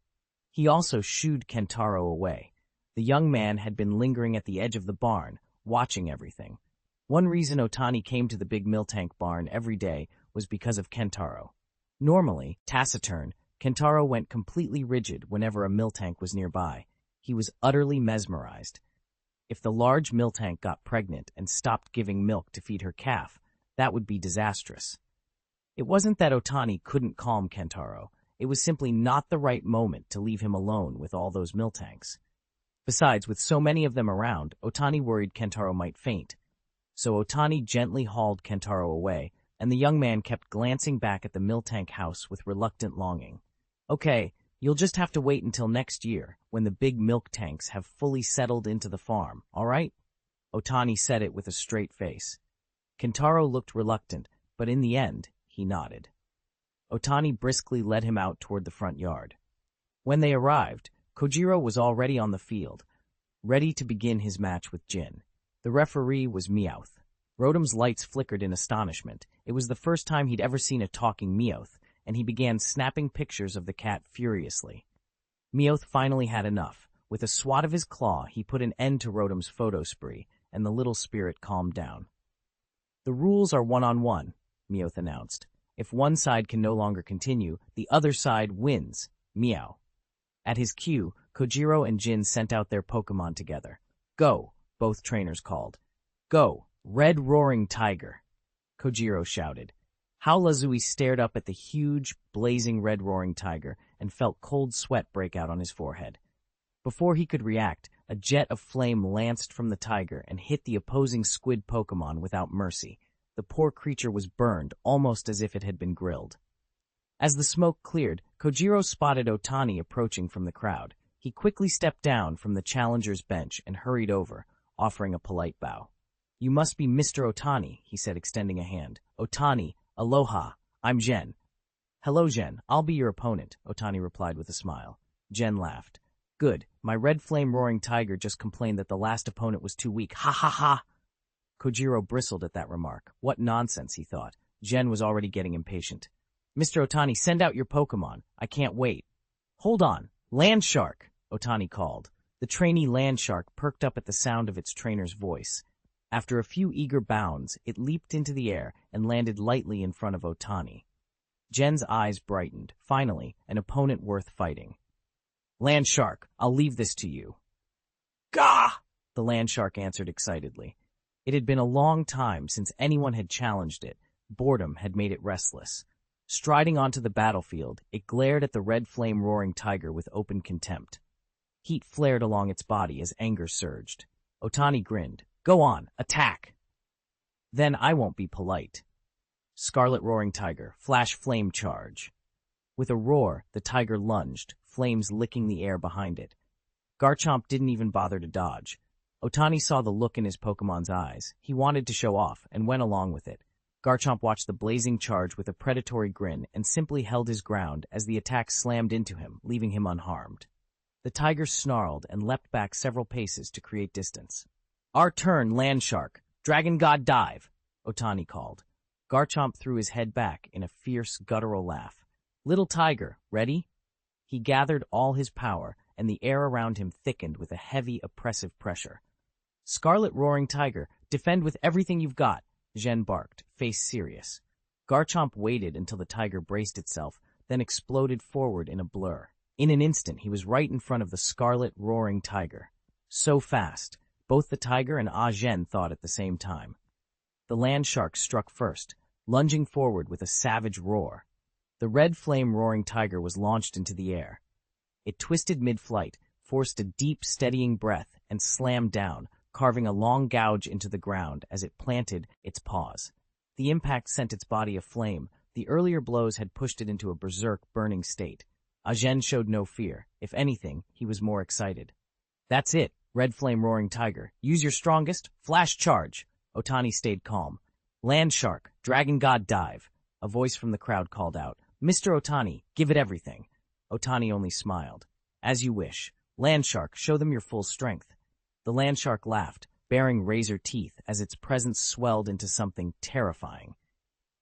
He also shooed Kentaro away. The young man had been lingering at the edge of the barn, watching everything. One reason Otani came to the big Miltank barn every day was because of Kentaro. Normally, taciturn, Kentaro went completely rigid whenever a Miltank was nearby. He was utterly mesmerized. If the large Miltank got pregnant and stopped giving milk to feed her calf, that would be disastrous. It wasn't that Otani couldn't calm Kentaro. It was simply not the right moment to leave him alone with all those Miltanks. Besides, with so many of them around, Otani worried Kentaro might faint. So Otani gently hauled Kentaro away, and the young man kept glancing back at the Miltank house with reluctant longing. "Okay, you'll just have to wait until next year, when the big milk tanks have fully settled into the farm, all right?" Otani said it with a straight face. Kentaro looked reluctant, but in the end, he nodded. Otani briskly led him out toward the front yard. When they arrived, Kojiro was already on the field, ready to begin his match with Jin. The referee was Meowth. Rotom's lights flickered in astonishment. It was the first time he'd ever seen a talking Meowth, and he began snapping pictures of the cat furiously. Meowth finally had enough. With a swat of his claw, he put an end to Rotom's photo spree, and the little spirit calmed down. "The rules are one-on-one," Meowth announced. "If one side can no longer continue, the other side wins. Meow." At his cue, Kojiro and Jin sent out their Pokémon together. "Go," both trainers called. "Go, Red Roaring Tiger," Kojiro shouted. Hao Lazui stared up at the huge, blazing red roaring tiger and felt cold sweat break out on his forehead. Before he could react, a jet of flame lanced from the tiger and hit the opposing squid Pokémon without mercy. The poor creature was burned, almost as if it had been grilled. As the smoke cleared, Kojiro spotted Otani approaching from the crowd. He quickly stepped down from the challenger's bench and hurried over, offering a polite bow. "You must be Mr. Otani," he said, extending a hand. "Otani, aloha, I'm Jen." "Hello, Jen, I'll be your opponent," Otani replied with a smile. Jen laughed. "Good, my red flame roaring tiger just complained that the last opponent was too weak. Ha ha ha!" Kojiro bristled at that remark. What nonsense, he thought. Jen was already getting impatient. "Mr. Otani, send out your Pokémon. I can't wait." "Hold on, Land Shark," Otani called. The trainee Land Shark perked up at the sound of its trainer's voice. After a few eager bounds, it leaped into the air and landed lightly in front of Otani. Jen's eyes brightened. Finally, an opponent worth fighting. "Land Shark, I'll leave this to you." "Gah!" the Land Shark answered excitedly. It had been a long time since anyone had challenged it. Boredom had made it restless. Striding onto the battlefield, it glared at the red flame roaring tiger with open contempt. Heat flared along its body as anger surged. Otani grinned. "Go on, attack!" "Then I won't be polite." Scarlet roaring tiger, flash flame charge. With a roar, the tiger lunged, flames licking the air behind it. Garchomp didn't even bother to dodge. Otani saw the look in his Pokemon's eyes. He wanted to show off and went along with it. Garchomp watched the blazing charge with a predatory grin and simply held his ground as the attack slammed into him, leaving him unharmed. The tiger snarled and leapt back several paces to create distance. "Our turn, Landshark! Dragon God dive!" Otani called. Garchomp threw his head back in a fierce, guttural laugh. "Little tiger, ready?" He gathered all his power, and the air around him thickened with a heavy, oppressive pressure. "Scarlet Roaring Tiger, defend with everything you've got," Zhen barked, face serious. Garchomp waited until the tiger braced itself, then exploded forward in a blur. In an instant, he was right in front of the Scarlet Roaring Tiger. So fast, both the tiger and Zhen thought at the same time. The Landshark struck first, lunging forward with a savage roar. The red flame Roaring Tiger was launched into the air. It twisted mid-flight, forced a deep, steadying breath, and slammed down, carving a long gouge into the ground as it planted its paws. The impact sent its body aflame. The earlier blows had pushed it into a berserk, burning state. Zhen showed no fear. If anything, he was more excited. "That's it, Red Flame Roaring Tiger. Use your strongest. Flash charge." Otani stayed calm. "Landshark, Dragon God dive." A voice from the crowd called out. "Mr. Otani, give it everything." Otani only smiled. "As you wish. Landshark, show them your full strength." The Landshark laughed, baring razor teeth as its presence swelled into something terrifying.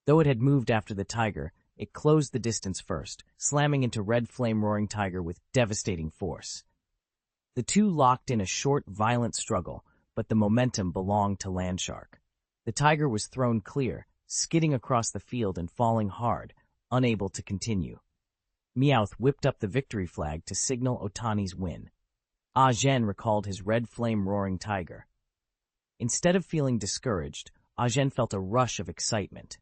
Though it had moved after the tiger, it closed the distance first, slamming into Red Flame Roaring Tiger with devastating force. The two locked in a short, violent struggle, but the momentum belonged to Landshark. The tiger was thrown clear, skidding across the field and falling hard, unable to continue. Meowth whipped up the victory flag to signal Otani's win. Zhen recalled his Red Flame Roaring Tiger. Instead of feeling discouraged, Zhen felt a rush of excitement.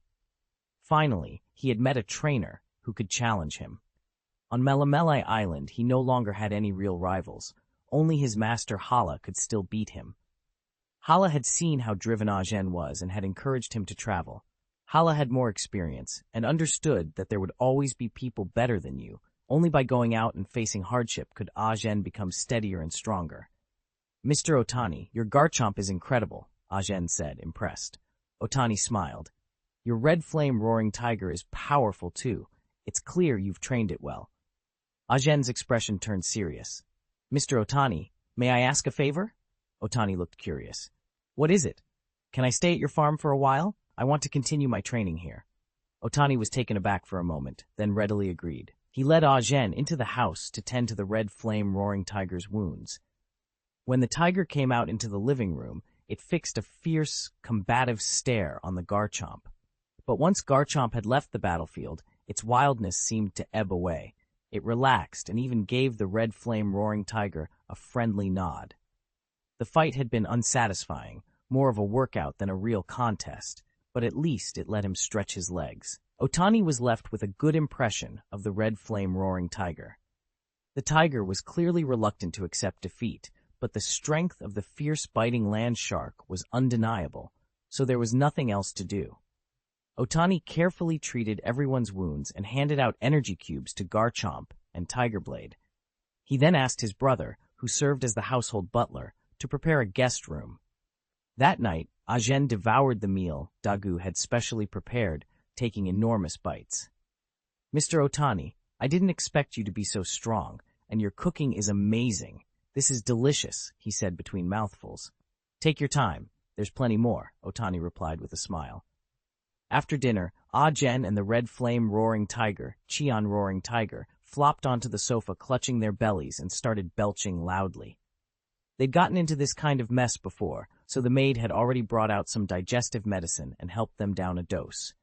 Finally, he had met a trainer who could challenge him. On Melamele Island, he no longer had any real rivals. Only his master Hala could still beat him. Hala had seen how driven Zhen was and had encouraged him to travel. Hala had more experience and understood that there would always be people better than you. Only by going out and facing hardship could Zhen become steadier and stronger. "Mr. Otani, your Garchomp is incredible," Zhen said, impressed. Otani smiled. "Your Red Flame Roaring Tiger is powerful too. It's clear you've trained it well." Zhen's expression turned serious. "Mr. Otani, may I ask a favor?" Otani looked curious. "What is it? Can I stay at your farm for a while? I want to continue my training here." Otani was taken aback for a moment, then readily agreed. He led Zhen into the house to tend to the Red Flame Roaring Tiger's wounds. When the tiger came out into the living room, it fixed a fierce, combative stare on the Garchomp. But once Garchomp had left the battlefield, its wildness seemed to ebb away. It relaxed and even gave the Red Flame Roaring Tiger a friendly nod. The fight had been unsatisfying, more of a workout than a real contest, but at least it let him stretch his legs. Otani was left with a good impression of the Red Flame Roaring Tiger. The tiger was clearly reluctant to accept defeat, but the strength of the fierce biting Landshark was undeniable, so there was nothing else to do. Otani carefully treated everyone's wounds and handed out energy cubes to Garchomp and Tigerblade. He then asked his brother, who served as the household butler, to prepare a guest room. That night, Zhen devoured the meal Dagu had specially prepared, taking enormous bites. "Mr. Otani, I didn't expect you to be so strong, and your cooking is amazing. This is delicious," he said between mouthfuls. "Take your time. There's plenty more," Otani replied with a smile. After dinner, Zhen and the Red Flame Roaring Tiger, Qian Roaring Tiger, flopped onto the sofa clutching their bellies and started belching loudly. They'd gotten into this kind of mess before, so the maid had already brought out some digestive medicine and helped them down a dose.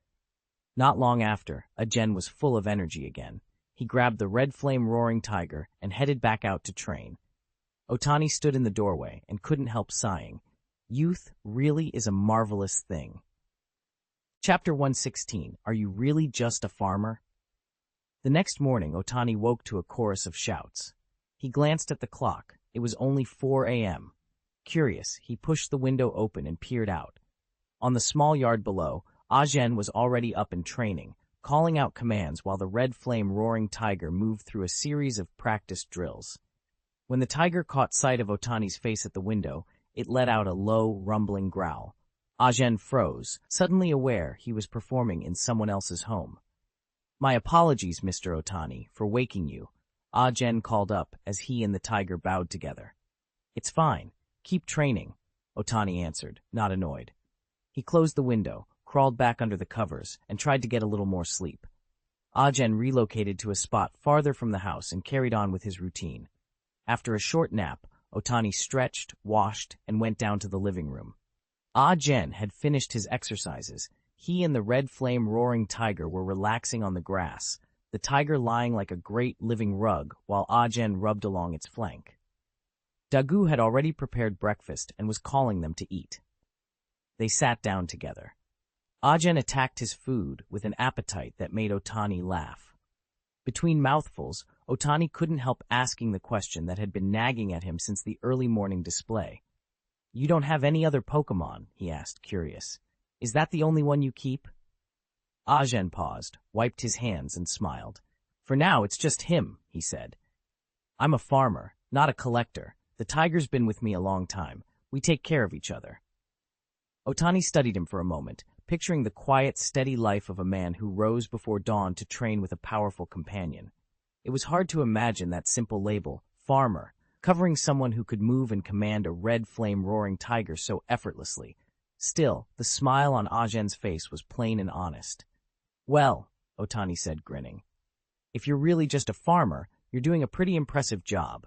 Not long after, Zhen was full of energy again. He grabbed the Red Flame Roaring Tiger and headed back out to train. Otani stood in the doorway and couldn't help sighing. Youth really is a marvelous thing. Chapter 116. Are you really just a farmer? The next morning, Otani woke to a chorus of shouts. He glanced at the clock. It was only 4 a.m. Curious, he pushed the window open and peered out. On the small yard below, Zhen was already up and training, calling out commands while the Red Flame Roaring Tiger moved through a series of practiced drills. When the tiger caught sight of Otani's face at the window, it let out a low, rumbling growl. Ajen froze, suddenly aware he was performing in someone else's home. "My apologies, Mr. Otani, for waking you," Ajen called up as he and the tiger bowed together. "It's fine. Keep training," Otani answered, not annoyed. He closed the window, crawled back under the covers, and tried to get a little more sleep. Ajen relocated to a spot farther from the house and carried on with his routine. After a short nap, Otani stretched, washed, and went down to the living room. Ajen had finished his exercises. He and the red flame roaring tiger were relaxing on the grass, the tiger lying like a great living rug while Ajen rubbed along its flank. Dagu had already prepared breakfast and was calling them to eat. They sat down together. Ajen attacked his food with an appetite that made Otani laugh. Between mouthfuls, Otani couldn't help asking the question that had been nagging at him since the early morning display. "You don't have any other Pokémon?" he asked, curious. "Is that the only one you keep?" Ajen paused, wiped his hands, and smiled. "For now, it's just him," he said. "I'm a farmer, not a collector. The tiger's been with me a long time. We take care of each other." Otani studied him for a moment, picturing the quiet, steady life of a man who rose before dawn to train with a powerful companion. It was hard to imagine that simple label, farmer, covering someone who could move and command a red flame roaring tiger so effortlessly. Still, the smile on Ajen's face was plain and honest. "Well," Otani said, grinning, "if you're really just a farmer, you're doing a pretty impressive job."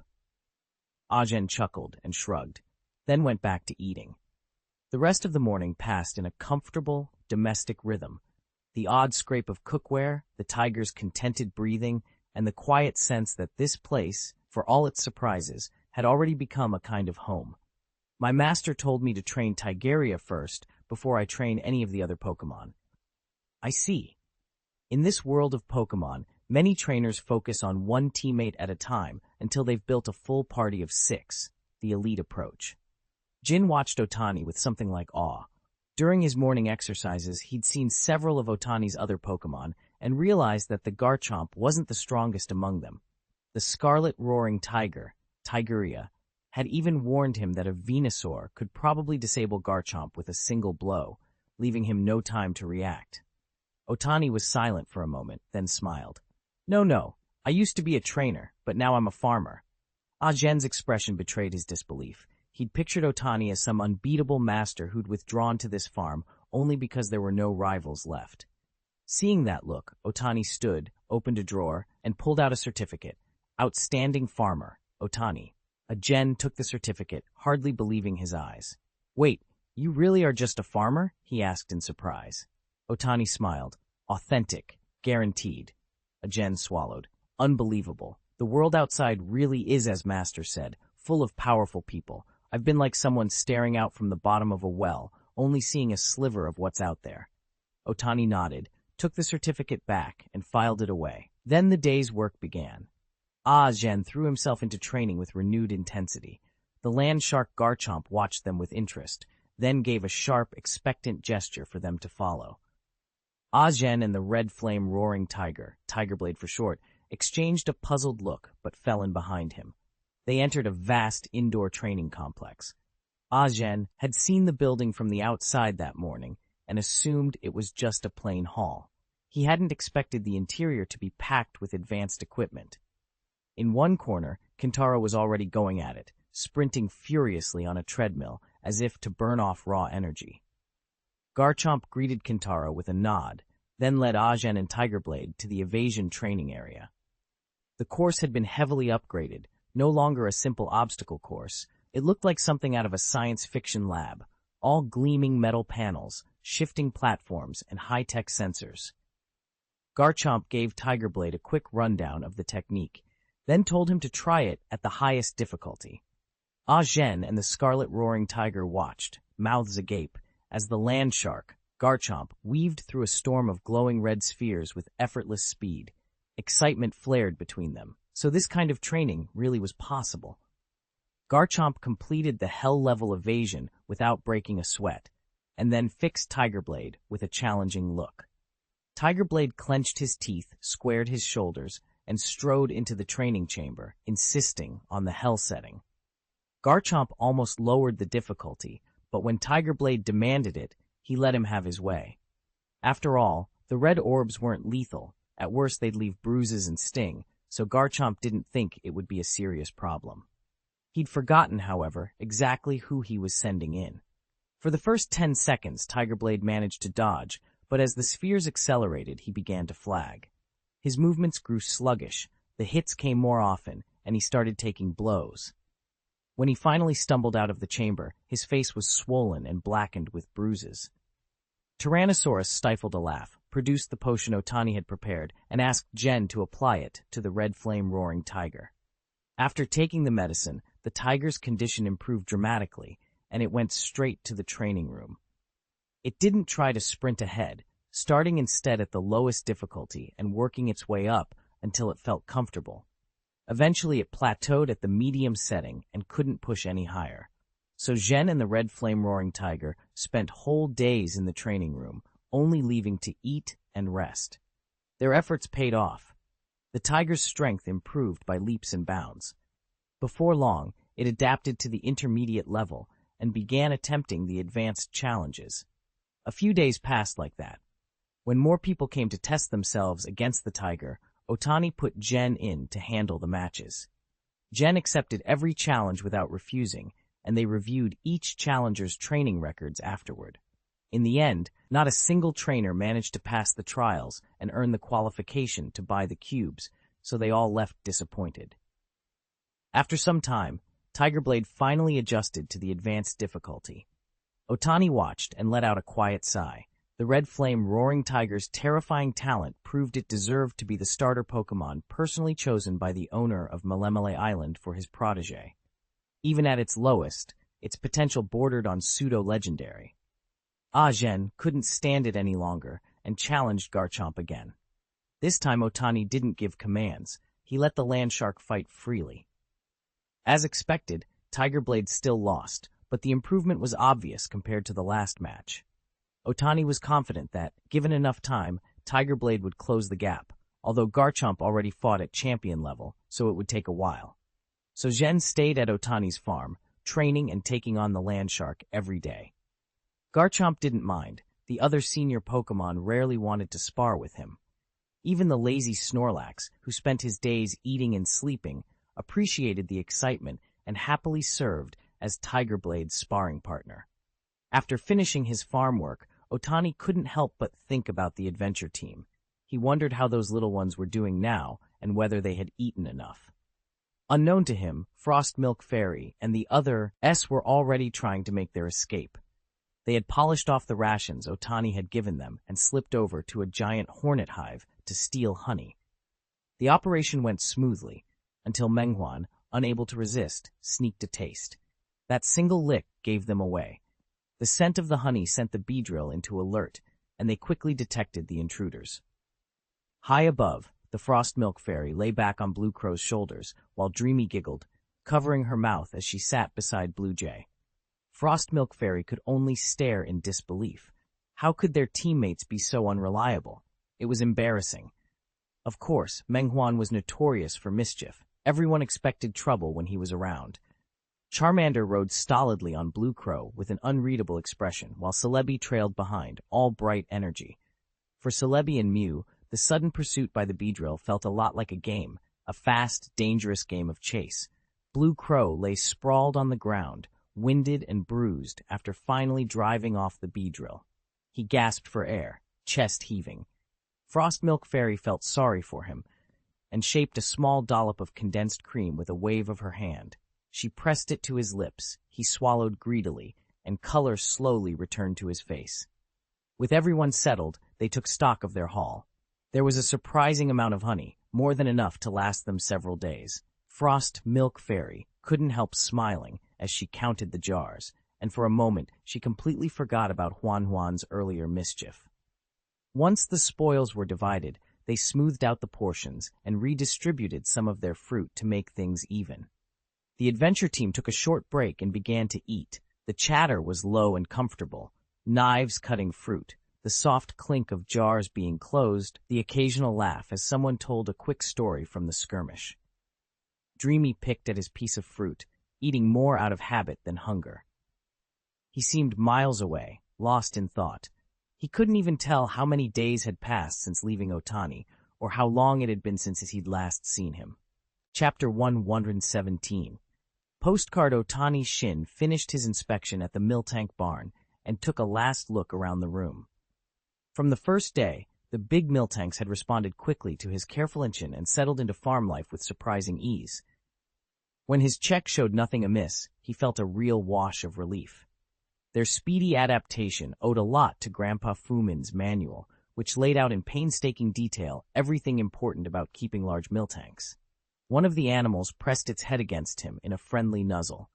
Ajen chuckled and shrugged, then went back to eating. The rest of the morning passed in a comfortable, domestic rhythm. The odd scrape of cookware, the tiger's contented breathing, and the quiet sense that this place, for all its surprises, had already become a kind of home. "My master told me to train Tigeria first before I train any of the other Pokémon." "I see." In this world of Pokémon, many trainers focus on one teammate at a time until they've built a full party of 6, the elite approach. Jin watched Otani with something like awe. During his morning exercises, he'd seen several of Otani's other Pokémon and realized that the Garchomp wasn't the strongest among them. The scarlet roaring tiger, Tigeria, had even warned him that a Venusaur could probably disable Garchomp with a single blow, leaving him no time to react. Otani was silent for a moment, then smiled. No, I used to be a trainer, but now I'm a farmer." Ajen's expression betrayed his disbelief. He'd pictured Otani as some unbeatable master who'd withdrawn to this farm only because there were no rivals left. Seeing that look, Otani stood, opened a drawer, and pulled out a certificate. "Outstanding Farmer, Otani." Ajen took the certificate, hardly believing his eyes. "Wait, you really are just a farmer?" he asked in surprise. Otani smiled. "Authentic, guaranteed." Ajen swallowed. "Unbelievable. The world outside really is, as Master said, full of powerful people. I've been like someone staring out from the bottom of a well, only seeing a sliver of what's out there." Otani nodded, took the certificate back, and filed it away. Then the day's work began. Ajen threw himself into training with renewed intensity. The land shark Garchomp watched them with interest, then gave a sharp, expectant gesture for them to follow. Ajen and the red flame roaring tiger, Tigerblade for short, exchanged a puzzled look but fell in behind him. They entered a vast indoor training complex. Ajen had seen the building from the outside that morning and assumed it was just a plain hall. He hadn't expected the interior to be packed with advanced equipment. In one corner, Kintaro was already going at it, sprinting furiously on a treadmill as if to burn off raw energy. Garchomp greeted Kintaro with a nod, then led Ajen and Tigerblade to the evasion training area. The course had been heavily upgraded, no longer a simple obstacle course. It looked like something out of a science fiction lab, all gleaming metal panels, shifting platforms, and high-tech sensors. Garchomp gave Tigerblade a quick rundown of the technique, then told him to try it at the highest difficulty. Ajen and the scarlet roaring tiger watched, mouths agape, as the land shark, Garchomp, weaved through a storm of glowing red spheres with effortless speed. Excitement flared between them. So this kind of training really was possible. Garchomp completed the hell-level evasion without breaking a sweat, and then fixed Tigerblade with a challenging look. Tigerblade clenched his teeth, squared his shoulders, and strode into the training chamber, insisting on the hell setting. Garchomp almost lowered the difficulty, but when Tigerblade demanded it, he let him have his way. After all, the red orbs weren't lethal. At worst, they'd leave bruises and sting, so Garchomp didn't think it would be a serious problem. He'd forgotten, however, exactly who he was sending in. For the first 10 seconds, Tigerblade managed to dodge, but as the spheres accelerated, he began to flag. His movements grew sluggish, the hits came more often, and he started taking blows. When he finally stumbled out of the chamber, his face was swollen and blackened with bruises. Tyrannosaurus stifled a laugh, produced the potion Otani had prepared, and asked Jen to apply it to the red flame-roaring tiger. After taking the medicine, the tiger's condition improved dramatically, and it went straight to the training room. It didn't try to sprint ahead, starting instead at the lowest difficulty and working its way up until it felt comfortable. Eventually, it plateaued at the medium setting and couldn't push any higher. So Jen and the red flame-roaring tiger spent whole days in the training room, only leaving to eat and rest. Their efforts paid off. The tiger's strength improved by leaps and bounds. Before long, it adapted to the intermediate level and began attempting the advanced challenges. A few days passed like that. When more people came to test themselves against the tiger, Otani put Jen in to handle the matches. Jen accepted every challenge without refusing, and they reviewed each challenger's training records afterward. In the end, not a single trainer managed to pass the trials and earn the qualification to buy the cubes, so they all left disappointed. After some time, Tigerblade finally adjusted to the advanced difficulty. Otani watched and let out a quiet sigh. The red flame-roaring tiger's terrifying talent proved it deserved to be the starter Pokémon personally chosen by the owner of Melemele Island for his protege. Even at its lowest, its potential bordered on pseudo-legendary. Jen couldn't stand it any longer and challenged Garchomp again. This time Otani didn't give commands. He let the landshark fight freely. As expected, Tigerblade still lost, but the improvement was obvious compared to the last match. Otani was confident that, given enough time, Tigerblade would close the gap, although Garchomp already fought at champion level, so it would take a while. So Jen stayed at Otani's farm, training and taking on the landshark every day. Garchomp didn't mind. The other senior Pokémon rarely wanted to spar with him. Even the lazy Snorlax, who spent his days eating and sleeping, appreciated the excitement and happily served as Tigerblade's sparring partner. After finishing his farm work, Otani couldn't help but think about the adventure team. He wondered how those little ones were doing now and whether they had eaten enough. Unknown to him, Frost Milk Fairy and the other were already trying to make their escape. They had polished off the rations Otani had given them and slipped over to a giant hornet hive to steal honey. The operation went smoothly, until Menghuan, unable to resist, sneaked a taste. That single lick gave them away. The scent of the honey sent the Beedrill into alert, and they quickly detected the intruders. High above, the Frost Milk Fairy lay back on Blue Crow's shoulders, while Dreamy giggled, covering her mouth as she sat beside Blue Jay. Frost Milk Fairy could only stare in disbelief. How could their teammates be so unreliable? It was embarrassing. Of course, Menghuan was notorious for mischief. Everyone expected trouble when he was around. Charmander rode stolidly on Blue Crow with an unreadable expression, while Celebi trailed behind, all bright energy. For Celebi and Mew, the sudden pursuit by the Beedrill felt a lot like a game, a fast, dangerous game of chase. Blue Crow lay sprawled on the ground, winded and bruised after finally driving off the Beedrill. He gasped for air, chest heaving. Frost Milk Fairy felt sorry for him and shaped a small dollop of condensed cream with a wave of her hand. She pressed it to his lips. He swallowed greedily, and color slowly returned to his face. With everyone settled, they took stock of their haul. There was a surprising amount of honey, more than enough to last them several days. Frost Milk Fairy couldn't help smiling as she counted the jars, and for a moment she completely forgot about Huan's earlier mischief. Once the spoils were divided, they smoothed out the portions and redistributed some of their fruit to make things even. The adventure team took a short break and began to eat. The chatter was low and comfortable, knives cutting fruit, the the soft clink of jars being closed, the occasional laugh as someone told a quick story from the skirmish. Dreamy picked at his piece of fruit, eating more out of habit than hunger. He seemed miles away, lost in thought. He couldn't even tell how many days had passed since leaving Otani, or how long it had been since he'd last seen him. Chapter 117. Postcard Otani Shin finished his inspection at the Miltank barn and took a last look around the room. From the first day, the big Miltanks had responded quickly to his careful attention and settled into farm life with surprising ease. When his check showed nothing amiss, he felt a real wash of relief. Their speedy adaptation owed a lot to Grandpa Fumin's manual, which laid out in painstaking detail everything important about keeping large Miltanks. One of the animals pressed its head against him in a friendly nuzzle.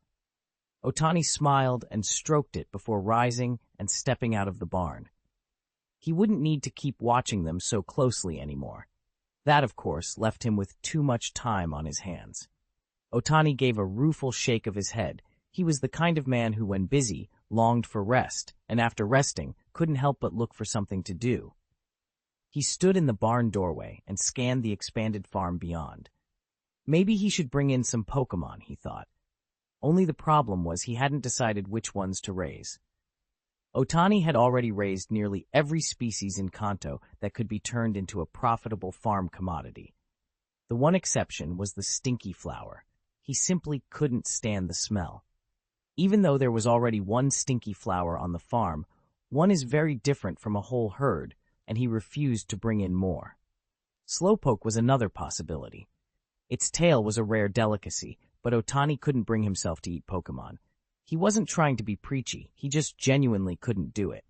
Otani smiled and stroked it before rising and stepping out of the barn. He wouldn't need to keep watching them so closely anymore. That, of course, left him with too much time on his hands. Otani gave a rueful shake of his head. He was the kind of man who, when busy, longed for rest, and after resting, couldn't help but look for something to do. He stood in the barn doorway and scanned the expanded farm beyond. Maybe he should bring in some Pokémon, he thought. Only the problem was he hadn't decided which ones to raise. Otani had already raised nearly every species in Kanto that could be turned into a profitable farm commodity. The one exception was the stinky flower. He simply couldn't stand the smell. Even though there was already one stinky flower on the farm, one is very different from a whole herd, and he refused to bring in more. Slowpoke was another possibility. Its tail was a rare delicacy, but Otani couldn't bring himself to eat Pokémon. He wasn't trying to be preachy, he just genuinely couldn't do it.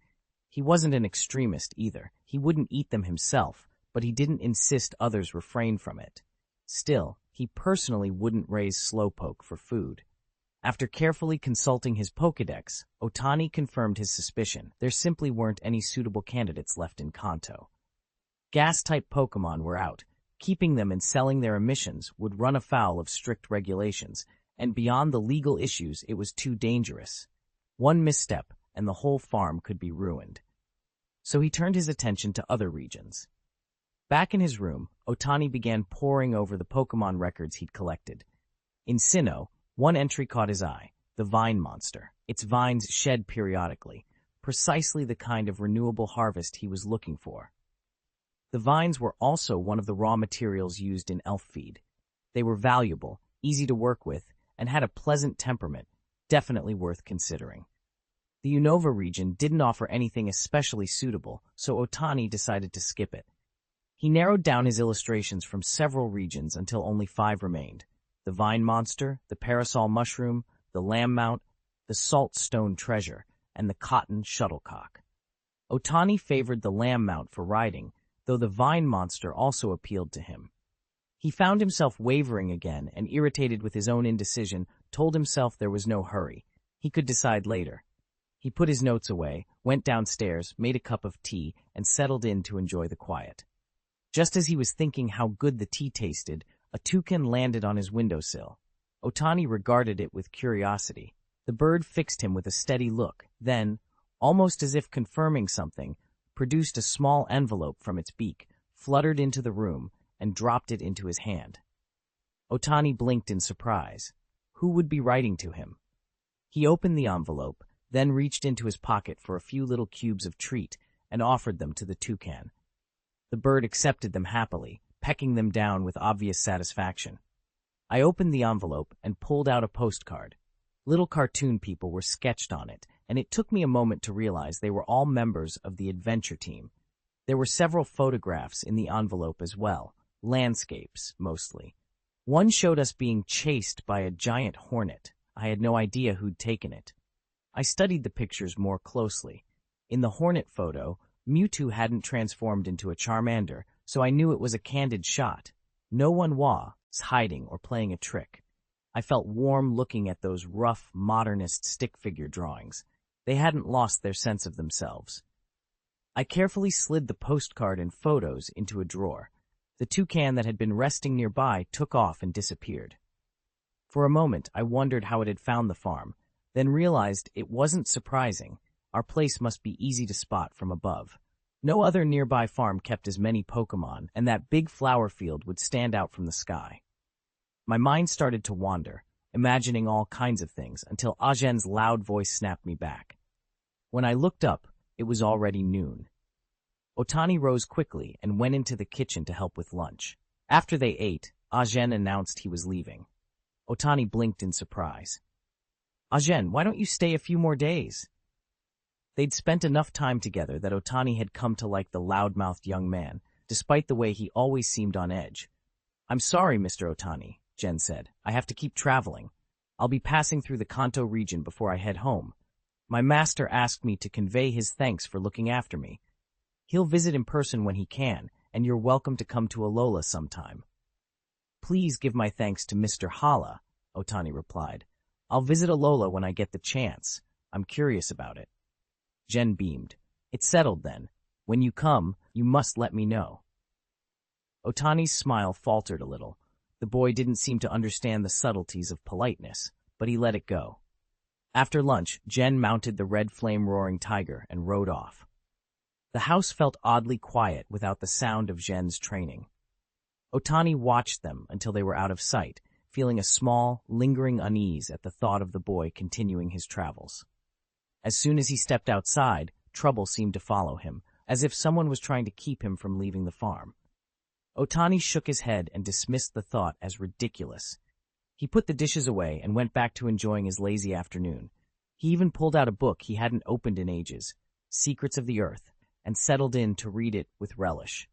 He wasn't an extremist either. He wouldn't eat them himself, but he didn't insist others refrain from it. Still, he personally wouldn't raise Slowpoke for food. After carefully consulting his Pokédex, Otani confirmed his suspicion. There simply weren't any suitable candidates left in Kanto. Gas-type Pokémon were out. Keeping them and selling their emissions would run afoul of strict regulations, and beyond the legal issues, it was too dangerous. One misstep, and the whole farm could be ruined. So he turned his attention to other regions. Back in his room, Otani began poring over the Pokémon records he'd collected. In Sinnoh, one entry caught his eye, the vine monster. Its vines shed periodically, precisely the kind of renewable harvest he was looking for. The vines were also one of the raw materials used in elf feed. They were valuable, easy to work with, and had a pleasant temperament, definitely worth considering. The Unova region didn't offer anything especially suitable, so Otani decided to skip it. He narrowed down his illustrations from several regions until only 5 remained: the vine monster, the parasol mushroom, the lamb mount, the salt stone treasure, and the cotton shuttlecock. Otani favored the lamb mount for riding, though the vine monster also appealed to him. He found himself wavering again and, irritated with his own indecision, told himself there was no hurry. He could decide later. He put his notes away, went downstairs, made a cup of tea, and settled in to enjoy the quiet. Just as he was thinking how good the tea tasted, a toucan landed on his windowsill. Otani regarded it with curiosity. The bird fixed him with a steady look, then, almost as if confirming something, produced a small envelope from its beak, fluttered into the room, and dropped it into his hand. Otani blinked in surprise. Who would be writing to him? He opened the envelope, then reached into his pocket for a few little cubes of treat and offered them to the toucan. The bird accepted them happily, pecking them down with obvious satisfaction. I opened the envelope and pulled out a postcard. Little cartoon people were sketched on it, and it took me a moment to realize they were all members of the adventure team. There were several photographs in the envelope as well, landscapes, mostly. One showed us being chased by a giant hornet. I had no idea who'd taken it. I studied the pictures more closely. In the hornet photo, Mewtwo hadn't transformed into a Charmander, so I knew it was a candid shot. No one was hiding or playing a trick. I felt warm looking at those rough, modernist stick figure drawings. They hadn't lost their sense of themselves. I carefully slid the postcard and photos into a drawer. The toucan that had been resting nearby took off and disappeared. For a moment, I wondered how it had found the farm, then realized it wasn't surprising. Our place must be easy to spot from above. No other nearby farm kept as many Pokémon, and that big flower field would stand out from the sky. My mind started to wander, imagining all kinds of things, until Ajen's loud voice snapped me back. When I looked up, it was already noon. Otani rose quickly and went into the kitchen to help with lunch. After they ate, Ajen announced he was leaving. Otani blinked in surprise. Ajen, why don't you stay a few more days? They'd spent enough time together that Otani had come to like the loud-mouthed young man, despite the way he always seemed on edge. I'm sorry, Mr. Otani, Jen said. I have to keep traveling. I'll be passing through the Kanto region before I head home. My master asked me to convey his thanks for looking after me. He'll visit in person when he can, and you're welcome to come to Alola sometime. Please give my thanks to Mr. Hala, Otani replied. I'll visit Alola when I get the chance. I'm curious about it. Jen beamed. It's settled then. When you come, you must let me know. Otani's smile faltered a little. The boy didn't seem to understand the subtleties of politeness, but he let it go. After lunch, Jen mounted the red flame-roaring tiger and rode off. The house felt oddly quiet without the sound of Jen's training. Otani watched them until they were out of sight, feeling a small, lingering unease at the thought of the boy continuing his travels. As soon as he stepped outside, trouble seemed to follow him, as if someone was trying to keep him from leaving the farm. Otani shook his head and dismissed the thought as ridiculous. He put the dishes away and went back to enjoying his lazy afternoon. He even pulled out a book he hadn't opened in ages, Secrets of the Earth, and settled in to read it with relish.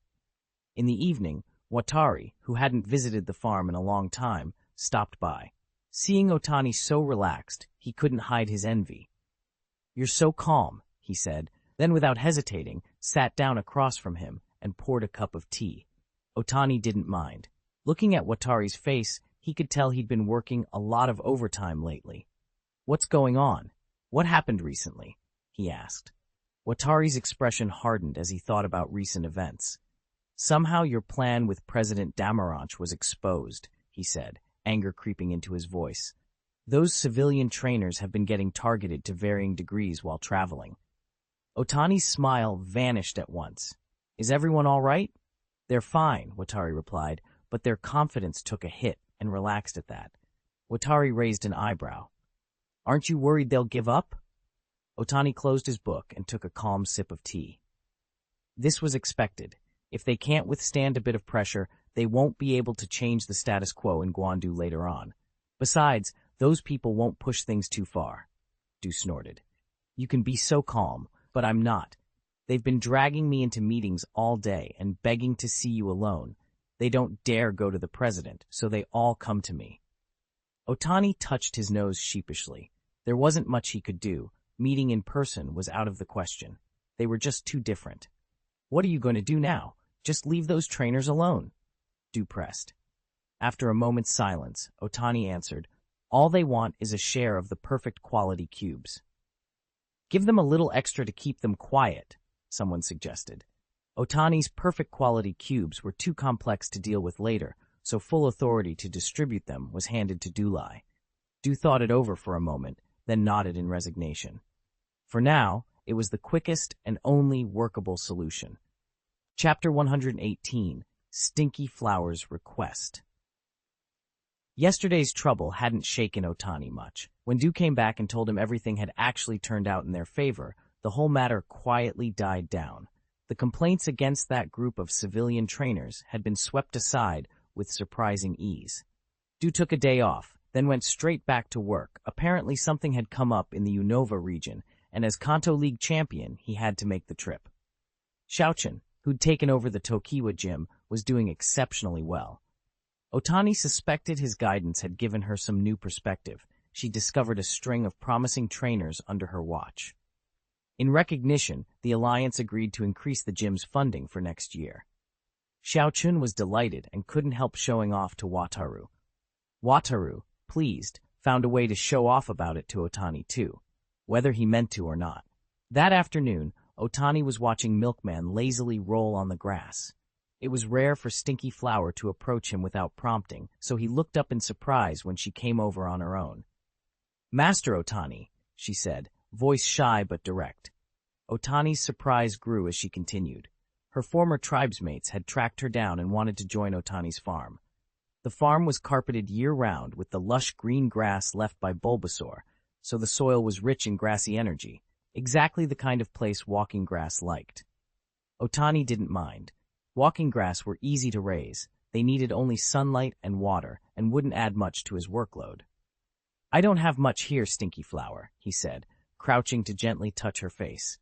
In the evening, Watari, who hadn't visited the farm in a long time, stopped by. Seeing Otani so relaxed, he couldn't hide his envy. You're so calm, he said, then without hesitating, sat down across from him and poured a cup of tea. Otani didn't mind. Looking at Watari's face, he could tell he'd been working a lot of overtime lately. What's going on? What happened recently? He asked. Watari's expression hardened as he thought about recent events. Somehow your plan with President Damaranch was exposed, he said, anger creeping into his voice. Those civilian trainers have been getting targeted to varying degrees while traveling. Otani's smile vanished at once. Is everyone all right? They're fine, Watari replied, but their confidence took a hit and relaxed at that. Watari raised an eyebrow. Aren't you worried they'll give up? Otani closed his book and took a calm sip of tea. This was expected. If they can't withstand a bit of pressure, they won't be able to change the status quo in Guandu later on. Besides, those people won't push things too far. Du snorted. You can be so calm, but I'm not. They've been dragging me into meetings all day and begging to see you alone. They don't dare go to the president, so they all come to me. Otani touched his nose sheepishly. There wasn't much he could do. Meeting in person was out of the question. They were just too different. What are you going to do now? Just leave those trainers alone. Du pressed. After a moment's silence, Otani answered, all they want is a share of the perfect quality cubes. Give them a little extra to keep them quiet, someone suggested. Otani's perfect quality cubes were too complex to deal with later, so full authority to distribute them was handed to Dulai. Du thought it over for a moment, then nodded in resignation. For now, it was the quickest and only workable solution. Chapter 118, Stinky Flower's Request. Yesterday's trouble hadn't shaken Otani much. When Du came back and told him everything had actually turned out in their favor, the whole matter quietly died down. The complaints against that group of civilian trainers had been swept aside with surprising ease. Du took a day off, then went straight back to work. Apparently something had come up in the Unova region, and as Kanto League champion, he had to make the trip. Xiaochen, who'd taken over the Tokiwa gym, was doing exceptionally well. Otani suspected his guidance had given her some new perspective. She discovered a string of promising trainers under her watch. In recognition, the alliance agreed to increase the gym's funding for next year. Xiaochun was delighted and couldn't help showing off to Wataru. Wataru, pleased, found a way to show off about it to Otani too, whether he meant to or not. That afternoon, Otani was watching Milkman lazily roll on the grass. It was rare for Stinky Flower to approach him without prompting, so he looked up in surprise when she came over on her own. Master Otani, she said, voice shy but direct. Otani's surprise grew as she continued. Her former tribesmates had tracked her down and wanted to join Otani's farm. The farm was carpeted year-round with the lush green grass left by Bulbasaur, so the soil was rich in grassy energy, exactly the kind of place walking grass liked. Otani didn't mind. Walking grass were easy to raise. They needed only sunlight and water and wouldn't add much to his workload. "I don't have much here, Stinky Flower," he said, crouching to gently touch her face.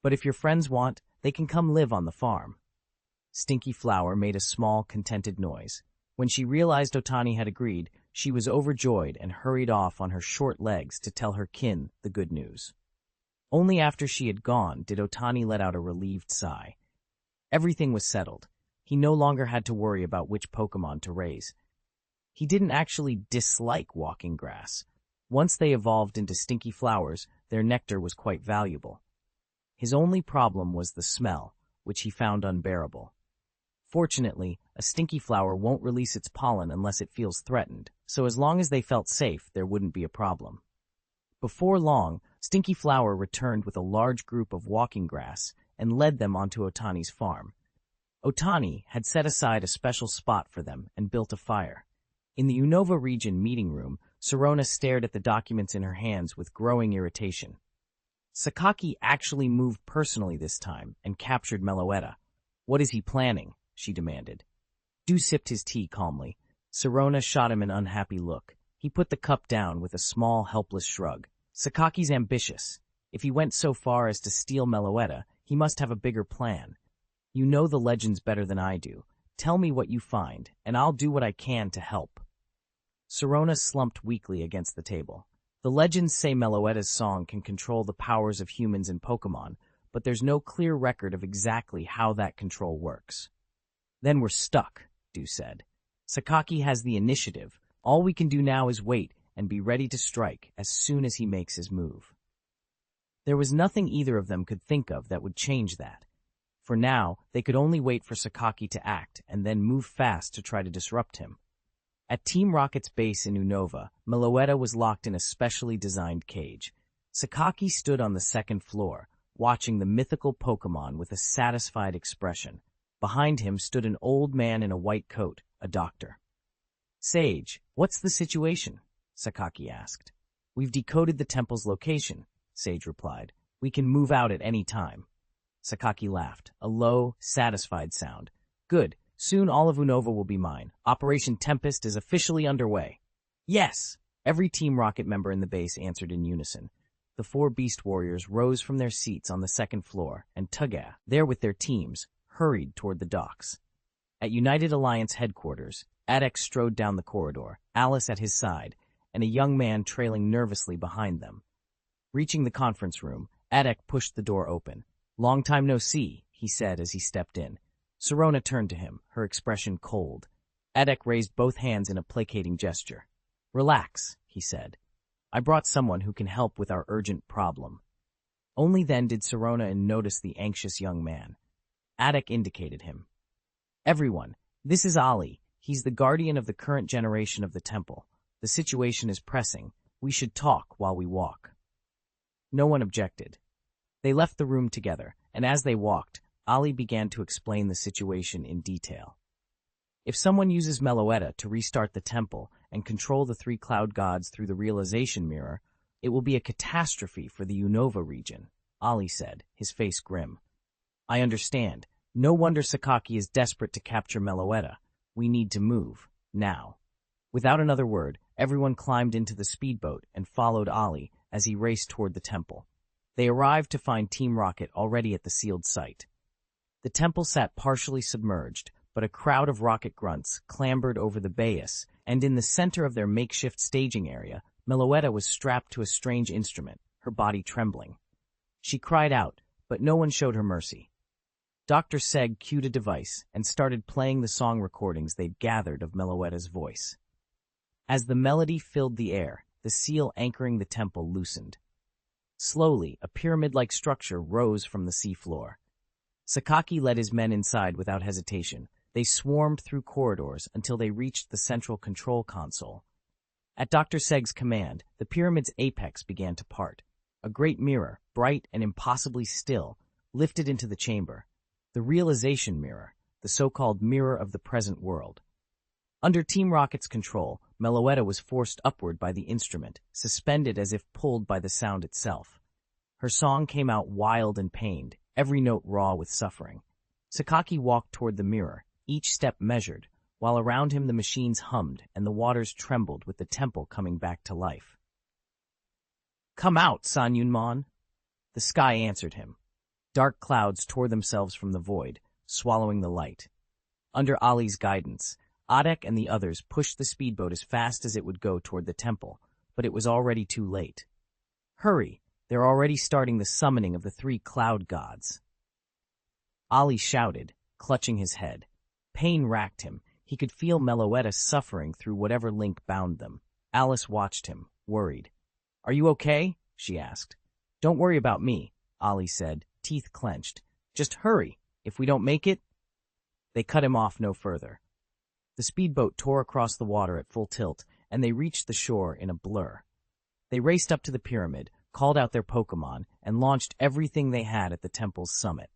"But if your friends want, they can come live on the farm." Stinky Flower made a small, contented noise. When she realized Otani had agreed, she was overjoyed and hurried off on her short legs to tell her kin the good news. Only after she had gone did Otani let out a relieved sigh. Everything was settled. He no longer had to worry about which Pokémon to raise. He didn't actually dislike walking grass. Once they evolved into stinky flowers, their nectar was quite valuable. His only problem was the smell, which he found unbearable. Fortunately, a stinky flower won't release its pollen unless it feels threatened, so as long as they felt safe, there wouldn't be a problem. Before long, Stinky Flower returned with a large group of walking grass and led them onto Otani's farm. Otani had set aside a special spot for them and built a fire. In the Unova region meeting room, Sirona stared at the documents in her hands with growing irritation. Sakaki actually moved personally this time and captured Meloetta. "What is he planning?" she demanded. Du sipped his tea calmly. Sirona shot him an unhappy look. He put the cup down with a small, helpless shrug. "Sakaki's ambitious. If he went so far as to steal Meloetta, he must have a bigger plan. You know the legends better than I do. Tell me what you find, and I'll do what I can to help." Sirona slumped weakly against the table. "The legends say Meloetta's song can control the powers of humans and Pokémon, but there's no clear record of exactly how that control works." "Then we're stuck," Du said. "Sakaki has the initiative. All we can do now is wait and be ready to strike as soon as he makes his move." There was nothing either of them could think of that would change that. For now, they could only wait for Sakaki to act and then move fast to try to disrupt him. At Team Rocket's base in Unova, Meloetta was locked in a specially designed cage. Sakaki stood on the second floor, watching the mythical Pokémon with a satisfied expression. Behind him stood an old man in a white coat, a doctor. "Sage, what's the situation?" Sakaki asked. "We've decoded the temple's location," Sage replied. "We can move out at any time." Sakaki laughed, a low, satisfied sound. "Good. Soon all of Unova will be mine. Operation Tempest is officially underway." "Yes!" Every Team Rocket member in the base answered in unison. The 4 Beast Warriors rose from their seats on the second floor, and Tuga, there with their teams, hurried toward the docks. At United Alliance headquarters, Adek strode down the corridor, Alice at his side, and a young man trailing nervously behind them. Reaching the conference room, Adek pushed the door open. "Long time no see," he said as he stepped in. Sirona turned to him, her expression cold. Adek raised both hands in a placating gesture. "Relax," he said. "I brought someone who can help with our urgent problem." Only then did Sirona notice the anxious young man. Adek indicated him. "Everyone, this is Ali. He's the guardian of the current generation of the temple. The situation is pressing. We should talk while we walk." No one objected. They left the room together, and as they walked, Ali began to explain the situation in detail. "If someone uses Meloetta to restart the temple and control the 3 cloud gods through the realization mirror, it will be a catastrophe for the Unova region," Ali said, his face grim. "I understand. No wonder Sakaki is desperate to capture Meloetta. We need to move, now." Without another word, everyone climbed into the speedboat and followed Ali as he raced toward the temple. They arrived to find Team Rocket already at the sealed site. The temple sat partially submerged, but a crowd of rocket grunts clambered over the dais, and in the center of their makeshift staging area, Meloetta was strapped to a strange instrument, her body trembling. She cried out, but no one showed her mercy. Dr. Seg cued a device and started playing the song recordings they'd gathered of Meloetta's voice. As the melody filled the air, the seal anchoring the temple loosened. Slowly, a pyramid-like structure rose from the seafloor. Sakaki led his men inside without hesitation. They swarmed through corridors until they reached the central control console. At Dr. Seg's command, the pyramid's apex began to part. A great mirror, bright and impossibly still, lifted into the chamber. The realization mirror, the so-called mirror of the present world. Under Team Rocket's control, Meloetta was forced upward by the instrument, suspended as if pulled by the sound itself. Her song came out wild and pained, every note raw with suffering. Sakaki walked toward the mirror, each step measured, while around him the machines hummed and the waters trembled with the temple coming back to life. "Come out, Sanyunmon!" The sky answered him. Dark clouds tore themselves from the void, swallowing the light. Under Ali's guidance, Adek and the others pushed the speedboat as fast as it would go toward the temple, but it was already too late. "Hurry! They're already starting the summoning of the 3 cloud gods." Ali shouted, clutching his head. Pain racked him. He could feel Meloetta suffering through whatever link bound them. Alice watched him, worried. "Are you okay?" she asked. "Don't worry about me," Ali said, teeth clenched. "Just hurry. If we don't make it—" They cut him off no further. The speedboat tore across the water at full tilt, and they reached the shore in a blur. They raced up to the pyramid, called out their Pokémon, and launched everything they had at the temple's summit.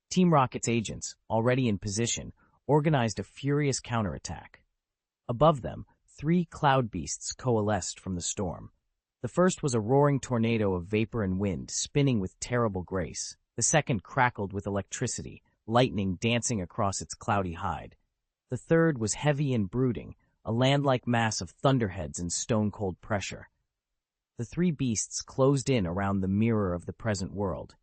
Team Rocket's agents, already in position, organized a furious counterattack. Above them, 3 cloud beasts coalesced from the storm. The first was a roaring tornado of vapor and wind, spinning with terrible grace. The second crackled with electricity, lightning dancing across its cloudy hide. The third was heavy and brooding, a land-like mass of thunderheads and stone-cold pressure. The 3 beasts closed in around the mirror of the present world,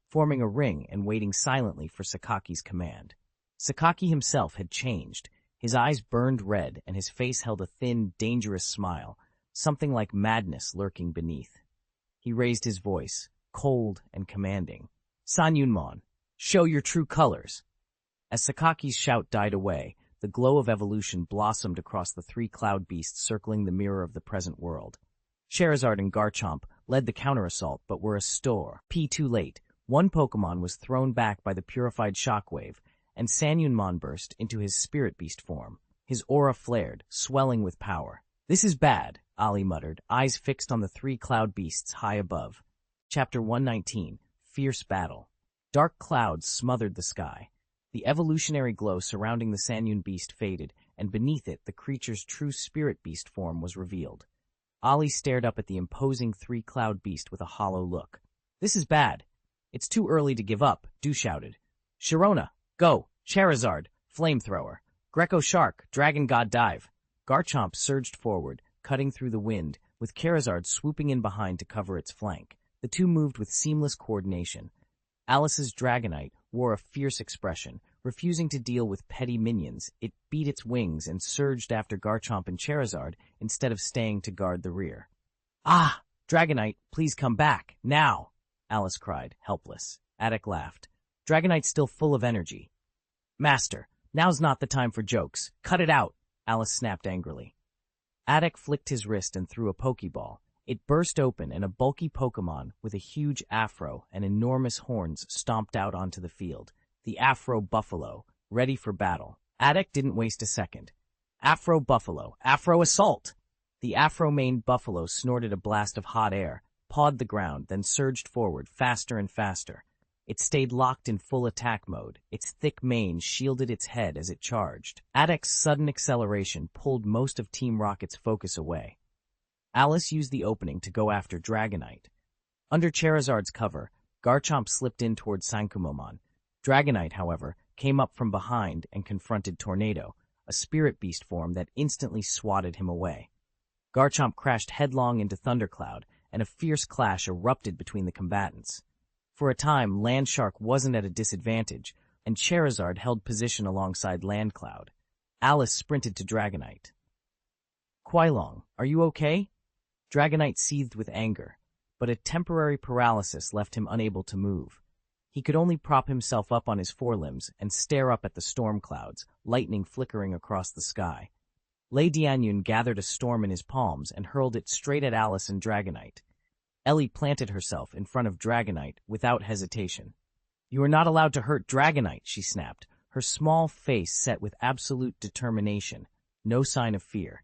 forming a ring and waiting silently for Sakaki's command. Sakaki himself had changed. His eyes burned red, and his face held a thin, dangerous smile, something like madness lurking beneath. He raised his voice, cold and commanding. "Sanyunmon, show your true colors!" As Sakaki's shout died away, the glow of evolution blossomed across the 3 cloud beasts circling the mirror of the present world. Charizard and Garchomp led the counter-assault but were too late. One Pokémon was thrown back by the purified shockwave, and Sanyunmon burst into his spirit beast form. His aura flared, swelling with power. "This is bad," Ali muttered, eyes fixed on the 3 cloud beasts high above. Chapter 119, Fierce Battle. Dark clouds smothered the sky. The evolutionary glow surrounding the Sanyun beast faded, and beneath it the creature's true spirit beast form was revealed. Ali stared up at the imposing 3 cloud beast with a hollow look. "This is bad. It's too early to give up," Du shouted. "Sharona, go! Charizard, Flamethrower! Greco Shark, Dragon God Dive!" Garchomp surged forward, cutting through the wind, with Charizard swooping in behind to cover its flank. The two moved with seamless coordination. Alice's Dragonite wore a fierce expression, refusing to deal with petty minions. It beat its wings and surged after Garchomp and Charizard instead of staying to guard the rear. "Ah! Dragonite, please come back, now!" Alice cried, helpless. Adek laughed. "Dragonite's still full of energy." "Master, now's not the time for jokes. Cut it out!" Alice snapped angrily. Adek flicked his wrist and threw a Pokeball. It burst open, and a bulky Pokémon with a huge afro and enormous horns stomped out onto the field. The Afro Buffalo, ready for battle. Adek didn't waste a second. "Afro Buffalo, Afro Assault!" The Afro-maned buffalo snorted a blast of hot air, pawed the ground, then surged forward, faster and faster. It stayed locked in full attack mode. Its thick mane shielded its head as it charged. Adek's sudden acceleration pulled most of Team Rocket's focus away. Alice used the opening to go after Dragonite. Under Charizard's cover, Garchomp slipped in towards Sankumomon. Dragonite, however, came up from behind and confronted Tornado, a spirit beast form that instantly swatted him away. Garchomp crashed headlong into Thundercloud, and a fierce clash erupted between the combatants. For a time, Landshark wasn't at a disadvantage, and Charizard held position alongside Landcloud. Alice sprinted to Dragonite. "Quailong, are you okay?" Dragonite seethed with anger, but a temporary paralysis left him unable to move. He could only prop himself up on his forelimbs and stare up at the storm clouds, lightning flickering across the sky. Lei Dianyun gathered a storm in his palms and hurled it straight at Alice and Dragonite. Ellie planted herself in front of Dragonite without hesitation. "You are not allowed to hurt Dragonite," she snapped, her small face set with absolute determination, no sign of fear.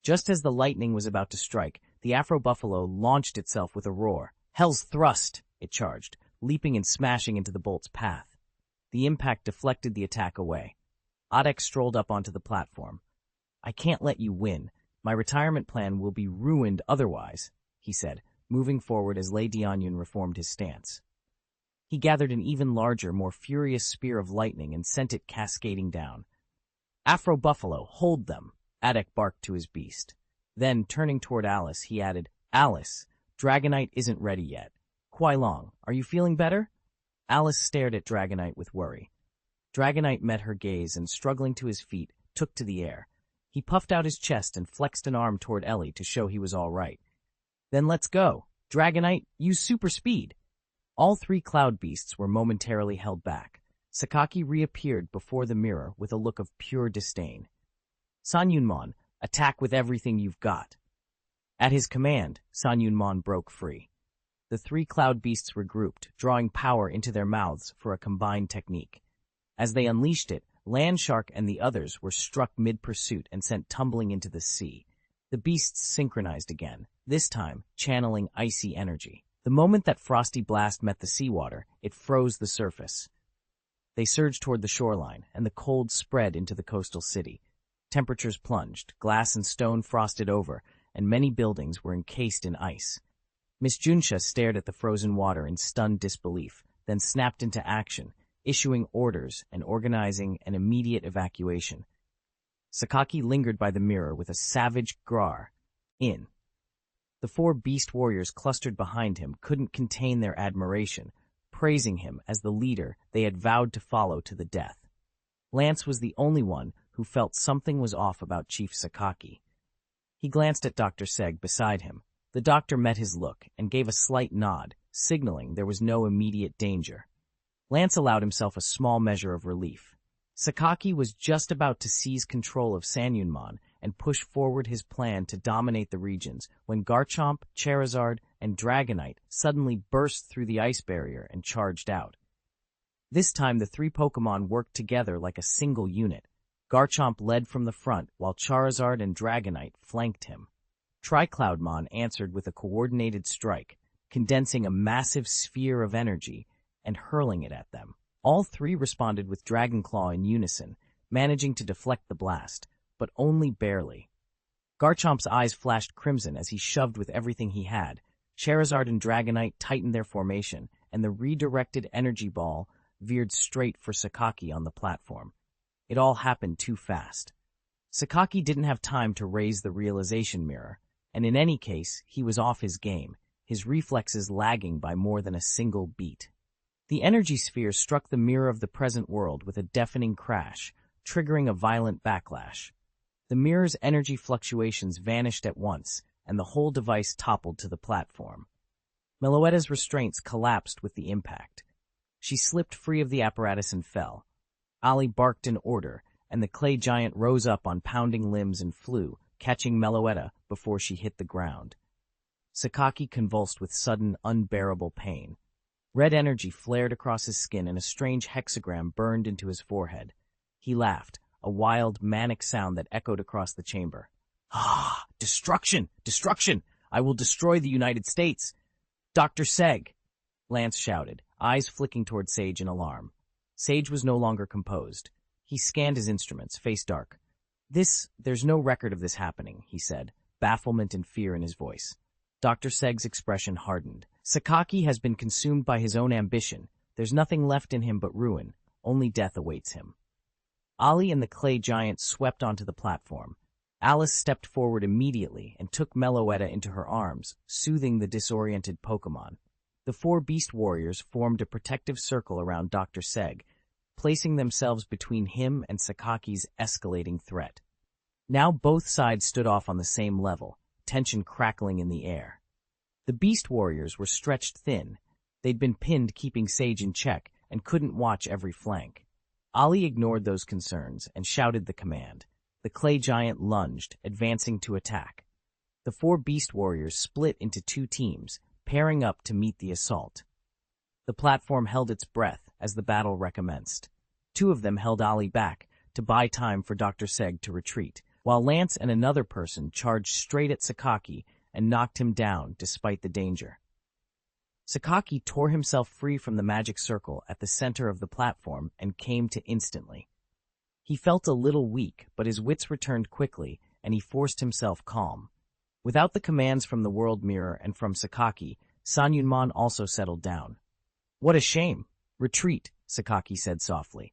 Just as the lightning was about to strike, the Afro Buffalo launched itself with a roar. "Hell's Thrust!" it charged, leaping and smashing into the bolt's path. The impact deflected the attack away. Adek strolled up onto the platform. "I can't let you win. My retirement plan will be ruined otherwise," he said, moving forward as Lei Dianyun reformed his stance. He gathered an even larger, more furious spear of lightning and sent it cascading down. "Afro Buffalo, hold them," Adek barked to his beast. Then, turning toward Alice, he added, "Alice, Dragonite isn't ready yet. Kuai Long, are you feeling better?" Alice stared at Dragonite with worry. Dragonite met her gaze and, struggling to his feet, took to the air. He puffed out his chest and flexed an arm toward Ellie to show he was all right. "Then let's go. Dragonite, use super speed." All three cloud beasts were momentarily held back. Sakaki reappeared before the mirror with a look of pure disdain. "San Yunmon, attack with everything you've got." At his command, San Yunmon broke free. The three cloud beasts regrouped, drawing power into their mouths for a combined technique. As they unleashed it, Landshark and the others were struck mid-pursuit and sent tumbling into the sea. The beasts synchronized again, this time channeling icy energy. The moment that Frosty Blast met the seawater, it froze the surface. They surged toward the shoreline, and the cold spread into the coastal city. Temperatures plunged, glass and stone frosted over, and many buildings were encased in ice. Miss Junsha stared at the frozen water in stunned disbelief, then snapped into action, issuing orders and organizing an immediate evacuation. Sakaki lingered by the mirror with a savage grar. "In." The four beast warriors clustered behind him couldn't contain their admiration, praising him as the leader they had vowed to follow to the death. Lance was the only one who felt something was off about Chief Sakaki. He glanced at Dr. Seg beside him. The doctor met his look and gave a slight nod, signaling there was no immediate danger. Lance allowed himself a small measure of relief. Sakaki was just about to seize control of Sanyunmon and push forward his plan to dominate the regions when Garchomp, Charizard, and Dragonite suddenly burst through the ice barrier and charged out. This time the three Pokémon worked together like a single unit. Garchomp led from the front while Charizard and Dragonite flanked him. Tricloudmon answered with a coordinated strike, condensing a massive sphere of energy and hurling it at them. All three responded with Dragon Claw in unison, managing to deflect the blast, but only barely. Garchomp's eyes flashed crimson as he shoved with everything he had. Charizard and Dragonite tightened their formation, and the redirected energy ball veered straight for Sakaki on the platform. It all happened too fast. Sakaki didn't have time to raise the realization mirror, and in any case, he was off his game, his reflexes lagging by more than a single beat. The energy sphere struck the mirror of the present world with a deafening crash, triggering a violent backlash. The mirror's energy fluctuations vanished at once, and the whole device toppled to the platform. Meloetta's restraints collapsed with the impact. She slipped free of the apparatus and fell. Ali barked an order, and the clay giant rose up on pounding limbs and flew, catching Meloetta before she hit the ground. Sakaki convulsed with sudden, unbearable pain. Red energy flared across his skin and a strange hexagram burned into his forehead. He laughed, a wild, manic sound that echoed across the chamber. "Ah! Destruction! Destruction! I will destroy the United States!" "Dr. Seg!" Lance shouted, eyes flicking toward Sage in alarm. Sage was no longer composed. He scanned his instruments, face dark. There's no record of this happening," he said, bafflement and fear in his voice. Dr. Seg's expression hardened. "Sakaki has been consumed by his own ambition. There's nothing left in him but ruin. Only death awaits him." Ali and the clay giant swept onto the platform. Alice stepped forward immediately and took Meloetta into her arms, soothing the disoriented Pokémon. The four beast warriors formed a protective circle around Dr. Seg, placing themselves between him and Sakaki's escalating threat. Now both sides stood off on the same level, tension crackling in the air. The beast warriors were stretched thin. They'd been pinned, keeping Sage in check, and couldn't watch every flank. Ali ignored those concerns and shouted the command. The clay giant lunged, advancing to attack. The four beast warriors split into two teams, pairing up to meet the assault. The platform held its breath as the battle recommenced. Two of them held Ali back to buy time for Dr. Seg to retreat, while Lance and another person charged straight at Sakaki and knocked him down despite the danger. Sakaki tore himself free from the magic circle at the center of the platform and came to instantly. He felt a little weak, but his wits returned quickly, and he forced himself calm. Without the commands from the world mirror and from Sakaki, San Yunman also settled down. "What a shame! Retreat," Sakaki said softly.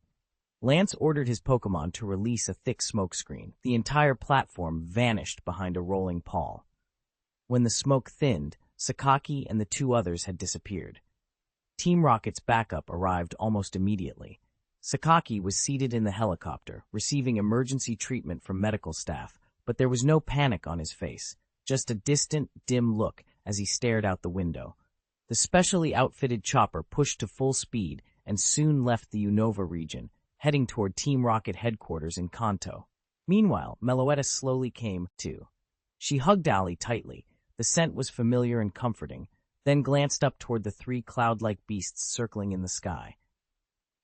Lance ordered his Pokémon to release a thick smoke screen. The entire platform vanished behind a rolling pall. When the smoke thinned, Sakaki and the two others had disappeared. Team Rocket's backup arrived almost immediately. Sakaki was seated in the helicopter, receiving emergency treatment from medical staff, but there was no panic on his face, just a distant, dim look as he stared out the window. The specially outfitted chopper pushed to full speed and soon left the Unova region, heading toward Team Rocket headquarters in Kanto. Meanwhile, Meloetta slowly came to. She hugged Allie tightly. The scent was familiar and comforting, then glanced up toward the three cloud-like beasts circling in the sky.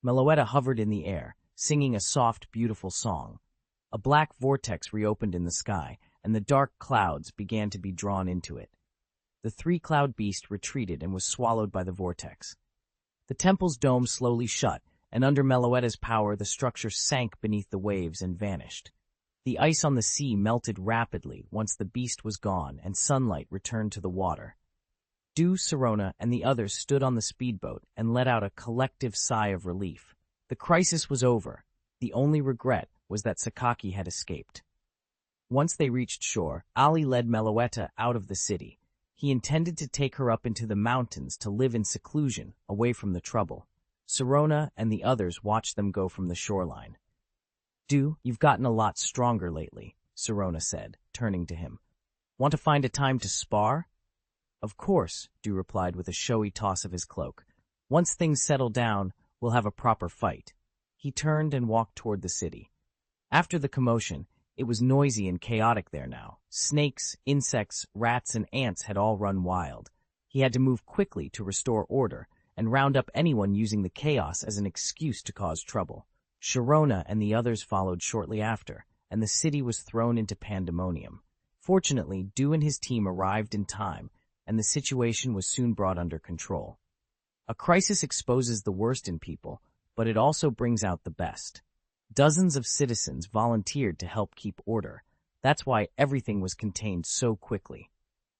Meloetta hovered in the air, singing a soft, beautiful song. A black vortex reopened in the sky, and the dark clouds began to be drawn into it. The three-cloud beast retreated and was swallowed by the vortex. The temple's dome slowly shut, and under Meloetta's power the structure sank beneath the waves and vanished. The ice on the sea melted rapidly once the beast was gone and sunlight returned to the water. Dew, Sirona, and the others stood on the speedboat and let out a collective sigh of relief. The crisis was over. The only regret was that Sakaki had escaped. Once they reached shore, Ali led Meloetta out of the city. He intended to take her up into the mountains to live in seclusion, away from the trouble. Sirona and the others watched them go from the shoreline. "Dew, you've gotten a lot stronger lately," Sirona said, turning to him. "Want to find a time to spar?" "Of course," Dew replied with a showy toss of his cloak. "Once things settle down, we'll have a proper fight." He turned and walked toward the city. After the commotion, it was noisy and chaotic there now. Snakes, insects, rats, and ants had all run wild. He had to move quickly to restore order and round up anyone using the chaos as an excuse to cause trouble. Sharona and the others followed shortly after, and the city was thrown into pandemonium. Fortunately, Dew and his team arrived in time, and the situation was soon brought under control. A crisis exposes the worst in people, but it also brings out the best. Dozens of citizens volunteered to help keep order. That's why everything was contained so quickly.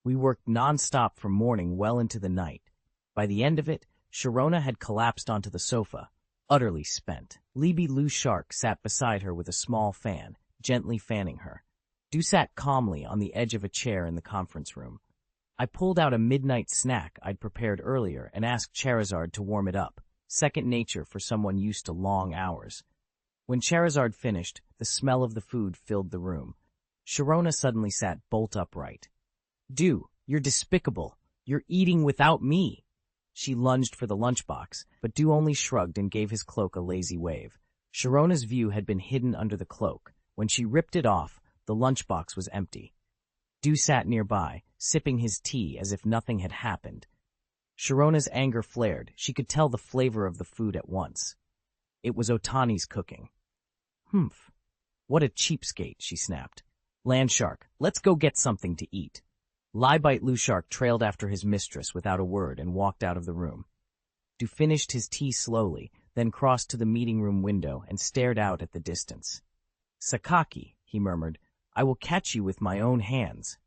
We worked non-stop from morning well into the night. By the end of it, Sharona had collapsed onto the sofa, utterly spent. Libby Lou Shark sat beside her with a small fan, gently fanning her. Dew sat calmly on the edge of a chair in the conference room. I pulled out a midnight snack I'd prepared earlier and asked Charizard to warm it up, second nature for someone used to long hours. When Charizard finished, the smell of the food filled the room. Sharona suddenly sat bolt upright. "Dew, you're despicable. You're eating without me." She lunged for the lunchbox, but Dew only shrugged and gave his cloak a lazy wave. Sharona's view had been hidden under the cloak. When she ripped it off, the lunchbox was empty. Dew sat nearby, sipping his tea as if nothing had happened. Sharona's anger flared. She could tell the flavor of the food at once. It was Otani's cooking. "Humph. What a cheapskate," she snapped. "Landshark, let's go get something to eat." Liebite Lushark trailed after his mistress without a word and walked out of the room. Dew finished his tea slowly, then crossed to the meeting room window and stared out at the distance. "Sakaki," he murmured, "I will catch you with my own hands."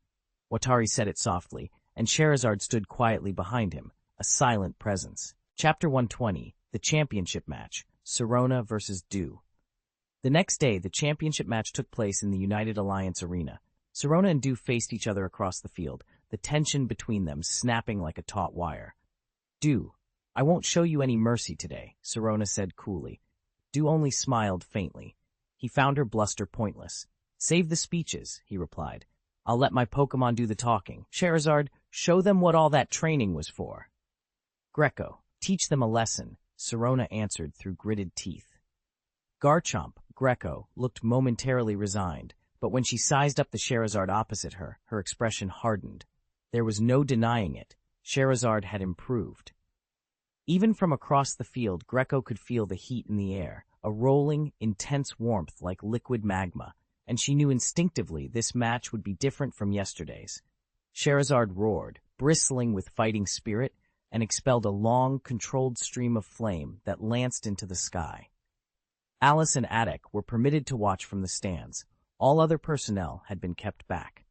Watari said it softly, and Charizard stood quietly behind him, a silent presence. Chapter 120, The Championship Match, Sirona vs. Dew. The next day, the championship match took place in the United Alliance Arena. Sirona and Dew faced each other across the field, the tension between them snapping like a taut wire. "Dew, I won't show you any mercy today," Sirona said coolly. Dew only smiled faintly. He found her bluster pointless. "Save the speeches," he replied. "I'll let my Pokémon do the talking. Charizard, show them what all that training was for." "Greco, teach them a lesson," Sirona answered through gritted teeth. Garchomp, Greco, looked momentarily resigned, but when she sized up the Charizard opposite her, her expression hardened. There was no denying it. Charizard had improved. Even from across the field, Greco could feel the heat in the air, a rolling, intense warmth like liquid magma, and she knew instinctively this match would be different from yesterday's. Charizard roared, bristling with fighting spirit. and expelled a long, controlled stream of flame that lanced into the sky. Alice and Attic were permitted to watch from the stands. All other personnel had been kept back.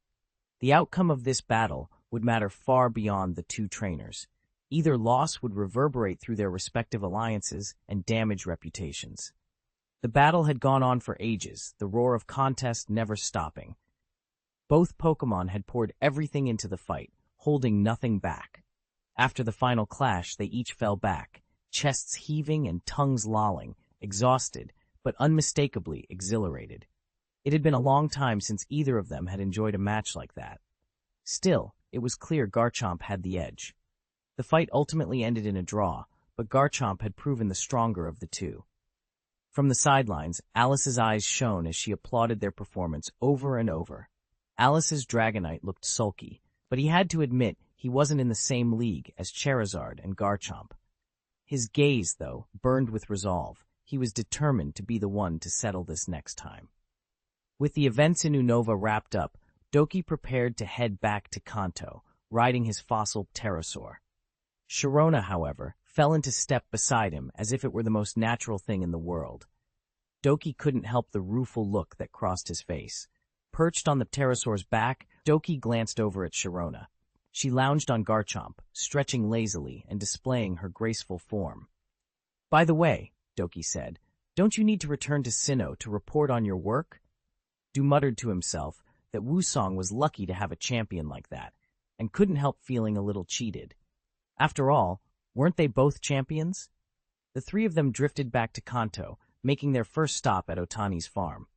The outcome of this battle would matter far beyond the two trainers. Either loss would reverberate through their respective alliances and damage reputations. The battle had gone on for ages, the roar of contest never stopping. Both Pokémon had poured everything into the fight, holding nothing back. After the final clash, they each fell back, chests heaving and tongues lolling, exhausted, but unmistakably exhilarated. It had been a long time since either of them had enjoyed a match like that. Still, it was clear Garchomp had the edge. The fight ultimately ended in a draw, but Garchomp had proven the stronger of the two. From the sidelines, Alice's eyes shone as she applauded their performance over and over. Alice's Dragonite looked sulky, but he had to admit he wasn't in the same league as Charizard and Garchomp. His gaze, though, burned with resolve. He was determined to be the one to settle this next time. With the events in Unova wrapped up, Doki prepared to head back to Kanto, riding his fossil pterosaur. Sharona, however, fell into step beside him as if it were the most natural thing in the world. Doki couldn't help the rueful look that crossed his face. Perched on the pterosaur's back, Doki glanced over at Sharona. She lounged on Garchomp, stretching lazily and displaying her graceful form. "By the way," Doki said, "don't you need to return to Sinnoh to report on your work?" Du muttered to himself that Wusong was lucky to have a champion like that, and couldn't help feeling a little cheated. After all, weren't they both champions? The three of them drifted back to Kanto, making their first stop at Otani's farm.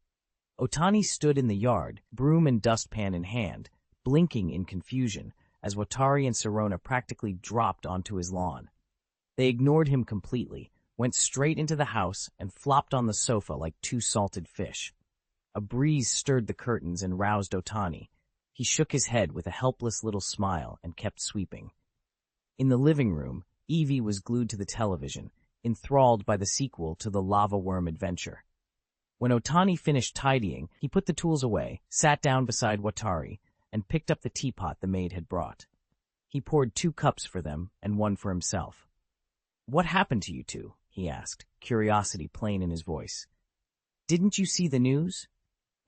Otani stood in the yard, broom and dustpan in hand, blinking in confusion, as Watari and Sharona practically dropped onto his lawn. They ignored him completely, went straight into the house, and flopped on the sofa like two salted fish. A breeze stirred the curtains and roused Otani. He shook his head with a helpless little smile and kept sweeping. In the living room, Eevee was glued to the television, enthralled by the sequel to the Lava Worm adventure. When Otani finished tidying, he put the tools away, sat down beside Watari, and picked up the teapot the maid had brought. He poured 2 cups for them and 1 for himself. "What happened to you two?" he asked, curiosity plain in his voice. "Didn't you see the news?"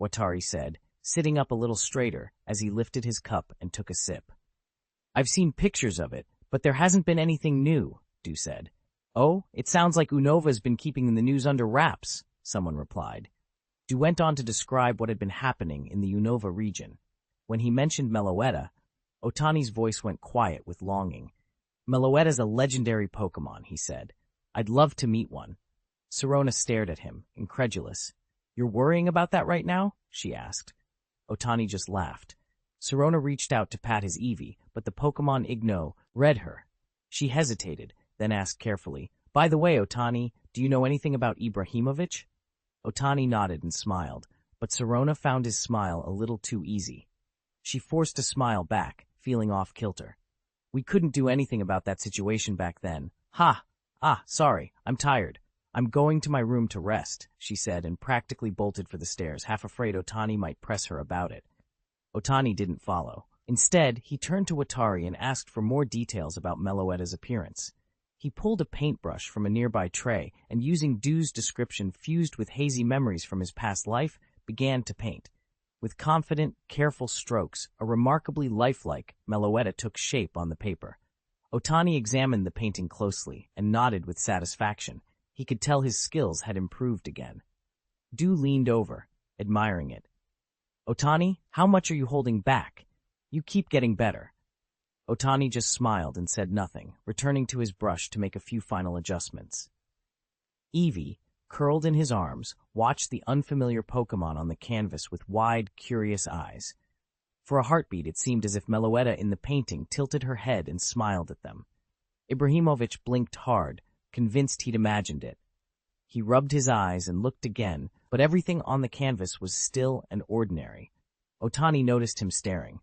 Watari said, sitting up a little straighter as he lifted his cup and took a sip. "I've seen pictures of it, but there hasn't been anything new," Du said. "Oh, it sounds like Unova's been keeping the news under wraps," someone replied. Du went on to describe what had been happening in the Unova region. When he mentioned Meloetta, Otani's voice went quiet with longing. "Meloetta's a legendary Pokémon," he said. "I'd love to meet one." Sharona stared at him, incredulous. "You're worrying about that right now?" she asked. Otani just laughed. Sharona reached out to pat his Eevee, but the Pokémon Igno read her. She hesitated, then asked carefully, "By the way, Otani, do you know anything about Ibrahimovic?" Otani nodded and smiled, but Sharona found his smile a little too easy. She forced a smile back, feeling off-kilter. "We couldn't do anything about that situation back then. Sorry, I'm tired. I'm going to my room to rest," she said and practically bolted for the stairs, half afraid Otani might press her about it. Otani didn't follow. Instead, he turned to Watari and asked for more details about Meloetta's appearance. He pulled a paintbrush from a nearby tray and, using Du's description fused with hazy memories from his past life, began to paint. With confident, careful strokes, a remarkably lifelike Meloetta took shape on the paper. Otani examined the painting closely and nodded with satisfaction. He could tell his skills had improved again. Du leaned over, admiring it. "Otani, how much are you holding back? You keep getting better." Otani just smiled and said nothing, returning to his brush to make a few final adjustments. Eevee, curled in his arms, watched the unfamiliar Pokémon on the canvas with wide, curious eyes. For a heartbeat, it seemed as if Meloetta in the painting tilted her head and smiled at them. Ibrahimovic blinked hard, convinced he'd imagined it. He rubbed his eyes and looked again, but everything on the canvas was still and ordinary. Otani noticed him staring.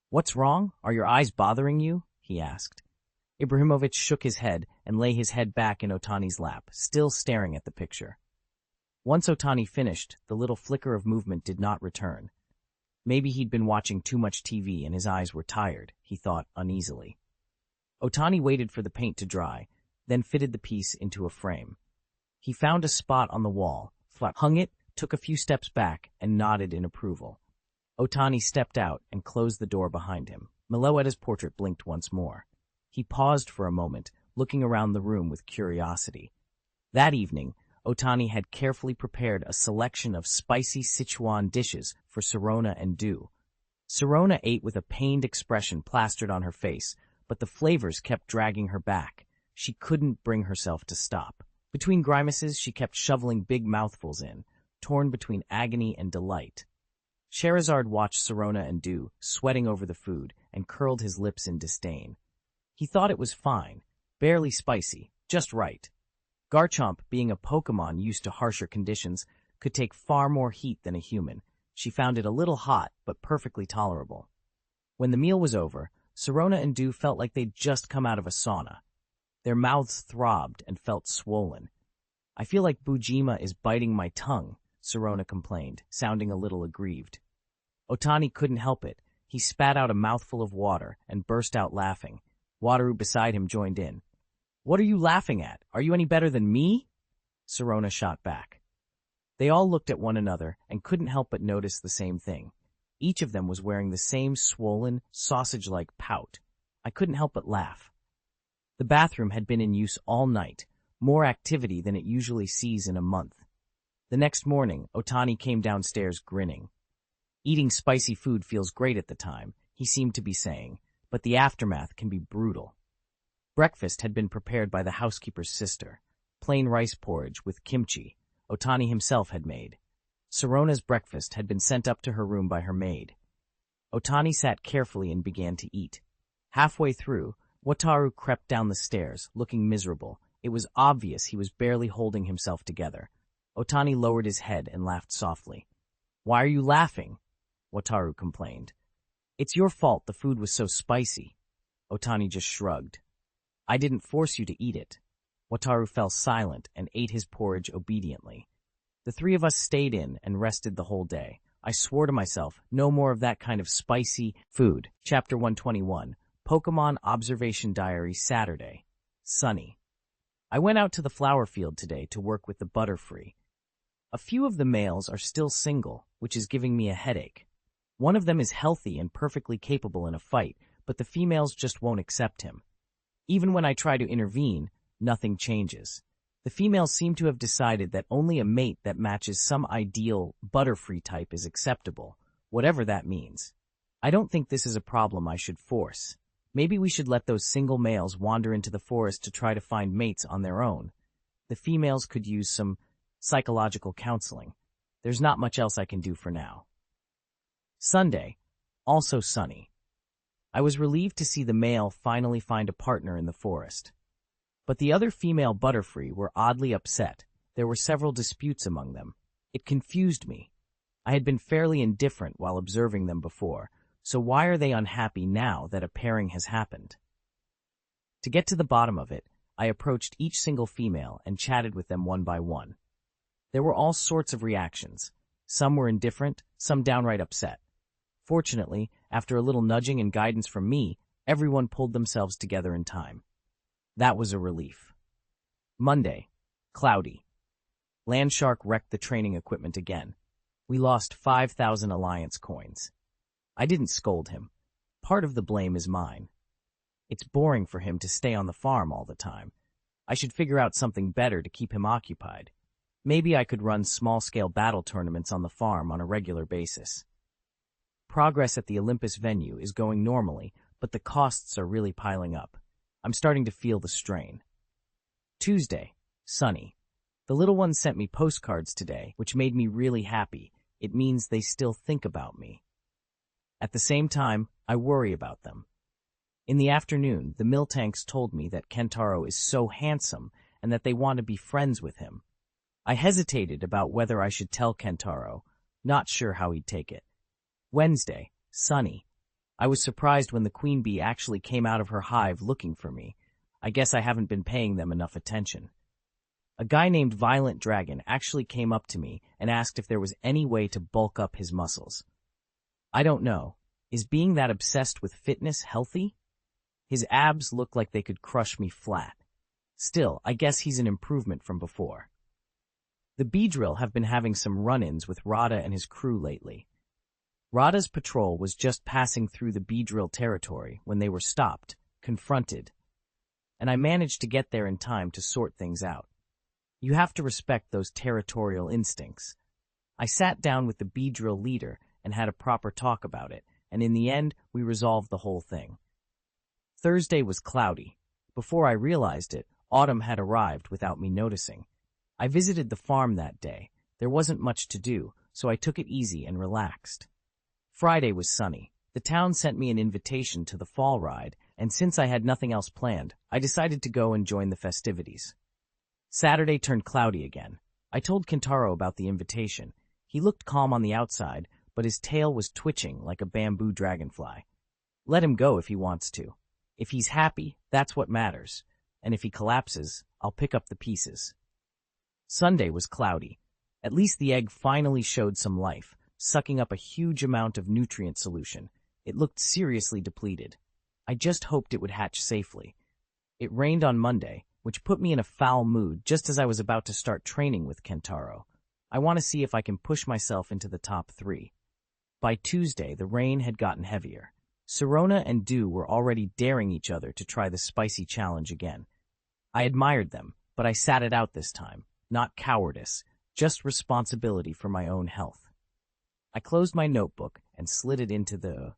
"What's wrong? Are your eyes bothering you?" he asked. Ibrahimovic shook his head and lay his head back in Otani's lap, still staring at the picture. Once Otani finished, the little flicker of movement did not return. Maybe he'd been watching too much TV and his eyes were tired, he thought uneasily. Otani waited for the paint to dry, then fitted the piece into a frame. He found a spot on the wall, hung it, took a few steps back, and nodded in approval. Otani stepped out and closed the door behind him. Meloetta's portrait blinked once more. He paused for a moment, looking around the room with curiosity. That evening, Otani had carefully prepared a selection of spicy Sichuan dishes for Sirona and Du. Sirona ate with a pained expression plastered on her face, but the flavors kept dragging her back. She couldn't bring herself to stop. Between grimaces, she kept shoveling big mouthfuls in, torn between agony and delight. Scheherazade watched Sirona and Du, sweating over the food, and curled his lips in disdain. He thought it was fine, barely spicy, just right. Garchomp, being a Pokémon used to harsher conditions, could take far more heat than a human. She found it a little hot, but perfectly tolerable. When the meal was over, Sirona and Du felt like they'd just come out of a sauna. Their mouths throbbed and felt swollen. "I feel like Bujima is biting my tongue," Sirona complained, sounding a little aggrieved. Otani couldn't help it. He spat out a mouthful of water and burst out laughing. Wataru beside him joined in. "What are you laughing at? Are you any better than me?" Sirona shot back. They all looked at one another and couldn't help but notice the same thing. Each of them was wearing the same swollen, sausage-like pout. I couldn't help but laugh. The bathroom had been in use all night, more activity than it usually sees in a month. The next morning, Otani came downstairs grinning. "Eating spicy food feels great at the time," he seemed to be saying, "but the aftermath can be brutal." Breakfast had been prepared by the housekeeper's sister. Plain rice porridge with kimchi, Otani himself had made. Sirona's breakfast had been sent up to her room by her maid. Otani sat carefully and began to eat. Halfway through, Wataru crept down the stairs, looking miserable. It was obvious he was barely holding himself together. Otani lowered his head and laughed softly. "Why are you laughing?" Wataru complained. "It's your fault the food was so spicy." Otani just shrugged. "I didn't force you to eat it." Wataru fell silent and ate his porridge obediently. The three of us stayed in and rested the whole day. I swore to myself, no more of that kind of spicy food. Chapter 121, Pokémon Observation Diary, Saturday. Sunny. I went out to the flower field today to work with the Butterfree. A few of the males are still single, which is giving me a headache. One of them is healthy and perfectly capable in a fight, but the females just won't accept him. Even when I try to intervene, nothing changes. The females seem to have decided that only a mate that matches some ideal Butterfree type is acceptable, whatever that means. I don't think this is a problem I should force. Maybe we should let those single males wander into the forest to try to find mates on their own. The females could use some psychological counseling. There's not much else I can do for now. Sunday, also sunny. I was relieved to see the male finally find a partner in the forest. But the other female Butterfree were oddly upset. There were several disputes among them. It confused me. I had been fairly indifferent while observing them before, so why are they unhappy now that a pairing has happened? To get to the bottom of it, I approached each single female and chatted with them one by one. There were all sorts of reactions. Some were indifferent, some downright upset. Fortunately, after a little nudging and guidance from me, everyone pulled themselves together in time. That was a relief. Monday, cloudy. Landshark wrecked the training equipment again. We lost 5,000 Alliance coins. I didn't scold him. Part of the blame is mine. It's boring for him to stay on the farm all the time. I should figure out something better to keep him occupied. Maybe I could run small-scale battle tournaments on the farm on a regular basis. Progress at the Olympus venue is going normally, but the costs are really piling up. I'm starting to feel the strain. Tuesday, sunny. The little ones sent me postcards today, which made me really happy. It means they still think about me. At the same time, I worry about them. In the afternoon, the Miltanks told me that Kentaro is so handsome and that they want to be friends with him. I hesitated about whether I should tell Kentaro, not sure how he'd take it. Wednesday, sunny. I was surprised when the queen bee actually came out of her hive looking for me. I guess I haven't been paying them enough attention. A guy named Violent Dragon actually came up to me and asked if there was any way to bulk up his muscles. I don't know. Is being that obsessed with fitness healthy? His abs looked like they could crush me flat. Still, I guess he's an improvement from before. The Beedrill have been having some run-ins with Rada and his crew lately. Rada's patrol was just passing through the Beedrill territory when they were stopped, confronted, and I managed to get there in time to sort things out. You have to respect those territorial instincts. I sat down with the Beedrill leader and had a proper talk about it, and in the end, we resolved the whole thing. Thursday was cloudy. Before I realized it, autumn had arrived without me noticing. I visited the farm that day. There wasn't much to do, so I took it easy and relaxed. Friday was sunny. The town sent me an invitation to the fall ride, and since I had nothing else planned, I decided to go and join the festivities. Saturday turned cloudy again. I told Kentaro about the invitation. He looked calm on the outside, but his tail was twitching like a bamboo dragonfly. Let him go if he wants to. If he's happy, that's what matters, and if he collapses, I'll pick up the pieces. Sunday was cloudy. At least the egg finally showed some life, sucking up a huge amount of nutrient solution. It looked seriously depleted. I just hoped it would hatch safely. It rained on Monday, which put me in a foul mood just as I was about to start training with Kentaro. I want to see if I can push myself into the top 3. By Tuesday, the rain had gotten heavier. Sirona and Dew were already daring each other to try the spicy challenge again. I admired them, but I sat it out this time. Not cowardice, just responsibility for my own health. I closed my notebook and slid it into the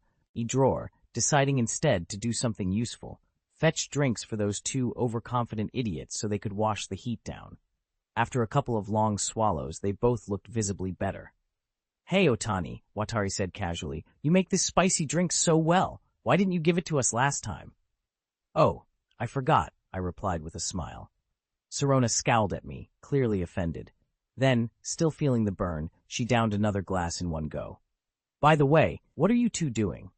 drawer, deciding instead to do something useful. Fetch drinks for those 2 overconfident idiots so they could wash the heat down. After a couple of long swallows, they both looked visibly better. "Hey, Otani," Watari said casually, "you make this spicy drink so well. Why didn't you give it to us last time?" "Oh, I forgot," I replied with a smile. Sirona scowled at me, clearly offended. Then, still feeling the burn, she downed another glass in one go. "By the way, what are you 2 doing?"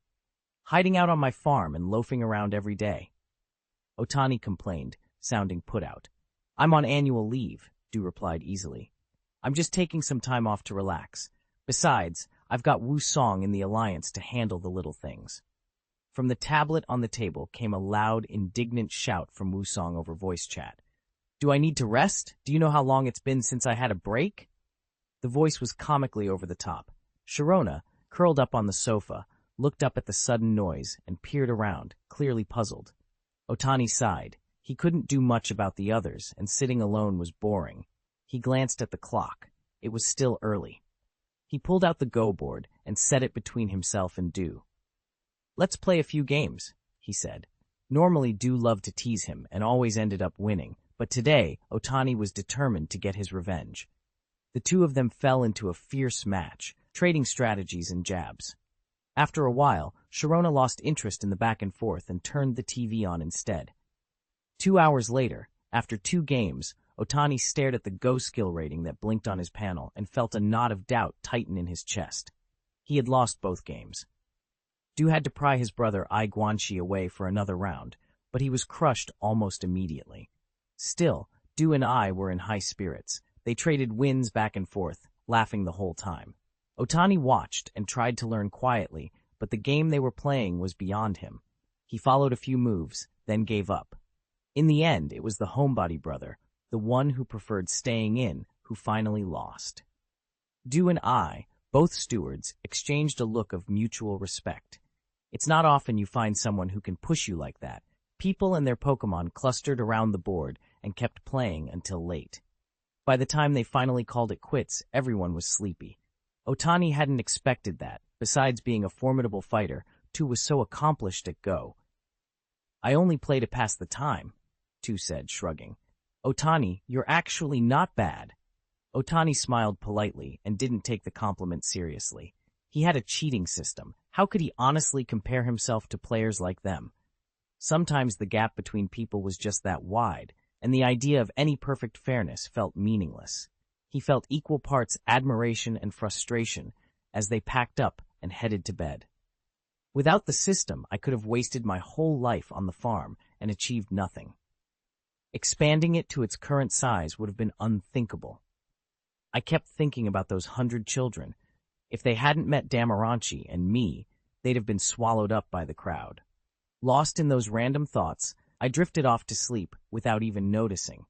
"Hiding out on my farm and loafing around every day." Otani complained, sounding put out. "I'm on annual leave," Dew replied easily. "I'm just taking some time off to relax. Besides, I've got Wu Song in the Alliance to handle the little things." From the tablet on the table came a loud, indignant shout from Wu Song over voice chat. "Do I need to rest? Do you know how long it's been since I had a break?" The voice was comically over the top. Sharona, curled up on the sofa, looked up at the sudden noise and peered around, clearly puzzled. Otani sighed. He couldn't do much about the others, and sitting alone was boring. He glanced at the clock. It was still early. He pulled out the Go board and set it between himself and Dew. "Let's play a few games," he said. Normally, Dew loved to tease him and always ended up winning, but today, Otani was determined to get his revenge. The 2 of them fell into a fierce match, trading strategies and jabs. After a while, Sharona lost interest in the back and forth and turned the TV on instead. 2 hours later, after 2 games, Otani stared at the Go skill rating that blinked on his panel and felt a knot of doubt tighten in his chest. He had lost both games. Dew had to pry his brother Ai Guanxi away for another round, but he was crushed almost immediately. Still, Dew and I were in high spirits. They traded wins back and forth, laughing the whole time. Otani watched and tried to learn quietly, but the game they were playing was beyond him. He followed a few moves, then gave up. In the end, it was the homebody brother, the one who preferred staying in, who finally lost. Dew and I, both stewards, exchanged a look of mutual respect. It's not often you find someone who can push you like that. People and their Pokémon clustered around the board and kept playing until late. By the time they finally called it quits, everyone was sleepy. Otani hadn't expected that. Besides being a formidable fighter, Dew was so accomplished at Go. "I only play to pass the time," Dew said, shrugging. "Otani, you're actually not bad." Otani smiled politely and didn't take the compliment seriously. He had a cheating system. How could he honestly compare himself to players like them? Sometimes the gap between people was just that wide, and the idea of any perfect fairness felt meaningless. He felt equal parts admiration and frustration as they packed up and headed to bed. Without the system, I could have wasted my whole life on the farm and achieved nothing. Expanding it to its current size would have been unthinkable. I kept thinking about those 100 children. If they hadn't met Damaranchi and me, they'd have been swallowed up by the crowd. Lost in those random thoughts, I drifted off to sleep without even noticing.